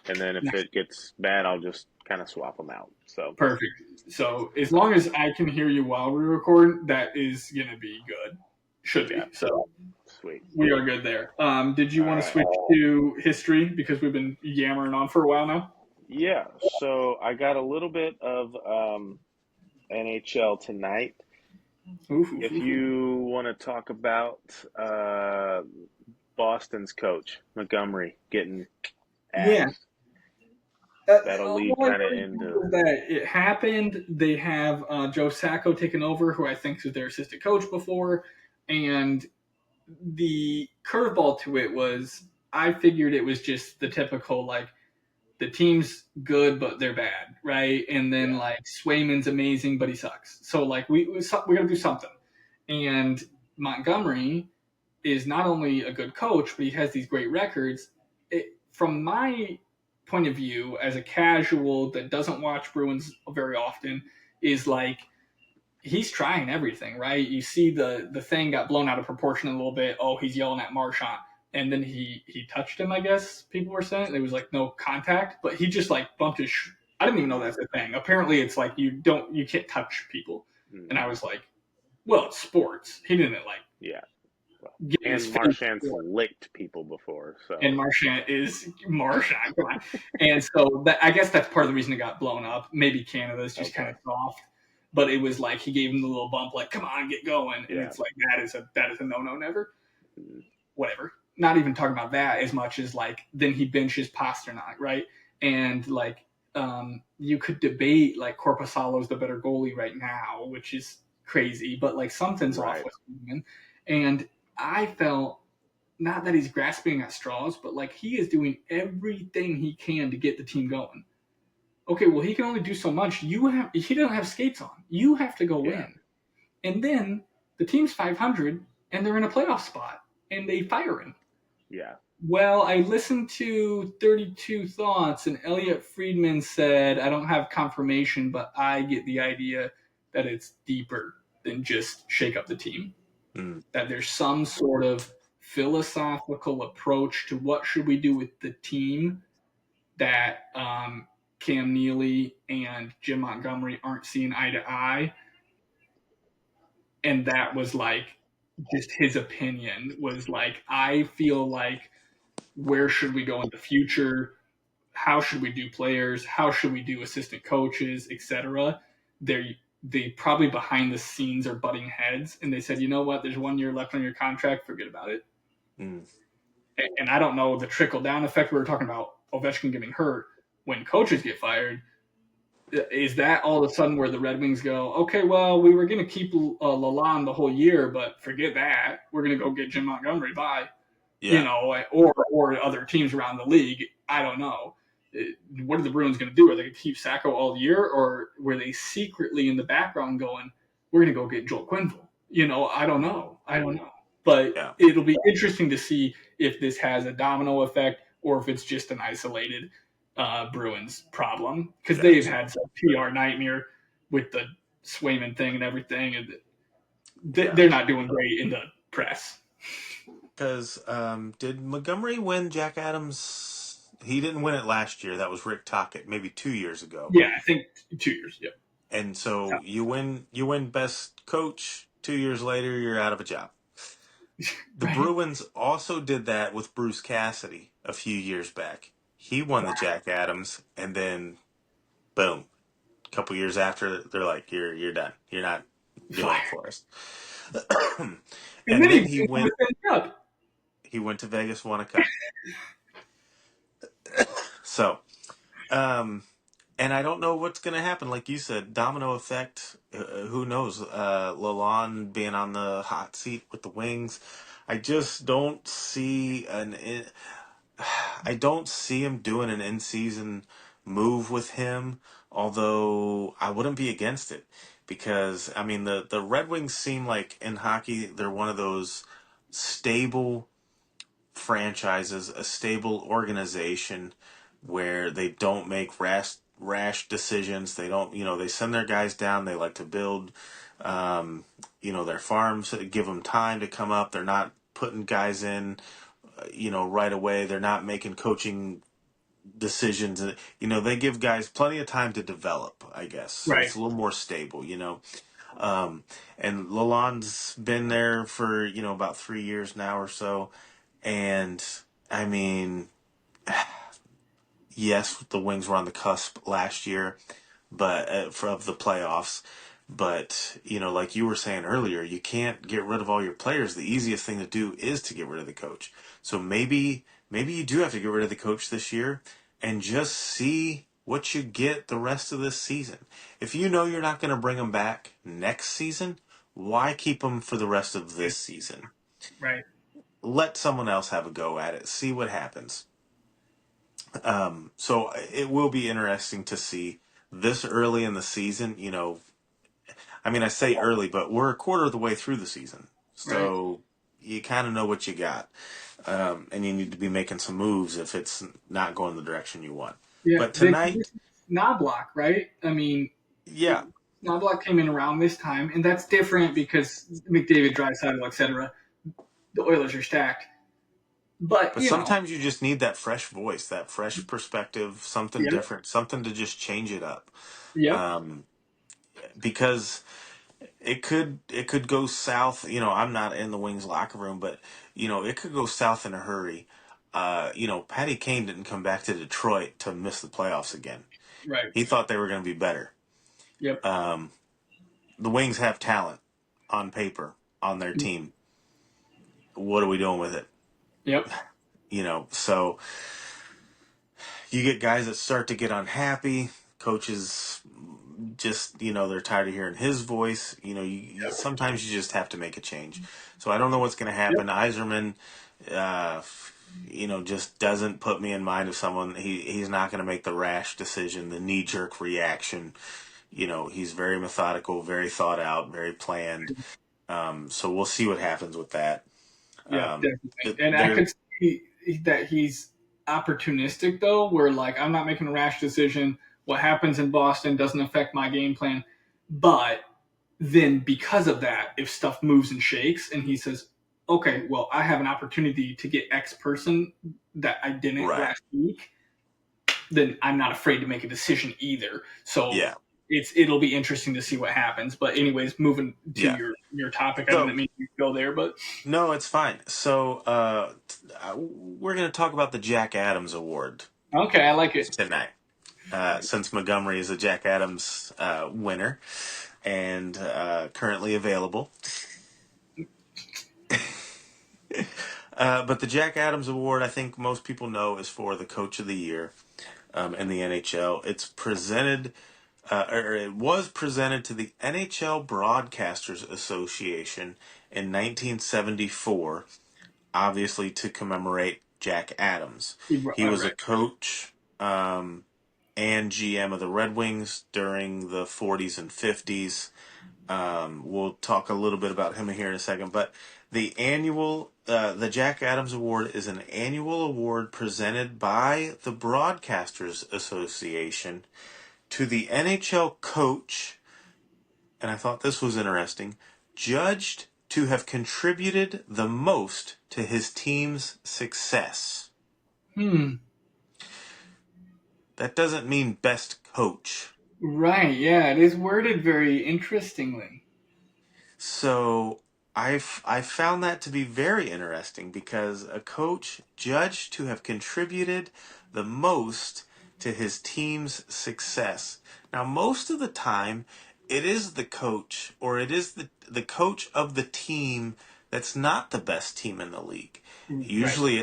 [SPEAKER 2] and then if it gets bad, I'll just kind of swap them out. So
[SPEAKER 1] perfect. So as long as I can hear you while we record, that is gonna be good. Should be. So
[SPEAKER 2] sweet.
[SPEAKER 1] We are good there. Did you want to switch to history because we've been yammering on for a while now?
[SPEAKER 2] Yeah. So I got a little bit of NHL tonight. If you want to talk about Boston's coach Montgomery getting axed, that'll lead kind of into
[SPEAKER 1] that. It happened. They have Joe Sacco taken over, who I think was their assistant coach before, and the curveball to it was I figured it was just the typical like the team's good but they're bad, right? And then like Swayman's amazing but he sucks. So like we're gonna do something. And Montgomery is not only a good coach, but he has these great records. From my point of view, as a casual that doesn't watch Bruins very often, is like he's trying everything, right? You see the thing got blown out of proportion a little bit. Oh, he's yelling at Marchand. And then he touched him, I guess people were saying. It was like no contact, but he just like bumped his I didn't even know that's a thing. Apparently it's like you can't touch people. And I was like, well, it's sports. He didn't like
[SPEAKER 2] and Marchand licked people before, so
[SPEAKER 1] and Marchand is Marchand. Come on. And so I guess that's part of the reason it got blown up. Maybe Canada's just kind of soft. But it was like he gave him the little bump, like, come on, get going. And it's like that is a no never. Whatever. Not even talking about that as much as like then he benches Pasternak, right? And like you could debate like Korpisalo's the better goalie right now, which is crazy, but like something's off with him. And I felt not that he's grasping at straws, but like he is doing everything he can to get the team going. Okay, well he can only do so much. He doesn't have skates on. You have to go win. And then the team's 500 and they're in a playoff spot and they fire him.
[SPEAKER 2] Yeah.
[SPEAKER 1] Well, I listened to 32 Thoughts and Elliot Friedman said, I don't have confirmation, but I get the idea that it's deeper than just shake up the team. That there's some sort of philosophical approach to what should we do with the team that Cam Neely and Jim Montgomery aren't seeing eye to eye. And that was like just his opinion was like, I feel like where should we go in the future? how should we do players, how should we do assistant coaches, etc. They probably behind the scenes are butting heads, and they said, you know what, there's 1 year left on your contract, forget about it.
[SPEAKER 2] Mm.
[SPEAKER 1] And I don't know the trickle down effect we were talking about Ovechkin getting hurt when coaches get fired. Is that all of a sudden where the Red Wings go, okay, well, we were going to keep Lalonde the whole year, but forget that. We're going to go get Jim Montgomery. Bye.
[SPEAKER 2] Yeah.
[SPEAKER 1] Or other teams around the league. I don't know. What are the Bruins going to do? Are they going to keep Sacco all year, or were they secretly in the background going, we're going to go get Joel Quenneville? I don't know. But
[SPEAKER 2] Yeah.
[SPEAKER 1] it'll be interesting to see if this has a domino effect or if it's just an isolated Bruins problem, because they've had some PR nightmare with the Swayman thing and everything, and they're not doing great in the press.
[SPEAKER 2] Because did Montgomery win Jack Adams? He didn't win it last year. That was Rick Tocchet, maybe 2 years ago.
[SPEAKER 1] Yeah, I think 2 years. Yep.
[SPEAKER 2] And so you win best coach. 2 years later, you're out of a job. The
[SPEAKER 1] Right.
[SPEAKER 2] Bruins also did that with Bruce Cassidy a few years back. He won the Jack Adams, and then boom, a couple years after, they're like, "You're done. You're not doing it for us."
[SPEAKER 1] And
[SPEAKER 2] And
[SPEAKER 1] then
[SPEAKER 2] then
[SPEAKER 1] he
[SPEAKER 2] he
[SPEAKER 1] won
[SPEAKER 2] went.
[SPEAKER 1] the Cup.
[SPEAKER 2] He went to Vegas, won a cup. So, and I don't know what's going to happen. Like you said, domino effect. Who knows? Lalonde being on the hot seat with the Wings. I just don't see I don't see him doing an in-season move with him. Although I wouldn't be against it, because I mean the Red Wings seem like in hockey they're one of those stable franchises, a stable organization where they don't make rash decisions. They don't, they send their guys down. They like to build, their farms, give them time to come up. They're not putting guys in, right away. They're not making coaching decisions. They give guys plenty of time to develop, I guess. So
[SPEAKER 1] Right.
[SPEAKER 2] it's a little more stable, and Lalonde's been there for, about 3 years now or so. And I mean, yes, the Wings were on the cusp last year, but of the playoffs. But like you were saying earlier, you can't get rid of all your players. The easiest thing to do is to get rid of the coach. So maybe you do have to get rid of the coach this year and just see what you get the rest of this season. If you know you're not going to bring them back next season, why keep them for the rest of this season?
[SPEAKER 1] Right.
[SPEAKER 2] Let someone else have a go at it. See what happens. So it will be interesting to see this early in the season. I mean, I say early, but we're a quarter of the way through the season.
[SPEAKER 1] Right.
[SPEAKER 2] So you kind of know what you got. And you need to be making some moves if it's not going the direction you want.
[SPEAKER 1] Yeah.
[SPEAKER 2] But tonight,
[SPEAKER 1] Knobloch, right? I mean,
[SPEAKER 2] yeah.
[SPEAKER 1] Knobloch came in around this time, and that's different because McDavid, Draisaitl, etc. The Oilers are stacked. But
[SPEAKER 2] But sometimes you just need that fresh voice, that fresh perspective, something
[SPEAKER 1] yep,
[SPEAKER 2] different, something to just change it up.
[SPEAKER 1] yep,
[SPEAKER 2] Um, because it could go south. I'm not in the Wings locker room, but it could go south in a hurry. Patty Kane didn't come back to Detroit to miss the playoffs again.
[SPEAKER 1] right,
[SPEAKER 2] He thought they were going to be better.
[SPEAKER 1] yep,
[SPEAKER 2] The Wings have talent on paper on their team. What are we doing with it?
[SPEAKER 1] yep,
[SPEAKER 2] So you get guys that start to get unhappy. Coaches just, they're tired of hearing his voice. Sometimes you just have to make a change. So I don't know what's going to
[SPEAKER 1] yep,
[SPEAKER 2] happen. Yzerman, just doesn't put me in mind of someone. He's not going to make the rash decision, the knee jerk reaction. He's very methodical, very thought out, very planned. So we'll see what happens with that.
[SPEAKER 1] yeah, definitely. And I
[SPEAKER 2] There,
[SPEAKER 1] could see that he's opportunistic though, where like I'm not making a rash decision. What happens in Boston doesn't affect my game plan, but then because of that, if stuff moves and shakes, and he says, "Okay, well, I have an opportunity to get X person that I didn't
[SPEAKER 2] right.
[SPEAKER 1] last week," then I'm not afraid to make a decision either. So
[SPEAKER 2] Yeah.
[SPEAKER 1] it'll be interesting to see what happens. But anyways, moving to
[SPEAKER 2] Yeah.
[SPEAKER 1] your topic, I
[SPEAKER 2] So
[SPEAKER 1] didn't mean to go there, but
[SPEAKER 2] no, it's fine. So we're going to talk about the Jack Adams Award
[SPEAKER 1] Okay, I like it.
[SPEAKER 2] tonight. Since Montgomery is a Jack Adams winner and currently available. But the Jack Adams Award, I think most people know, is for the Coach of the Year in the NHL. It's presented, or it was presented to the NHL Broadcasters Association in 1974, obviously to commemorate Jack Adams. He was a
[SPEAKER 1] Right.
[SPEAKER 2] coach and GM of the Red Wings during the 40s and 50s. We'll talk a little bit about him here in a second, but the Jack Adams Award is an annual award presented by the Broadcasters Association to the NHL coach, and I thought this was interesting, judged to have contributed the most to his team's success.
[SPEAKER 1] Hmm.
[SPEAKER 2] That doesn't mean best coach.
[SPEAKER 1] Right. Yeah, it is worded very interestingly.
[SPEAKER 2] So I found that to be very interesting because a coach judged to have contributed the most to his team's success. Now, most of the time, it is the coach or it is the coach of the team that's not the best team in the league.
[SPEAKER 1] Right.
[SPEAKER 2] Usually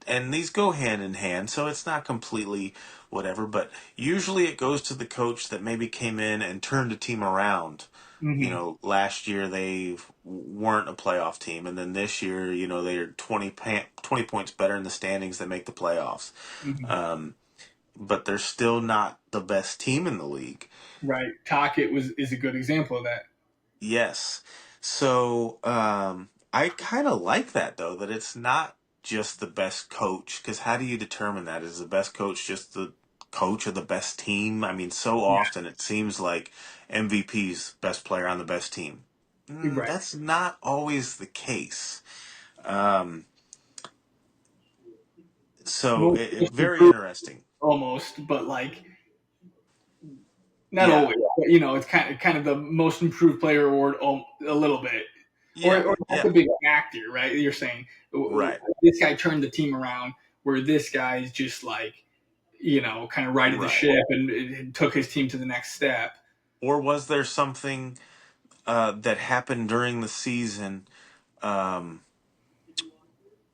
[SPEAKER 2] and these go hand in hand, so it's not completely whatever, but usually it goes to the coach that maybe came in and turned a team around.
[SPEAKER 1] Mm-hmm.
[SPEAKER 2] Last year they weren't a playoff team, and then this year, they're 20 points better in the standings than make the playoffs.
[SPEAKER 1] Mm-hmm.
[SPEAKER 2] But they're still not the best team in the league.
[SPEAKER 1] Right. Tockett is a good example of that.
[SPEAKER 2] Yes. So I kind of like that, though, that it's not just the best coach, because how do you determine that? Is the best coach just the coach of the best team? I mean, so
[SPEAKER 1] Yeah.
[SPEAKER 2] often it seems like MVP's best player on the best team.
[SPEAKER 1] Right.
[SPEAKER 2] That's not always the case. Um, so
[SPEAKER 1] Most
[SPEAKER 2] very
[SPEAKER 1] improved,
[SPEAKER 2] interesting.
[SPEAKER 1] almost, but like not
[SPEAKER 2] Yeah,
[SPEAKER 1] always. But, it's kind of the most improved player award a little bit, or
[SPEAKER 2] yeah,
[SPEAKER 1] that's
[SPEAKER 2] yeah.
[SPEAKER 1] a big factor, right? You're saying
[SPEAKER 2] Right,
[SPEAKER 1] this guy turned the team around, where this guy's just like kind of righted the
[SPEAKER 2] right.
[SPEAKER 1] ship and took his team to the next step.
[SPEAKER 2] Or was there something that happened during the season um,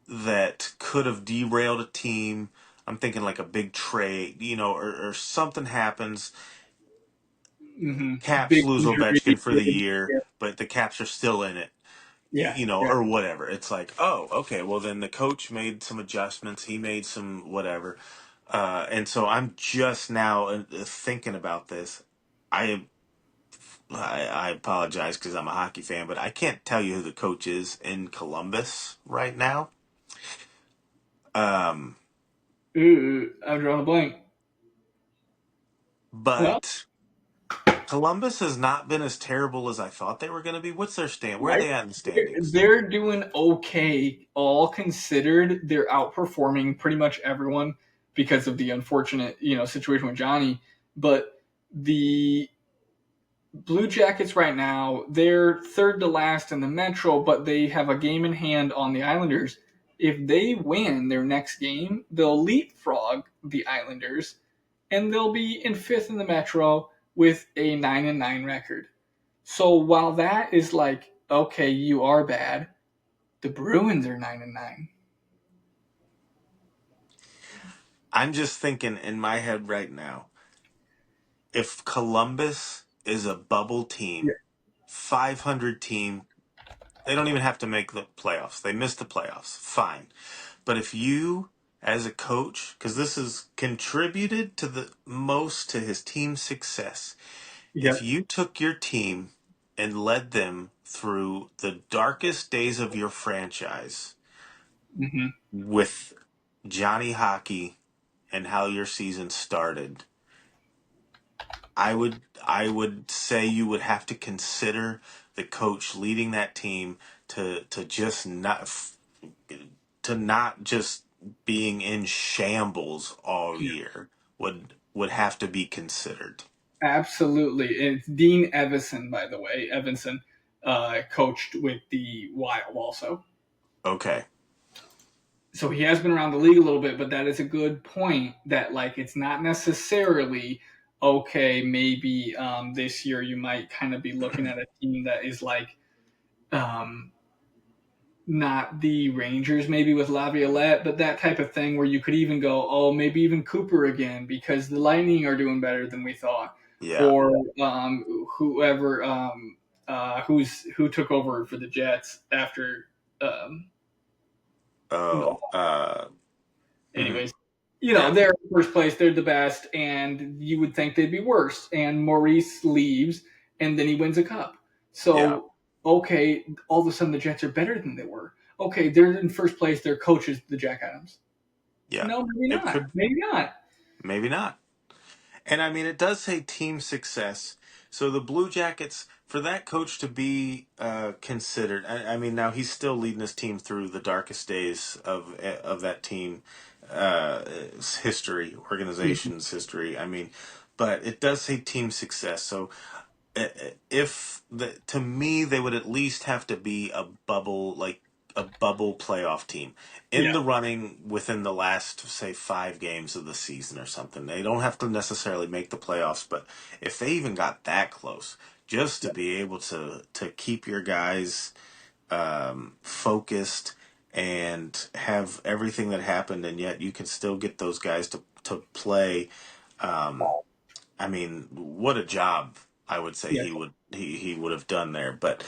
[SPEAKER 2] that could have derailed a team? I'm thinking like a big trade, or something happens.
[SPEAKER 1] Mm-hmm.
[SPEAKER 2] Caps
[SPEAKER 1] Big
[SPEAKER 2] lose
[SPEAKER 1] injury.
[SPEAKER 2] Ovechkin for the year,
[SPEAKER 1] Yeah.
[SPEAKER 2] but the Caps are still in it,
[SPEAKER 1] Yeah. Yeah.
[SPEAKER 2] or whatever. It's like, oh, okay, well then the coach made some adjustments. He made some whatever. And so I'm just now thinking about this. I I apologize because I'm a hockey fan, but I can't tell you who the coach is in Columbus right now. Um,
[SPEAKER 1] Ooh, I'm drawing a blank. Well,
[SPEAKER 2] but Columbus has not been as terrible as I thought they were going to be. What's their stand? Where are
[SPEAKER 1] right.
[SPEAKER 2] they at in the
[SPEAKER 1] They're,
[SPEAKER 2] standings?
[SPEAKER 1] they're doing okay, all considered. They're outperforming pretty much everyone because of the unfortunate, situation with Johnny. But the Blue Jackets right now, they're third to last in the Metro, but they have a game in hand on the Islanders. If they win their next game, they'll leapfrog the Islanders, and they'll be in fifth in the Metro with a 9-9 record. So while that is like, okay, you are bad, the Bruins are 9-9.
[SPEAKER 2] I'm just thinking in my head right now, if Columbus is a bubble
[SPEAKER 1] Yeah.
[SPEAKER 2] team, 500 team, they don't even have to make the playoffs. They miss the playoffs. Fine. But if you, as a coach, because this has contributed to the most to his team's success, if
[SPEAKER 1] Yep.
[SPEAKER 2] you took your team and led them through the darkest days of your franchise
[SPEAKER 1] Mm-hmm.
[SPEAKER 2] with Johnny Hockey and how your season started, I would say you would have to consider the coach leading that team to just not just being in shambles all
[SPEAKER 1] Yeah.
[SPEAKER 2] year would have to be considered.
[SPEAKER 1] Absolutely. It's Dean Evison, by the way. Evanson coached with the Wild also.
[SPEAKER 2] Okay.
[SPEAKER 1] So he has been around the league a little bit, but that is a good point that like it's not necessarily okay. Maybe this year you might kind of be looking at a team that is like um, not the Rangers, maybe with Laviolette, but that type of thing where you could even go, oh, maybe even Cooper again because the Lightning are doing better than we thought,
[SPEAKER 2] Yeah.
[SPEAKER 1] or whoever who took over for the Jets after. Um,
[SPEAKER 2] Oh. Hmm.
[SPEAKER 1] anyways,
[SPEAKER 2] Yeah.
[SPEAKER 1] they're in first place, they're the best, and you would think they'd be worse. And Maurice leaves, and then he wins a cup.
[SPEAKER 2] Yeah.
[SPEAKER 1] So, okay, all of a sudden the Jets are better than they were. Okay, they're in first place, their coach is the Jack Adams.
[SPEAKER 2] Yeah.
[SPEAKER 1] No, maybe
[SPEAKER 2] It
[SPEAKER 1] not.
[SPEAKER 2] could.
[SPEAKER 1] Maybe not.
[SPEAKER 2] Maybe not. And I mean, it does say team success. So the Blue Jackets, for that coach to be considered, I mean, now he's still leading his team through the darkest days of that team history, organization's history. I mean, but it does say team success. So if to me they would at least have to be a bubble playoff team in
[SPEAKER 1] Yeah,
[SPEAKER 2] the running within the last say 5 games of the season or something. They don't have to necessarily make the playoffs, but if they even got that close, just to be able to keep your guys focused and have everything that happened, and yet you can still get those guys to play. I mean, what a job I would say
[SPEAKER 1] yeah.
[SPEAKER 2] he would have done there. But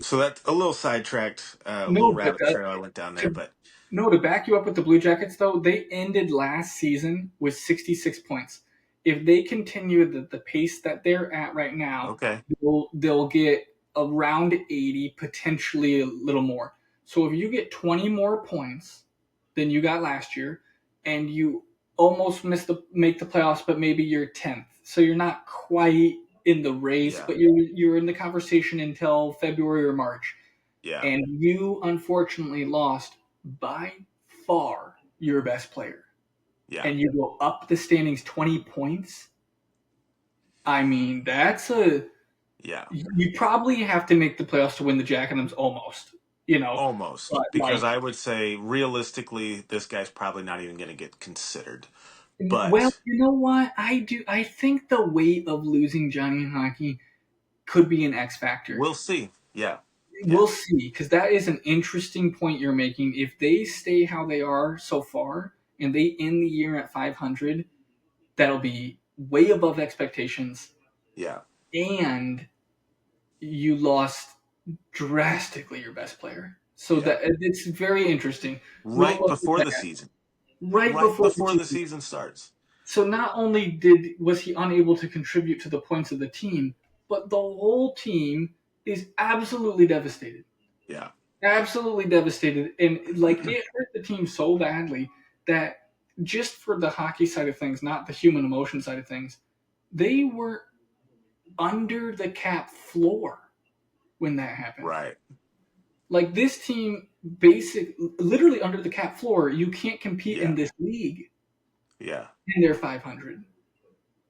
[SPEAKER 2] so that's a little sidetracked, a little
[SPEAKER 1] No, but
[SPEAKER 2] rabbit trail I went down there.
[SPEAKER 1] to
[SPEAKER 2] But
[SPEAKER 1] no, to back you up with the Blue Jackets, though, they ended last season with 66 points. If they continue the pace that they're at right now,
[SPEAKER 2] okay,
[SPEAKER 1] they'll get around 80, potentially a little more. So if you get 20 more points than you got last year, and you almost make the playoffs, but maybe you're 10th, so you're not quite in the race,
[SPEAKER 2] yeah,
[SPEAKER 1] but you're in the conversation until February or March,
[SPEAKER 2] yeah,
[SPEAKER 1] and you unfortunately lost by far your best player,
[SPEAKER 2] yeah,
[SPEAKER 1] and you go up the standings 20 points. I mean, that's a
[SPEAKER 2] yeah,
[SPEAKER 1] you probably have to make the playoffs to win the Jack Adams almost,
[SPEAKER 2] almost.
[SPEAKER 1] but
[SPEAKER 2] Because
[SPEAKER 1] like,
[SPEAKER 2] I would say realistically, this guy's probably not even going to get considered.
[SPEAKER 1] well,
[SPEAKER 2] But
[SPEAKER 1] you know what? I think the weight of losing Johnny Hockey could be an X factor.
[SPEAKER 2] we'll see. Yeah, yeah,
[SPEAKER 1] We'll see, because that is an interesting point you're making. If they stay how they are so far and they end the year at 500, that'll be way above expectations.
[SPEAKER 2] yeah,
[SPEAKER 1] And you lost drastically your best player. So
[SPEAKER 2] yeah.
[SPEAKER 1] that it's very interesting.
[SPEAKER 2] Right before the season.
[SPEAKER 1] Right
[SPEAKER 2] Right
[SPEAKER 1] before the
[SPEAKER 2] before the
[SPEAKER 1] season.
[SPEAKER 2] season starts.
[SPEAKER 1] So not only was he unable to contribute to the points of the team, but the whole team is absolutely devastated.
[SPEAKER 2] Yeah,
[SPEAKER 1] Absolutely devastated. And like it hurt the team so badly that just for the hockey side of things, not the human emotion side of things, they were under the cap floor when that happened.
[SPEAKER 2] right.
[SPEAKER 1] Like this team, literally under the cap floor. You can't compete in
[SPEAKER 2] Yeah,
[SPEAKER 1] this league,
[SPEAKER 2] yeah,
[SPEAKER 1] and they're 500,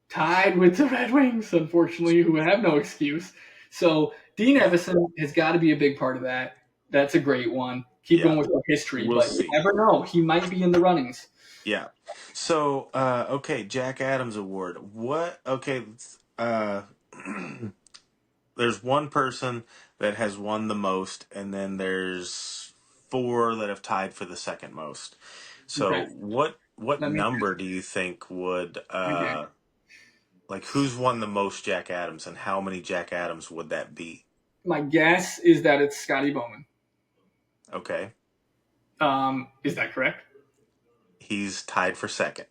[SPEAKER 1] tied with the Red Wings, unfortunately, who have no excuse. So Dean
[SPEAKER 2] yeah,
[SPEAKER 1] Evison has got to be a big part of that. That's a great one. Keep
[SPEAKER 2] yeah.
[SPEAKER 1] going with our history,
[SPEAKER 2] We'll
[SPEAKER 1] but you
[SPEAKER 2] see.
[SPEAKER 1] never know. He might be in the runnings.
[SPEAKER 2] Yeah. So, okay, Jack Adams Award. What? Okay, there's one person that has won the most, and then there's four that have tied for the second most. So,
[SPEAKER 1] Okay,
[SPEAKER 2] what
[SPEAKER 1] let me.
[SPEAKER 2] number do you think would
[SPEAKER 1] Okay.
[SPEAKER 2] like who's won the most Jack Adams, and how many Jack Adams would that be?
[SPEAKER 1] My guess is that it's Scotty Bowman.
[SPEAKER 2] Okay,
[SPEAKER 1] Is that correct?
[SPEAKER 2] he's tied for second.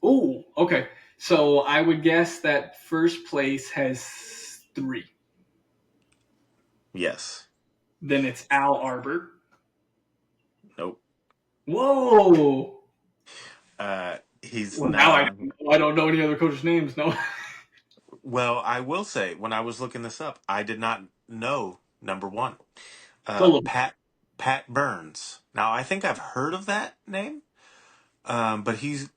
[SPEAKER 1] Oh, okay. So I would guess that first place has three.
[SPEAKER 2] Yes.
[SPEAKER 1] Then it's Al Arbor.
[SPEAKER 2] Nope.
[SPEAKER 1] Whoa.
[SPEAKER 2] He's
[SPEAKER 1] Well, now
[SPEAKER 2] not.
[SPEAKER 1] I don't know any other coaches' names. No.
[SPEAKER 2] Well, I will say, when I was looking this up, I did not know number one.
[SPEAKER 1] Philip.
[SPEAKER 2] Pat Burns. Now, I think I've heard of that name, but he's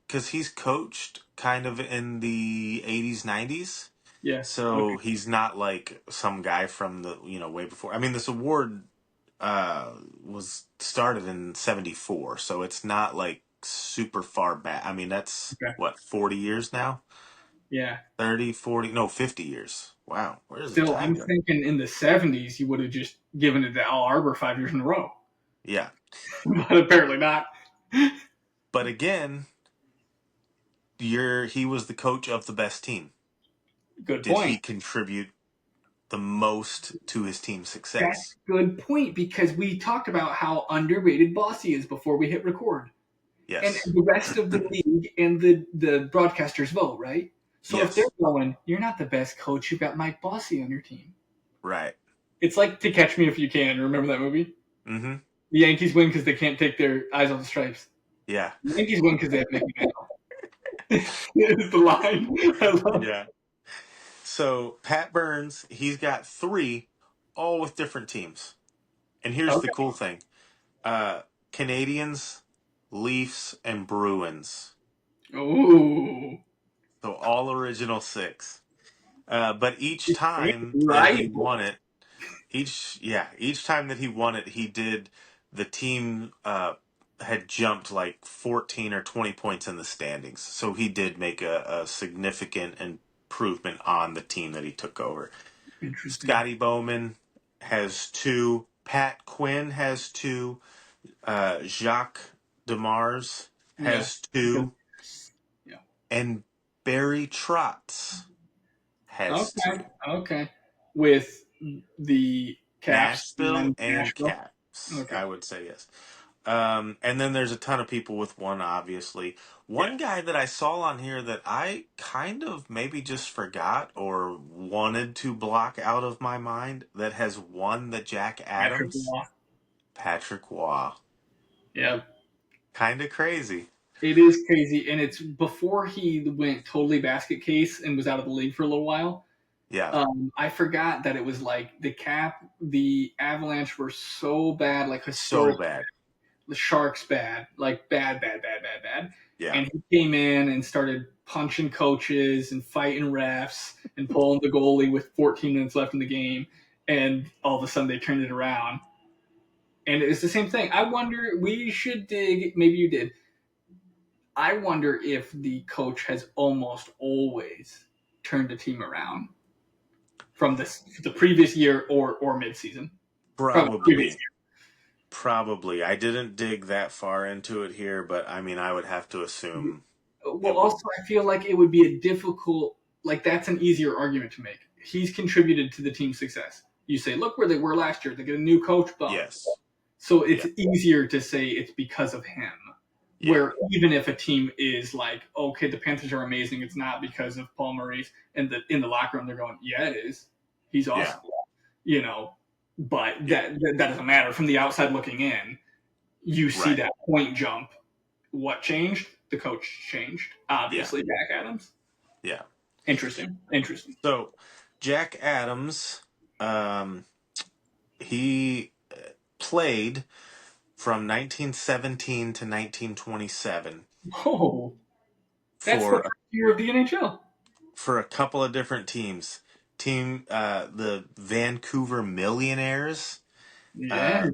[SPEAKER 2] coached kind of in the 80s, 90s.
[SPEAKER 1] Yeah. Okay.
[SPEAKER 2] So he's not like some guy from the way before. I mean, this award was started in 74, so it's not like super far back. I mean, that's
[SPEAKER 1] Okay.
[SPEAKER 2] what, 40 years now?
[SPEAKER 1] Yeah.
[SPEAKER 2] 30, 40, no, 50 years. Wow, where does the
[SPEAKER 1] Still,
[SPEAKER 2] time
[SPEAKER 1] I'm
[SPEAKER 2] go?
[SPEAKER 1] thinking in the 70s, you would have just given it to Al Arbor 5 years in a row.
[SPEAKER 2] Yeah.
[SPEAKER 1] But apparently not.
[SPEAKER 2] But again, he was the coach of the best team.
[SPEAKER 1] Good
[SPEAKER 2] Did
[SPEAKER 1] point.
[SPEAKER 2] he contribute the most to his team's
[SPEAKER 1] That's
[SPEAKER 2] success?
[SPEAKER 1] a good point because we talked about how underrated Bossy is before we hit record. And
[SPEAKER 2] Yes.
[SPEAKER 1] the rest of the league and the broadcasters vote, right? So if they're
[SPEAKER 2] Yes.
[SPEAKER 1] going, you're not the best coach, you've got Mike Bossy on your team.
[SPEAKER 2] Right.
[SPEAKER 1] It's like To Catch Me If You Can. Remember that movie?
[SPEAKER 2] Mm-hmm.
[SPEAKER 1] The Yankees win because they can't take their eyes off the stripes.
[SPEAKER 2] Yeah.
[SPEAKER 1] The Yankees win because they have Mickey Mantle. Is the line. I love it.
[SPEAKER 2] Yeah. So Pat Burns, he's got three, all with different teams. And here's the
[SPEAKER 1] Okay.
[SPEAKER 2] cool thing: Canadians, Leafs, and Bruins.
[SPEAKER 1] Ooh.
[SPEAKER 2] So all original six. But each time that
[SPEAKER 1] Right.
[SPEAKER 2] he won it, each time that he won it, he did the team had jumped like 14 or 20 points in the standings. So he did make a significant improvement on the team that he took over.
[SPEAKER 1] Interesting.
[SPEAKER 2] Scotty Bowman has two. Pat Quinn has two. Jacques Demars
[SPEAKER 1] Yeah.
[SPEAKER 2] has
[SPEAKER 1] Because,
[SPEAKER 2] two.
[SPEAKER 1] yeah.
[SPEAKER 2] And Barry Trotz has
[SPEAKER 1] Okay.
[SPEAKER 2] two.
[SPEAKER 1] Okay. With the Caps
[SPEAKER 2] Nashville
[SPEAKER 1] and
[SPEAKER 2] and
[SPEAKER 1] Nashville.
[SPEAKER 2] Caps,
[SPEAKER 1] Okay.
[SPEAKER 2] I would say yes. And then there's a ton of people with one, obviously.
[SPEAKER 1] Yeah.
[SPEAKER 2] One guy that I saw on here that I kind of maybe just forgot or wanted to block out of my mind that has won the Jack
[SPEAKER 1] Patrick
[SPEAKER 2] Adams,
[SPEAKER 1] Waugh.
[SPEAKER 2] Patrick Waugh.
[SPEAKER 1] Yeah.
[SPEAKER 2] Kind of crazy.
[SPEAKER 1] It is crazy. And it's before he went totally basket case and was out of the league for a little while.
[SPEAKER 2] Yeah,
[SPEAKER 1] I forgot that it was like the Avalanche were so bad, like
[SPEAKER 2] so
[SPEAKER 1] historic.
[SPEAKER 2] bad.
[SPEAKER 1] The Sharks bad, like bad, bad, bad, bad, bad.
[SPEAKER 2] Yeah,
[SPEAKER 1] And he came in and started punching coaches and fighting refs and pulling the goalie with 14 minutes left in the game. And all of a sudden they turned it around. And it's the same thing. I wonder, we should dig, maybe you did. I wonder if the coach has almost always turned the team around from the previous year or midseason. From the previous
[SPEAKER 2] probably. Probably. I didn't dig that far into it here, but I mean, I would have to
[SPEAKER 1] year.
[SPEAKER 2] assume
[SPEAKER 1] Well,
[SPEAKER 2] it would.
[SPEAKER 1] also, I feel like it would be a difficult, like, that's an easier argument to make. He's contributed to the team's success. You say, look where they were last year. They get a new coach, bump.
[SPEAKER 2] Yes.
[SPEAKER 1] So it's
[SPEAKER 2] Yeah.
[SPEAKER 1] easier to say it's because of him.
[SPEAKER 2] Yeah.
[SPEAKER 1] Where even if a team is like, okay, the Panthers are amazing, it's not because of Paul Maurice. And in the locker room, they're going, yeah, it is. He's
[SPEAKER 2] Yeah.
[SPEAKER 1] awesome. You know, but
[SPEAKER 2] Yeah.
[SPEAKER 1] that doesn't matter. From the outside looking in, you see
[SPEAKER 2] Right.
[SPEAKER 1] that point jump. What changed? The coach changed.
[SPEAKER 2] Yeah.
[SPEAKER 1] Obviously, Jack Adams.
[SPEAKER 2] Yeah.
[SPEAKER 1] Interesting. Interesting.
[SPEAKER 2] So, Jack Adams, um, he played from 1917 to 1927
[SPEAKER 1] Oh, that's the
[SPEAKER 2] for
[SPEAKER 1] first year of the NHL.
[SPEAKER 2] a couple of different teams. The Vancouver Millionaires,
[SPEAKER 1] Yeah,
[SPEAKER 2] uh,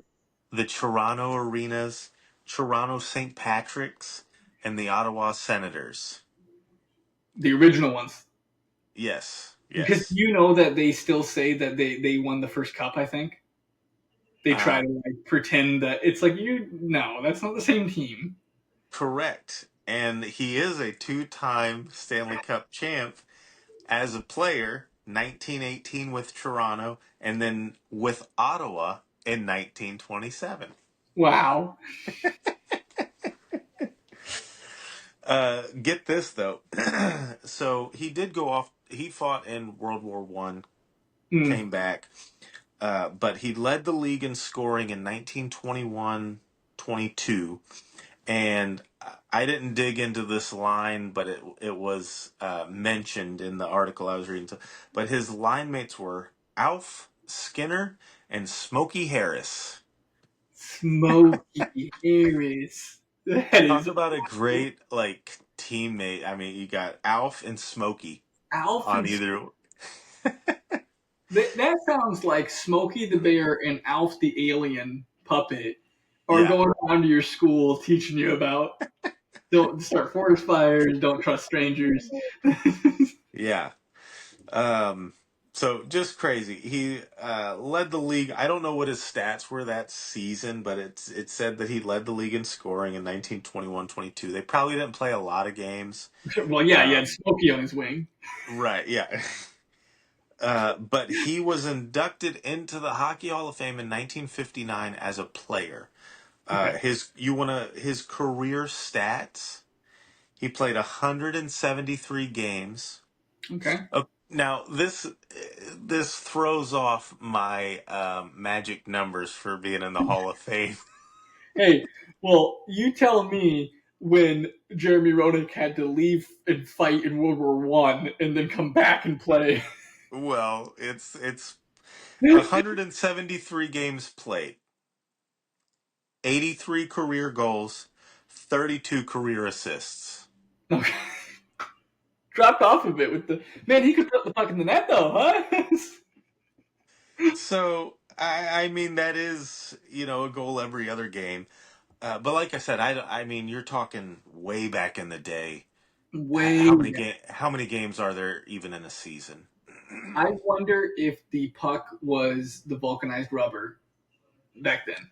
[SPEAKER 2] the Toronto Arenas, Toronto St. Patrick's, and the Ottawa Senators.
[SPEAKER 1] the original ones.
[SPEAKER 2] Yes,
[SPEAKER 1] Because
[SPEAKER 2] yes.
[SPEAKER 1] you know that they still say that they won the first cup. I think they try
[SPEAKER 2] Uh,
[SPEAKER 1] to like pretend that it's like you. No, that's not the same team.
[SPEAKER 2] correct. And he is a two-time Stanley Cup champ as a player, 1918 with Toronto, and then with Ottawa in 1927.
[SPEAKER 1] Wow.
[SPEAKER 2] Get this though. So he did go off. He fought in World War One,
[SPEAKER 1] Mm.
[SPEAKER 2] came back, but he led the league in scoring in 1921-22. And I didn't dig into this line, but it was mentioned in the article I was reading. But his line mates were Alf Skinner and Smokey Harris.
[SPEAKER 1] Smokey Harris. That
[SPEAKER 2] Talk
[SPEAKER 1] is
[SPEAKER 2] about a great like teammate. I mean, you got Alf and Smokey
[SPEAKER 1] Alf
[SPEAKER 2] on
[SPEAKER 1] and
[SPEAKER 2] either.
[SPEAKER 1] That sounds like Smokey the Bear and Alf the Alien puppet are
[SPEAKER 2] Yeah,
[SPEAKER 1] going around to your school teaching you about don't start forest fires, don't trust strangers.
[SPEAKER 2] yeah. Um, so just crazy. He led the league. I don't know what his stats were that season, but it said that he led the league in scoring in 1921-22. They probably didn't play a lot of games.
[SPEAKER 1] Well, yeah, he had
[SPEAKER 2] Um,
[SPEAKER 1] Smokey on his wing.
[SPEAKER 2] right, yeah. But he was inducted into the Hockey Hall of Fame in 1959 as a player.
[SPEAKER 1] Okay.
[SPEAKER 2] His career stats? He played 173 games.
[SPEAKER 1] Okay.
[SPEAKER 2] Now this throws off my magic numbers for being in the Hall of Fame.
[SPEAKER 1] Hey, well, you tell me when Jeremy Roenick had to leave and fight in World War One and then come back and play.
[SPEAKER 2] Well, it's 173 games played, 83 career goals, 32 career assists.
[SPEAKER 1] Okay. Dropped off a bit with the man. He could put the puck in the net though, huh?
[SPEAKER 2] So I mean that is a goal every other game. But like I said, I mean you're talking way back in the day.
[SPEAKER 1] Way.
[SPEAKER 2] How many games are there even in a season?
[SPEAKER 1] I wonder if the puck was the vulcanized rubber back then.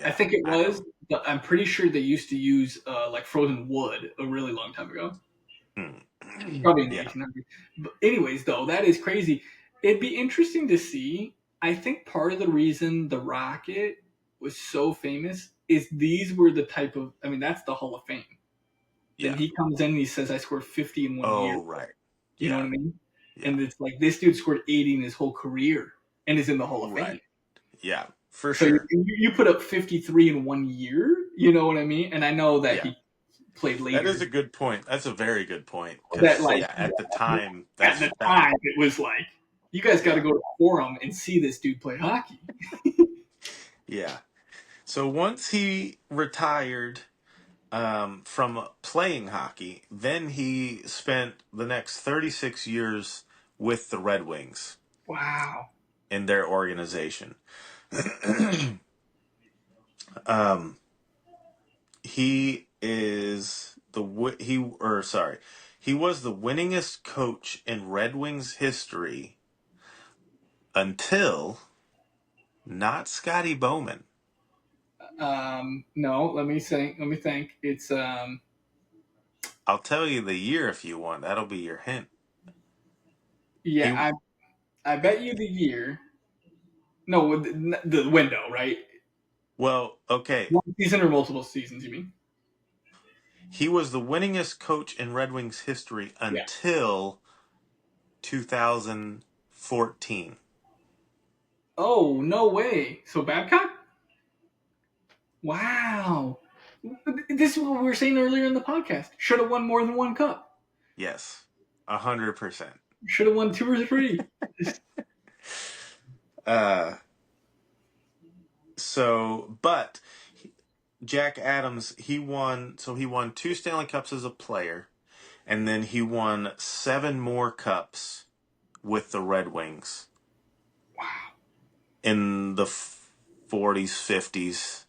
[SPEAKER 1] I
[SPEAKER 2] Yeah,
[SPEAKER 1] think it
[SPEAKER 2] I
[SPEAKER 1] was,
[SPEAKER 2] don't.
[SPEAKER 1] but I'm pretty sure they used to use like frozen wood a really long time ago. Probably in the
[SPEAKER 2] Yeah,
[SPEAKER 1] 1800s. But anyways, though, that is crazy. It'd be interesting to see. I think part of the reason the Rocket was so famous is these were the type of. I mean, that's the Hall of Fame. Then
[SPEAKER 2] yeah.
[SPEAKER 1] he comes in and he says, "I scored 50 in 1 year."
[SPEAKER 2] Oh, right.
[SPEAKER 1] You know what
[SPEAKER 2] Yeah,
[SPEAKER 1] I mean?
[SPEAKER 2] yeah.
[SPEAKER 1] And it's like this dude scored 80 in his whole career and is in the Hall of
[SPEAKER 2] Right.
[SPEAKER 1] Fame.
[SPEAKER 2] Yeah, for
[SPEAKER 1] So you,
[SPEAKER 2] sure.
[SPEAKER 1] you put up 53 in 1 year. You know what I mean? And I know that
[SPEAKER 2] Yeah.
[SPEAKER 1] he played
[SPEAKER 2] That is
[SPEAKER 1] later.
[SPEAKER 2] a good point. That's a very good point.
[SPEAKER 1] That
[SPEAKER 2] Because,
[SPEAKER 1] like
[SPEAKER 2] yeah, at the time,
[SPEAKER 1] at the time it was like you guys got to
[SPEAKER 2] yeah,
[SPEAKER 1] go to the forum and see this dude play hockey.
[SPEAKER 2] yeah. So once he retired from playing hockey, then he spent the next 36 years with the Red Wings
[SPEAKER 1] Wow.
[SPEAKER 2] in their organization. um, he is the wi- he or sorry, he was the winningest coach in Red Wings history until not Scotty Bowman.
[SPEAKER 1] No, let me think. Let me think. It's
[SPEAKER 2] I'll tell you the year if you want. That'll be your hint.
[SPEAKER 1] yeah.
[SPEAKER 2] He
[SPEAKER 1] I bet you the year. No, the window, right?
[SPEAKER 2] well, okay.
[SPEAKER 1] One season or multiple seasons? You mean?
[SPEAKER 2] He was the winningest coach in Red Wings history
[SPEAKER 1] Yeah.
[SPEAKER 2] until 2014.
[SPEAKER 1] Oh no way. So Babcock? Wow. This is what we were saying earlier in the podcast. Should have won more than one cup.
[SPEAKER 2] Yes, 100%.
[SPEAKER 1] Should have won two or three.
[SPEAKER 2] Uh, but Jack Adams, he won two Stanley Cups as a player, and then he won seven more cups with the Red Wings
[SPEAKER 1] Wow.
[SPEAKER 2] in the 40s, 50s,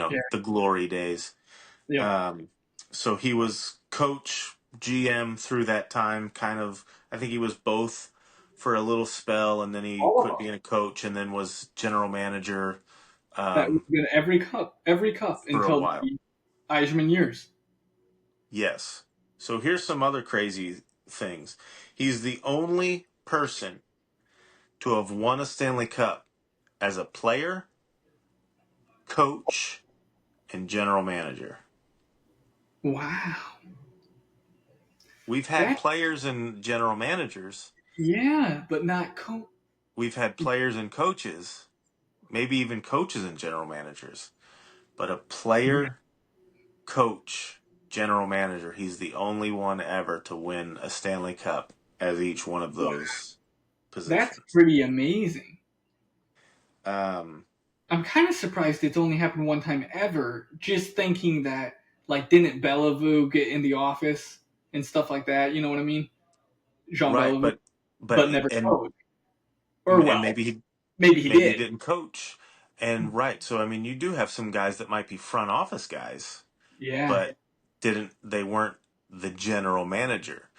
[SPEAKER 1] Yeah.
[SPEAKER 2] the glory days.
[SPEAKER 1] Yep.
[SPEAKER 2] Um, so he was coach, GM through that time, kind of. I think he was both for a little spell, and then he
[SPEAKER 1] All of
[SPEAKER 2] quit
[SPEAKER 1] them.
[SPEAKER 2] being a coach, and then was general manager
[SPEAKER 1] That would have been every cup
[SPEAKER 2] for a
[SPEAKER 1] until
[SPEAKER 2] while.
[SPEAKER 1] the Eisman years.
[SPEAKER 2] Yes. So here's some other crazy things. He's the only person to have won a Stanley Cup as a player, coach, and general manager.
[SPEAKER 1] Wow.
[SPEAKER 2] We've had
[SPEAKER 1] That
[SPEAKER 2] players and general managers.
[SPEAKER 1] yeah, but not
[SPEAKER 2] We've had players and coaches, maybe even coaches and general managers. But a
[SPEAKER 1] yeah.
[SPEAKER 2] player, coach, general manager, he's the only one ever to win a Stanley Cup as each one of
[SPEAKER 1] Wow.
[SPEAKER 2] those
[SPEAKER 1] That's
[SPEAKER 2] positions.
[SPEAKER 1] pretty amazing.
[SPEAKER 2] Um,
[SPEAKER 1] I'm kind of surprised it's only happened one time ever. Just thinking that, like, didn't Bellevue get in the office and stuff like that? You know what I mean? Jean
[SPEAKER 2] right,
[SPEAKER 1] Bellevue,
[SPEAKER 2] but
[SPEAKER 1] but never
[SPEAKER 2] and
[SPEAKER 1] coached. Or
[SPEAKER 2] and
[SPEAKER 1] well, maybe he
[SPEAKER 2] maybe he
[SPEAKER 1] did.
[SPEAKER 2] didn't coach. And right, so I mean, you do have some guys that might be front office guys,
[SPEAKER 1] Yeah,
[SPEAKER 2] but they weren't the general manager,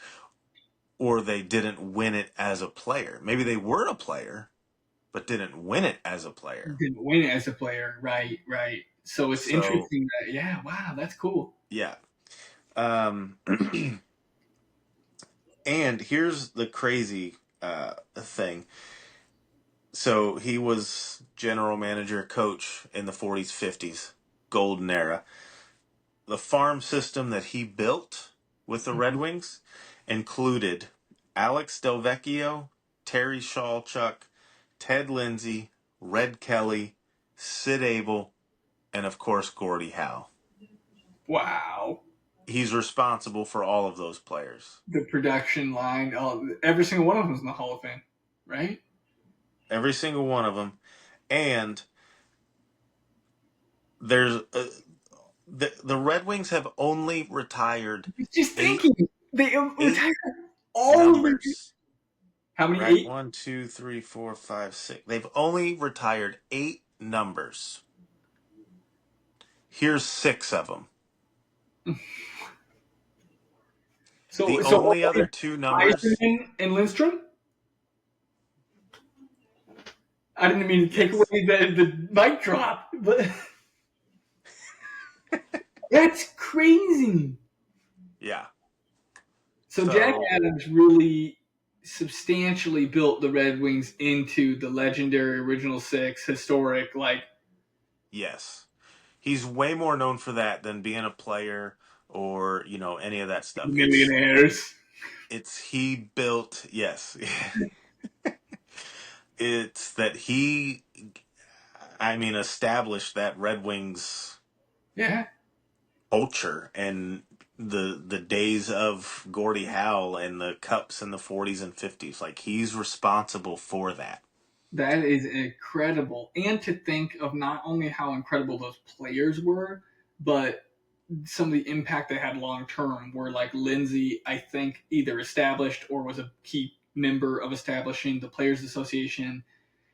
[SPEAKER 2] or they didn't win it as a player. Maybe they were a player, but didn't win it as a player.
[SPEAKER 1] didn't win as a player. Right, right. So it's
[SPEAKER 2] So
[SPEAKER 1] interesting that, yeah, wow, that's cool.
[SPEAKER 2] yeah. Um, and here's the crazy thing. So he was general manager, coach in the 40s, 50s, golden era. The farm system that he built with the Red
[SPEAKER 1] Mhm.
[SPEAKER 2] Wings included Alex Delvecchio, Terry Shawchuk, Ted Lindsay, Red Kelly, Sid Abel, and of course Gordie Howe.
[SPEAKER 1] Wow.
[SPEAKER 2] He's responsible for all of those players.
[SPEAKER 1] The production line, every single one of them was in the Hall of Fame, right?
[SPEAKER 2] Every single one of them. And there's the Red Wings have only retired
[SPEAKER 1] Just
[SPEAKER 2] eight
[SPEAKER 1] thinking, they
[SPEAKER 2] eight
[SPEAKER 1] retired all of their.
[SPEAKER 2] numbers.
[SPEAKER 1] How many?
[SPEAKER 2] Right?
[SPEAKER 1] Eight?
[SPEAKER 2] 1, 2, 3, 4, 5, 6. They've only retired 8 numbers. Here's 6 of them. The
[SPEAKER 1] So
[SPEAKER 2] only
[SPEAKER 1] only
[SPEAKER 2] other 2 numbers,
[SPEAKER 1] And Lindstrom. I didn't mean to take away
[SPEAKER 2] yes.
[SPEAKER 1] the mic drop, but that's crazy.
[SPEAKER 2] Yeah.
[SPEAKER 1] So Jack
[SPEAKER 2] So,
[SPEAKER 1] Adams really substantially built the Red Wings into the legendary original six, historic, like
[SPEAKER 2] yes. He's way more known for that than being a player or, any of that stuff.
[SPEAKER 1] millionaires.
[SPEAKER 2] It's he built, yes. It's that he, I mean, established that Red Wings
[SPEAKER 1] Yeah,
[SPEAKER 2] culture and the days of Gordie Howe and the cups in the 40s and 50s. Like he's responsible for that.
[SPEAKER 1] that is incredible. And to think of not only how incredible those players were, but some of the impact they had long term. Where like Lindsay, I think either established or was a key member of establishing the Players Association,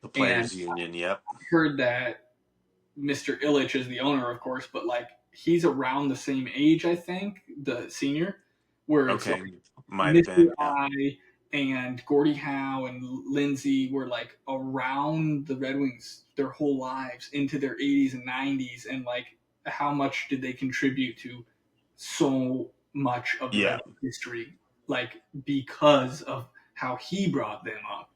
[SPEAKER 2] The
[SPEAKER 1] and
[SPEAKER 2] players union, yep.
[SPEAKER 1] heard that Mr. Illich is the owner, of course, but like he's around the same age, I think, the senior, where it's like
[SPEAKER 2] Okay. Might have
[SPEAKER 1] Mr.
[SPEAKER 2] been, yeah.
[SPEAKER 1] I and Gordie Howe and Lindsay were like around the Red Wings their whole lives into their 80s and 90s, and like how much did they contribute to so much of the Red
[SPEAKER 2] Yeah,
[SPEAKER 1] Wings history, like because of how he brought them up.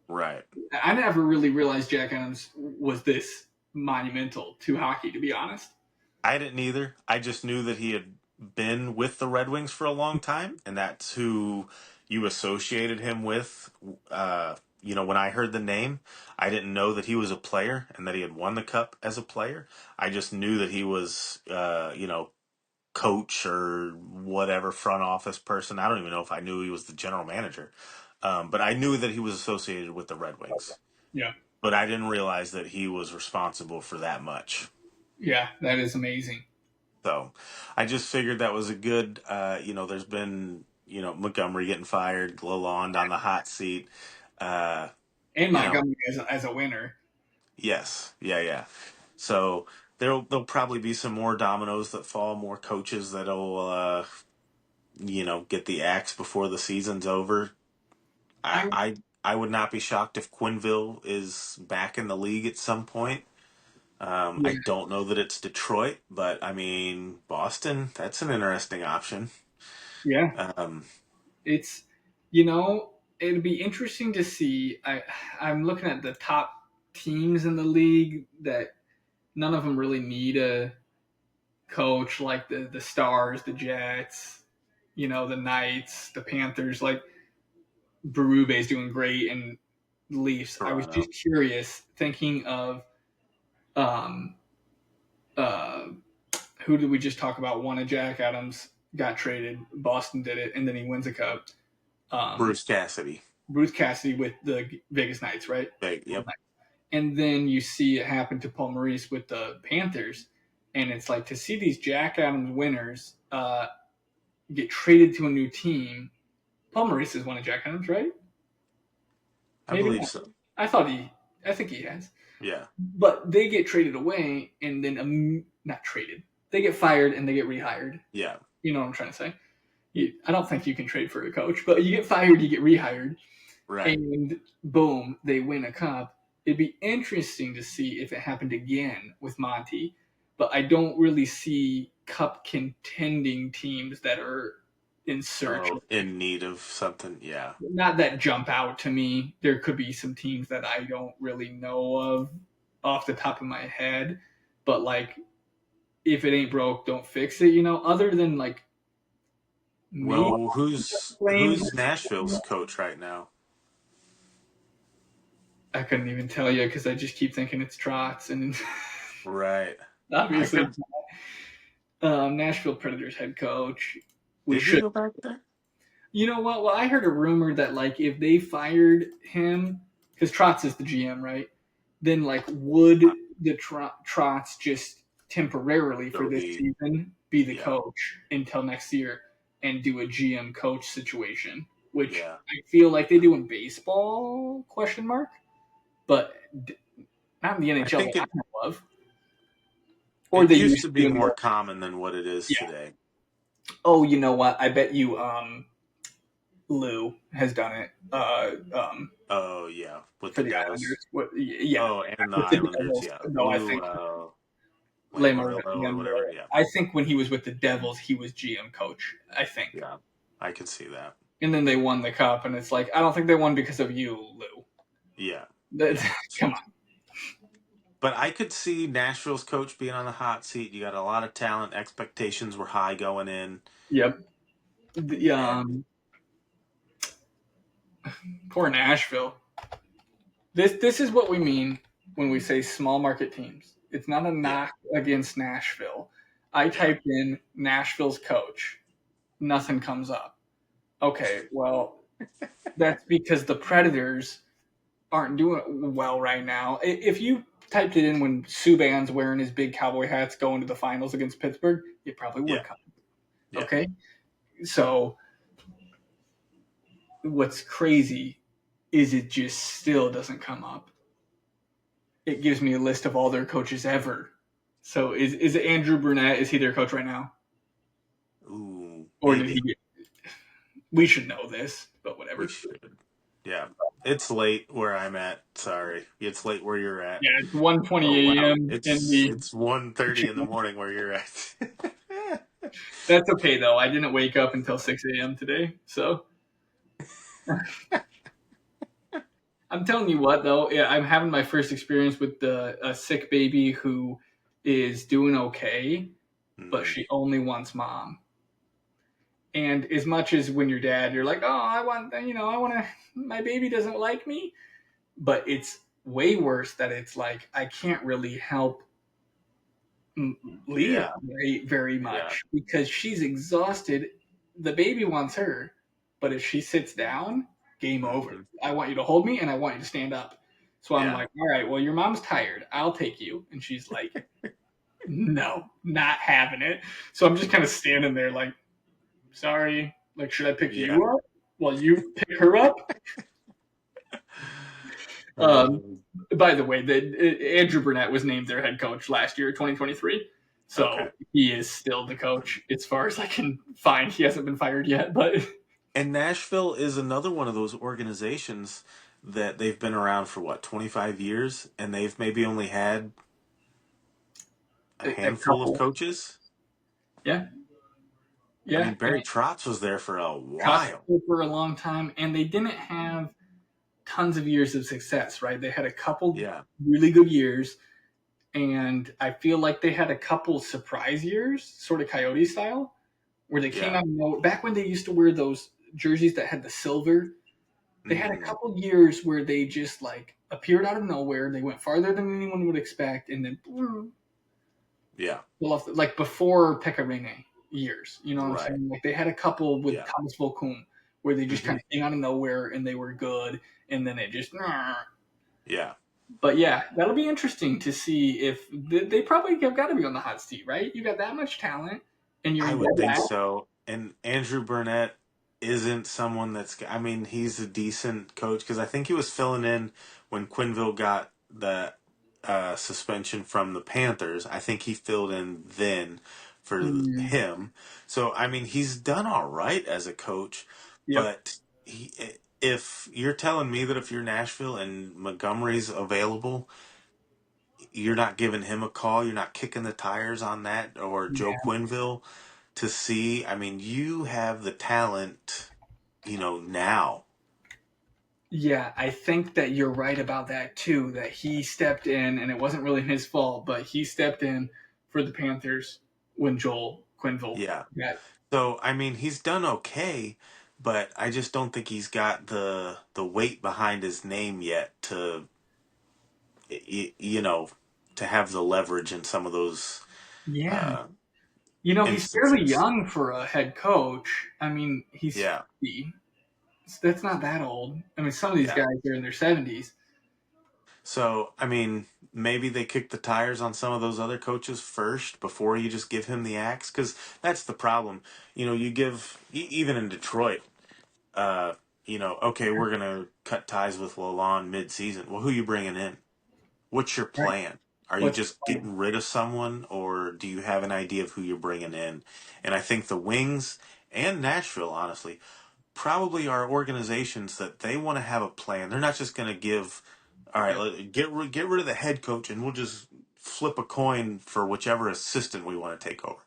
[SPEAKER 2] right.
[SPEAKER 1] I never really realized Jack Adams was this monumental to hockey, to be honest.
[SPEAKER 2] I didn't either. I just knew that he had been with the Red Wings for a long time, and that's who you associated him with. When I heard the name, I didn't know that he was a player and that he had won the cup as a player. I just knew that he was, coach or whatever front office person. I don't even know if I knew he was the general manager, but I knew that he was associated with the Red Wings.
[SPEAKER 1] Yeah,
[SPEAKER 2] But I didn't realize that he was responsible for that much.
[SPEAKER 1] yeah, that is amazing.
[SPEAKER 2] So I just figured that was a good, there's been, Montgomery getting fired, Lalonde on the hot seat. Uh,
[SPEAKER 1] And
[SPEAKER 2] you know,
[SPEAKER 1] Montgomery as a winner.
[SPEAKER 2] yes, yeah, yeah. So there'll probably be some more dominoes that fall, more coaches that'll, get the axe before the season's over. I,
[SPEAKER 1] I
[SPEAKER 2] I, I would not be shocked if Quinville is back in the league at some point.
[SPEAKER 1] Yeah,
[SPEAKER 2] I don't know that it's Detroit, but I mean, Boston, that's an interesting option.
[SPEAKER 1] yeah.
[SPEAKER 2] Um,
[SPEAKER 1] It's it'd be interesting to see. I'm looking at the top teams in the league that none of them really need a coach, like the Stars, the Jets, the Knights, the Panthers. Like Berube's doing great, and the Leafs. I was
[SPEAKER 2] Toronto,
[SPEAKER 1] just curious, thinking of um, uh, who did we just talk about? One of Jack Adams got traded. Boston did it, and then he wins a cup. Um,
[SPEAKER 2] Bruce Cassidy.
[SPEAKER 1] Bruce Cassidy with the Vegas Knights, right?
[SPEAKER 2] Yep.
[SPEAKER 1] And then you see it happen to Paul Maurice with the Panthers, and it's like to see these Jack Adams winners get traded to a new team. Paul Maurice is one of Jack Adams, right?
[SPEAKER 2] I
[SPEAKER 1] Maybe
[SPEAKER 2] believe
[SPEAKER 1] not.
[SPEAKER 2] so.
[SPEAKER 1] I think he has.
[SPEAKER 2] Yeah.
[SPEAKER 1] But they get traded away and then not traded. They get fired and they get rehired.
[SPEAKER 2] Yeah.
[SPEAKER 1] You know what I'm trying to say? I don't think you can trade for a coach, but you get fired, you get rehired,
[SPEAKER 2] Right.
[SPEAKER 1] and boom, they win a cup. It'd be interesting to see if it happened again with Monty, but I don't really see cup contending teams that are in search of.
[SPEAKER 2] Oh, in need of something. Yeah.
[SPEAKER 1] Not that jump out to me. There could be some teams that I don't really know of off the top of my head, but like if it ain't broke, don't fix it. Other than like maybe
[SPEAKER 2] Well, who's Nashville's coach right now?
[SPEAKER 1] I couldn't even tell you because I just keep thinking it's Trotz, and
[SPEAKER 2] Right. I
[SPEAKER 1] obviously
[SPEAKER 2] could.
[SPEAKER 1] it's Nashville Predators head coach. We
[SPEAKER 2] Did he
[SPEAKER 1] should.
[SPEAKER 2] go back there?
[SPEAKER 1] You know what? Well, I heard a rumor that like if they fired him, because Trotz is the GM, right? Then like would the Trotz just temporarily for
[SPEAKER 2] Go
[SPEAKER 1] this
[SPEAKER 2] be.
[SPEAKER 1] season be the
[SPEAKER 2] Yeah.
[SPEAKER 1] coach until next year and do a GM coach situation, which
[SPEAKER 2] Yeah.
[SPEAKER 1] I feel like they do in baseball? Question mark, but not in the
[SPEAKER 2] I
[SPEAKER 1] NHL
[SPEAKER 2] think
[SPEAKER 1] that I
[SPEAKER 2] it
[SPEAKER 1] know of. Or
[SPEAKER 2] it
[SPEAKER 1] they
[SPEAKER 2] used
[SPEAKER 1] used
[SPEAKER 2] to
[SPEAKER 1] to
[SPEAKER 2] be
[SPEAKER 1] in
[SPEAKER 2] more
[SPEAKER 1] the
[SPEAKER 2] common than what it is
[SPEAKER 1] yeah.
[SPEAKER 2] today.
[SPEAKER 1] Oh, you know what? I bet you Lou has done it.
[SPEAKER 2] Oh yeah, with
[SPEAKER 1] For
[SPEAKER 2] the
[SPEAKER 1] the
[SPEAKER 2] Devils.
[SPEAKER 1] Islanders. Yeah,
[SPEAKER 2] Oh, and the
[SPEAKER 1] with the
[SPEAKER 2] Islanders.
[SPEAKER 1] Devils.
[SPEAKER 2] Yeah,
[SPEAKER 1] No, I
[SPEAKER 2] Lou
[SPEAKER 1] think
[SPEAKER 2] Lamoriello or whatever. Yeah.
[SPEAKER 1] I think when he was with the Devils, he was GM coach. I think,
[SPEAKER 2] Yeah. I could see that.
[SPEAKER 1] and then they won the cup, and it's like I don't think they won because of you, Lou.
[SPEAKER 2] Yeah.
[SPEAKER 1] That,
[SPEAKER 2] Yeah.
[SPEAKER 1] come on.
[SPEAKER 2] But I could see Nashville's coach being on the hot seat. You got a lot of talent. Expectations were high going in.
[SPEAKER 1] Yep.
[SPEAKER 2] And
[SPEAKER 1] Poor Nashville. This is what we mean when we say small market teams. It's not a
[SPEAKER 2] yeah.
[SPEAKER 1] knock against Nashville. I
[SPEAKER 2] Yeah.
[SPEAKER 1] typed in Nashville's coach. Nothing comes up. Okay, well, that's because the Predators aren't doing well right now. If you typed it in when Subban's wearing his big cowboy hats going to the finals against Pittsburgh, it probably would
[SPEAKER 2] Yeah.
[SPEAKER 1] come.
[SPEAKER 2] Yeah.
[SPEAKER 1] Okay? So what's crazy is it just still doesn't come up. It gives me a list of all their coaches ever. So is it Andrew Brunette? Is he their coach right now?
[SPEAKER 2] Ooh,
[SPEAKER 1] Or did he
[SPEAKER 2] maybe.
[SPEAKER 1] get we should know this, but
[SPEAKER 2] We
[SPEAKER 1] whatever.
[SPEAKER 2] should. Yeah. It's late where I'm at. Sorry. It's late where you're at.
[SPEAKER 1] Yeah, it's
[SPEAKER 2] Oh
[SPEAKER 1] 1:20
[SPEAKER 2] wow.
[SPEAKER 1] a.m. in
[SPEAKER 2] It's
[SPEAKER 1] the
[SPEAKER 2] it's 1:30 in the morning where you're at.
[SPEAKER 1] That's okay though. I didn't wake up until 6 a.m. today, so I'm telling you what, though, yeah, I'm having my first experience with a sick baby who is doing okay, but
[SPEAKER 2] Mhm.
[SPEAKER 1] she only wants mom. And as much as when you're dad, you're like, oh, I want to, my baby doesn't like me. But it's way worse that it's like, I can't really help Leah
[SPEAKER 2] Yeah.
[SPEAKER 1] very
[SPEAKER 2] Yeah.
[SPEAKER 1] much because she's exhausted. The baby wants her, but if she sits down, game over.
[SPEAKER 2] Mhm.
[SPEAKER 1] I want you to hold me and I want you to stand up. So I'm
[SPEAKER 2] Yeah.
[SPEAKER 1] like, all right, well, your mom's tired. I'll take you. And she's like, no, not having it. So I'm just kind of standing there like, sorry. Like, should I pick
[SPEAKER 2] Yeah.
[SPEAKER 1] you up? Well, you pick her up. Um,
[SPEAKER 2] Um,
[SPEAKER 1] by the way, Andrew Burnett was named their head coach last year, 2023. So
[SPEAKER 2] okay.
[SPEAKER 1] he is still the coach as far as I can find. He hasn't been fired yet, but
[SPEAKER 2] And Nashville is another one of those organizations that they've been around for what, 25 years, and they've maybe only had a
[SPEAKER 1] a
[SPEAKER 2] handful of
[SPEAKER 1] couple.
[SPEAKER 2] coaches.
[SPEAKER 1] Yeah.
[SPEAKER 2] I
[SPEAKER 1] Yeah.
[SPEAKER 2] mean, Barry Trotz was there for a
[SPEAKER 1] Trotz
[SPEAKER 2] while.
[SPEAKER 1] for a long time, and they didn't have tons of years of success, right? They had a couple
[SPEAKER 2] Yeah.
[SPEAKER 1] really good years, and I feel like they had a couple surprise years, sort of Coyote style, where they came
[SPEAKER 2] Yeah.
[SPEAKER 1] out of nowhere. Back when they used to wear those jerseys that had the silver, they had a
[SPEAKER 2] Hmm.
[SPEAKER 1] couple years where they just like appeared out of nowhere. They went farther than anyone would expect, and then
[SPEAKER 2] Yeah.
[SPEAKER 1] like before Pecorine years. You know what I'm
[SPEAKER 2] Right.
[SPEAKER 1] saying? Like they had a couple with
[SPEAKER 2] Yeah.
[SPEAKER 1] Thomas Volkum where they just
[SPEAKER 2] Hmm.
[SPEAKER 1] kind of came out of nowhere and they were good, and then it just.
[SPEAKER 2] Yeah.
[SPEAKER 1] But yeah, that'll be interesting to see if they probably have got to be on the hot seat, right? You got that much talent, and you're
[SPEAKER 2] I
[SPEAKER 1] in
[SPEAKER 2] would
[SPEAKER 1] dead
[SPEAKER 2] think
[SPEAKER 1] last.
[SPEAKER 2] so. And Andrew Burnett, isn't someone that's. I mean, he's a decent coach because I think he was filling in when Quinville got the suspension from the Panthers. I think he filled in then for
[SPEAKER 1] Mm,
[SPEAKER 2] him. So I mean, he's done all right as a coach,
[SPEAKER 1] yep.
[SPEAKER 2] but he. If you're telling me that if you're Nashville and Montgomery's available, you're not giving him a call, you're not kicking the tires on that, or Joe
[SPEAKER 1] Yeah.
[SPEAKER 2] Quinville to see. I mean, you have the talent, now.
[SPEAKER 1] Yeah, I think that you're right about that too. That he stepped in, and it wasn't really his fault, but he stepped in for the Panthers when Joel Quinville
[SPEAKER 2] Yeah.
[SPEAKER 1] got.
[SPEAKER 2] So, I mean, he's done okay, but I just don't think he's got the weight behind his name yet to you know to have the leverage in some of those
[SPEAKER 1] Yeah,
[SPEAKER 2] uh
[SPEAKER 1] he's fairly
[SPEAKER 2] instances.
[SPEAKER 1] young for a head coach. I mean, he's
[SPEAKER 2] Yeah.
[SPEAKER 1] 50. That's not that old. I mean, some of these
[SPEAKER 2] Yeah.
[SPEAKER 1] guys are in their 70s.
[SPEAKER 2] So, I mean, maybe they kick the tires on some of those other coaches first before you just give him the axe, because that's the problem. You give, even in Detroit, uh, okay, we're going to cut ties with Lalonde mid-season. Well, who you bringing in? What's your
[SPEAKER 1] Right.
[SPEAKER 2] plan? Are you
[SPEAKER 1] What's
[SPEAKER 2] just getting rid of someone, or do you have an idea of who you're bringing in? And I think the Wings and Nashville, honestly, probably are organizations that they want to have a plan. They're not just going to give, all right,
[SPEAKER 1] Yep.
[SPEAKER 2] get rid of the head coach and we'll just flip a coin for whichever assistant we want to take over.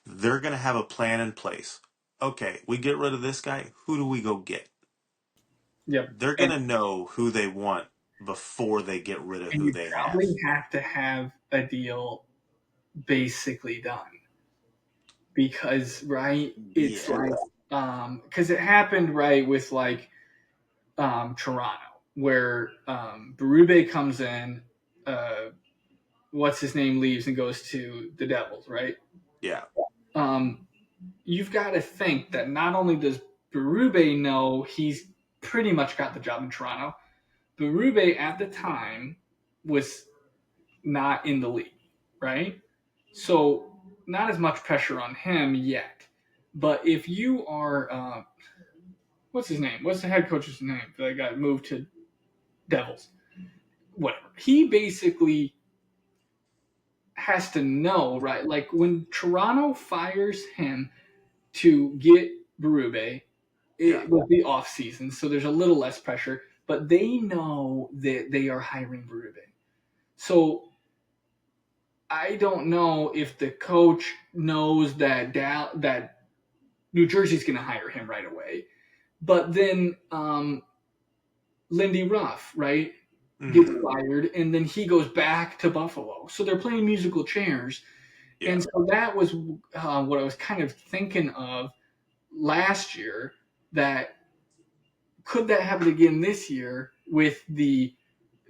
[SPEAKER 2] They're going to have a plan in place. Okay, we get rid of this guy. Who do we go get?
[SPEAKER 1] Yep.
[SPEAKER 2] They're going
[SPEAKER 1] And
[SPEAKER 2] to know who they want before they get rid of
[SPEAKER 1] and
[SPEAKER 2] who
[SPEAKER 1] you
[SPEAKER 2] they have.
[SPEAKER 1] probably have to have a deal basically done because right, it's
[SPEAKER 2] Yeah,
[SPEAKER 1] like because it happened right with like Toronto where Berube comes in, uh, what's his name leaves and goes to the Devils, right?
[SPEAKER 2] yeah,
[SPEAKER 1] Um, you've got to think that not only does Berube know he's pretty much got the job in Toronto, Berube at the time was not in the league, right? So not as much pressure on him yet. But if you are, what's his name? What's the head coach's name that got moved to Devils? Whatever. He basically has to know, right? Like when Toronto fires him to get Berube,
[SPEAKER 2] yeah,
[SPEAKER 1] it will be off season, so there's a little less pressure. But they know that they are hiring Berube, so I don't know if the coach knows that New Jersey's going to hire him right away. But then Lindy Ruff, right, gets
[SPEAKER 2] hmm,
[SPEAKER 1] fired, and then he goes back to Buffalo. So they're playing musical chairs,
[SPEAKER 2] yeah,
[SPEAKER 1] and so that was what I was kind of thinking of last year. That could that happen again this year with the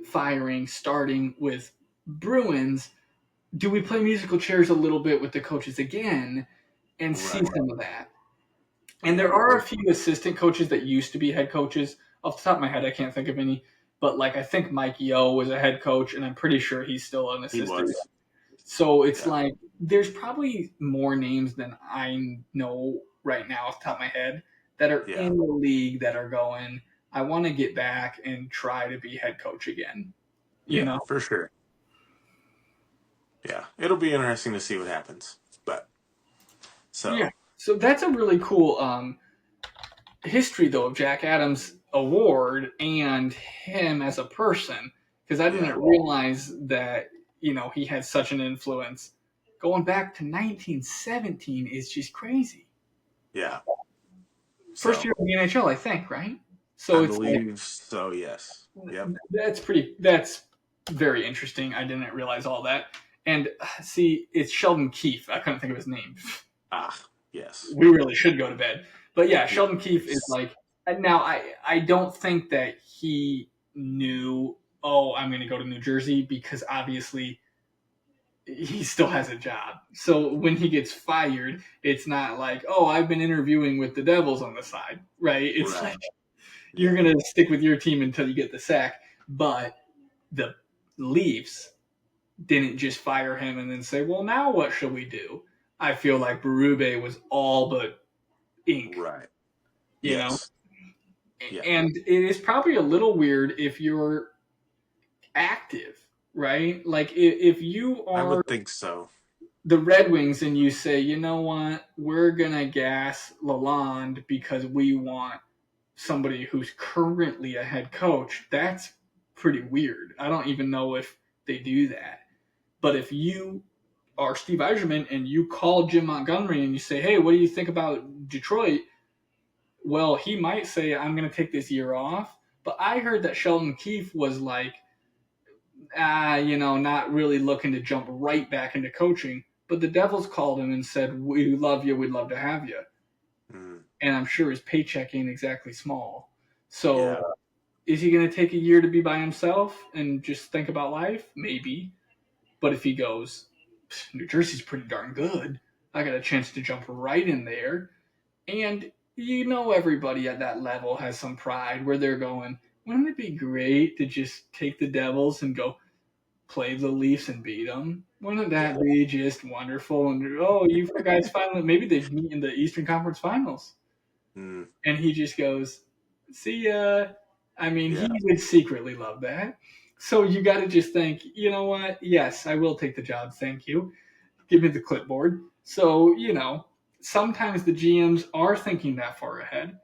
[SPEAKER 1] firing starting with Bruins? Do we play musical chairs a little bit with the coaches again and see
[SPEAKER 2] right,
[SPEAKER 1] some of that? And there
[SPEAKER 2] yeah,
[SPEAKER 1] are a few assistant coaches that used to be head coaches. Off the top of my head, I can't think of any. But like I think Mike Yo was a head coach, and I'm pretty sure he's still an
[SPEAKER 2] he
[SPEAKER 1] assistant.
[SPEAKER 2] was,
[SPEAKER 1] So it's
[SPEAKER 2] yeah,
[SPEAKER 1] like there's probably more names than I know right now off the top of my head that are
[SPEAKER 2] yeah,
[SPEAKER 1] in the league that are going, I want to get back and try to be head coach again. You
[SPEAKER 2] yeah,
[SPEAKER 1] know?
[SPEAKER 2] for sure. Yeah, it'll be interesting to see what happens. But
[SPEAKER 1] Yeah.
[SPEAKER 2] so
[SPEAKER 1] So that's a really cool history though of Jack Adams' award and him as a person because I didn't
[SPEAKER 2] yeah,
[SPEAKER 1] realize that he had such an influence. Going back to 1917 is just crazy.
[SPEAKER 2] yeah.
[SPEAKER 1] First
[SPEAKER 2] So
[SPEAKER 1] year in the NHL, I think, right?
[SPEAKER 2] I
[SPEAKER 1] So it's like
[SPEAKER 2] believe so. Yes. Yep.
[SPEAKER 1] that's very interesting. I didn't realize all that. And see, it's Sheldon Keefe. I couldn't think of his name.
[SPEAKER 2] Ah, yes.
[SPEAKER 1] We really should go to bed. But yeah,
[SPEAKER 2] Yeah.
[SPEAKER 1] Sheldon Keefe is like now I don't think that he knew, oh, I'm going to go to New Jersey because obviously he still has a job. So when he gets fired, it's not like, oh, I've been interviewing with the Devils on the side, right? It's
[SPEAKER 2] Right.
[SPEAKER 1] like you're
[SPEAKER 2] Yeah.
[SPEAKER 1] going to stick with your team until you get the sack. But the Leafs didn't just fire him and then say, well, now what should we do? I feel like Berube was all but ink.
[SPEAKER 2] Right.
[SPEAKER 1] you know?
[SPEAKER 2] Yes. Yeah.
[SPEAKER 1] And it is probably a little weird if you're active, right? Like if you
[SPEAKER 2] I
[SPEAKER 1] are
[SPEAKER 2] would think so.
[SPEAKER 1] the Red Wings and you say, you know what, we're gonna gas Lalonde because we want somebody who's currently a head coach, that's pretty weird. I don't even know if they do that. But if you are Steve Yzerman and you call Jim Montgomery and you say, hey, what do you think about Detroit? Well, he might say, I'm going to take this year off. But I heard that Sheldon Keefe was like, not really looking to jump right back into coaching. But the Devils called him and said, we love you. We'd love to have you.
[SPEAKER 2] Mm.
[SPEAKER 1] And I'm sure his paycheck ain't exactly small. So
[SPEAKER 2] Yeah.
[SPEAKER 1] is he going to take a year to be by himself and just think about life? Maybe. But if he goes, New Jersey's pretty darn good, I got a chance to jump right in there. And everybody at that level has some pride where they're going, wouldn't it be great to just take the Devils and go play the Leafs and beat them? Wouldn't that be just wonderful? And you guys finally, maybe they meet in the Eastern Conference Finals.
[SPEAKER 2] Mm.
[SPEAKER 1] And he just goes, see ya. I mean,
[SPEAKER 2] Yeah.
[SPEAKER 1] he would secretly love that. So you got to just think, you know what? Yes, I will take the job. Thank you. Give me the clipboard. So, sometimes the GMs are thinking that far ahead,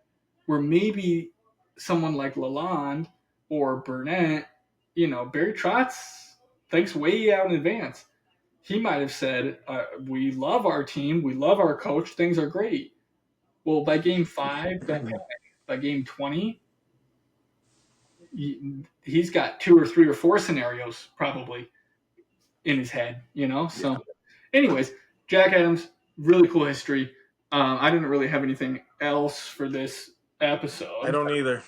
[SPEAKER 1] where maybe someone like Lalonde or Burnett, Barry Trotz thinks way out in advance. He might have said, we love our team. We love our coach. Things are great. Well, by game 5, by game 20, he's got 2 or 3 or 4 scenarios probably in his head, So, anyways, Jack Adams, really cool history. I didn't really have anything else for this
[SPEAKER 2] I
[SPEAKER 1] episode.
[SPEAKER 2] don't either.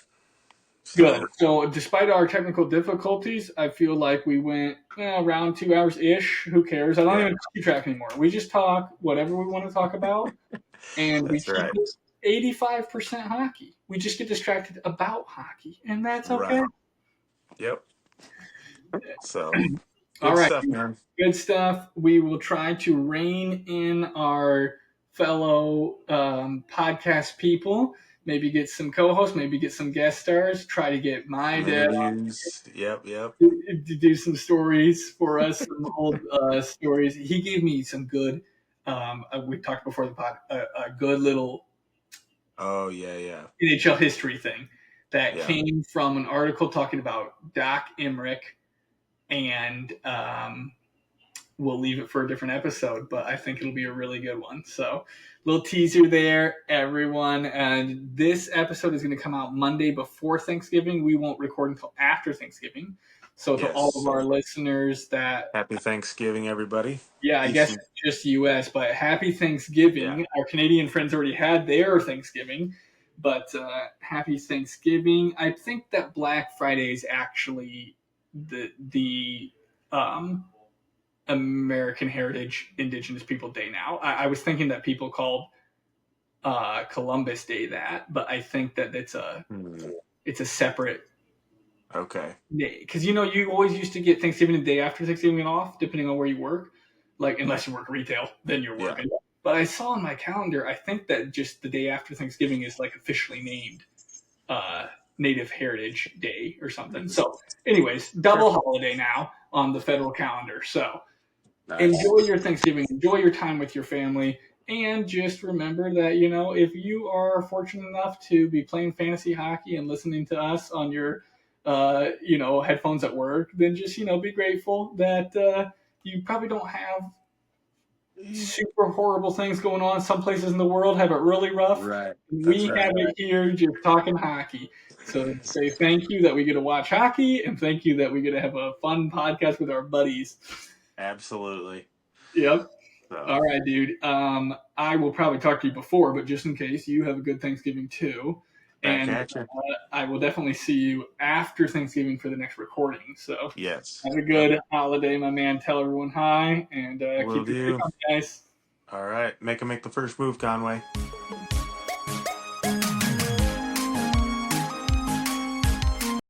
[SPEAKER 1] Good.
[SPEAKER 2] So
[SPEAKER 1] So, despite our technical difficulties, I feel like we went around 2 hours ish. Who cares? I don't even keep track anymore. We just talk whatever we want to talk about, and we
[SPEAKER 2] that's
[SPEAKER 1] keep
[SPEAKER 2] right.
[SPEAKER 1] it 85% hockey. We just get distracted about hockey, and that's okay.
[SPEAKER 2] Right. Yep. So
[SPEAKER 1] All
[SPEAKER 2] good
[SPEAKER 1] right.
[SPEAKER 2] stuff, man.
[SPEAKER 1] Good stuff. We will try to rein in our fellow podcast people. Maybe get some co-hosts. Maybe get some guest stars. Try to get my
[SPEAKER 2] Some
[SPEAKER 1] dad
[SPEAKER 2] interviews. Yep.
[SPEAKER 1] to do some stories for us, some old stories. He gave me some good. We talked before the pod. A good little
[SPEAKER 2] Oh yeah.
[SPEAKER 1] NHL history thing that
[SPEAKER 2] Yeah.
[SPEAKER 1] came from an article talking about Doc Emmerich, and we'll leave it for a different episode, but I think it'll be a really good one. So, little teaser there, everyone. And this episode is going to come out Monday before Thanksgiving. We won't record until after Thanksgiving. So, to all of our listeners
[SPEAKER 2] Happy Thanksgiving, everybody.
[SPEAKER 1] I guess it's just US, but happy Thanksgiving.
[SPEAKER 2] Yeah.
[SPEAKER 1] Our Canadian friends already had their Thanksgiving, but happy Thanksgiving. I think that Black Friday is actually the American Heritage Indigenous People Day now. I was thinking that people called Columbus Day that, but I think that it's a separate
[SPEAKER 2] Okay.
[SPEAKER 1] day, because you always used to get Thanksgiving the day after Thanksgiving off, depending on where you work. Like unless you work retail, then you're working. Yeah. But I saw on my calendar, I think that just the day after Thanksgiving is like officially named Native Heritage Day or something. So, anyways, double holiday now on the federal calendar. So. Nice. Enjoy your Thanksgiving. Enjoy your time with your family. And just remember that, if you are fortunate enough to be playing fantasy hockey and listening to us on your, headphones at work, then just, be grateful that you probably don't have super horrible things going on. Some places in the world have it really rough.
[SPEAKER 2] Right.
[SPEAKER 1] We have it here just talking hockey. So say thank you that we get to watch hockey, and thank you that we get to have a fun podcast with our buddies.
[SPEAKER 2] Absolutely.
[SPEAKER 1] Yep. So. All right, dude. I will probably talk to you before, but just in case, you have a good Thanksgiving too.
[SPEAKER 2] Back at you.
[SPEAKER 1] I will definitely see you after Thanksgiving for the next recording. So
[SPEAKER 2] yes.
[SPEAKER 1] Have a good holiday, my man. Tell everyone hi, and keep your coming, guys.
[SPEAKER 2] All right. Make the first move, Conway.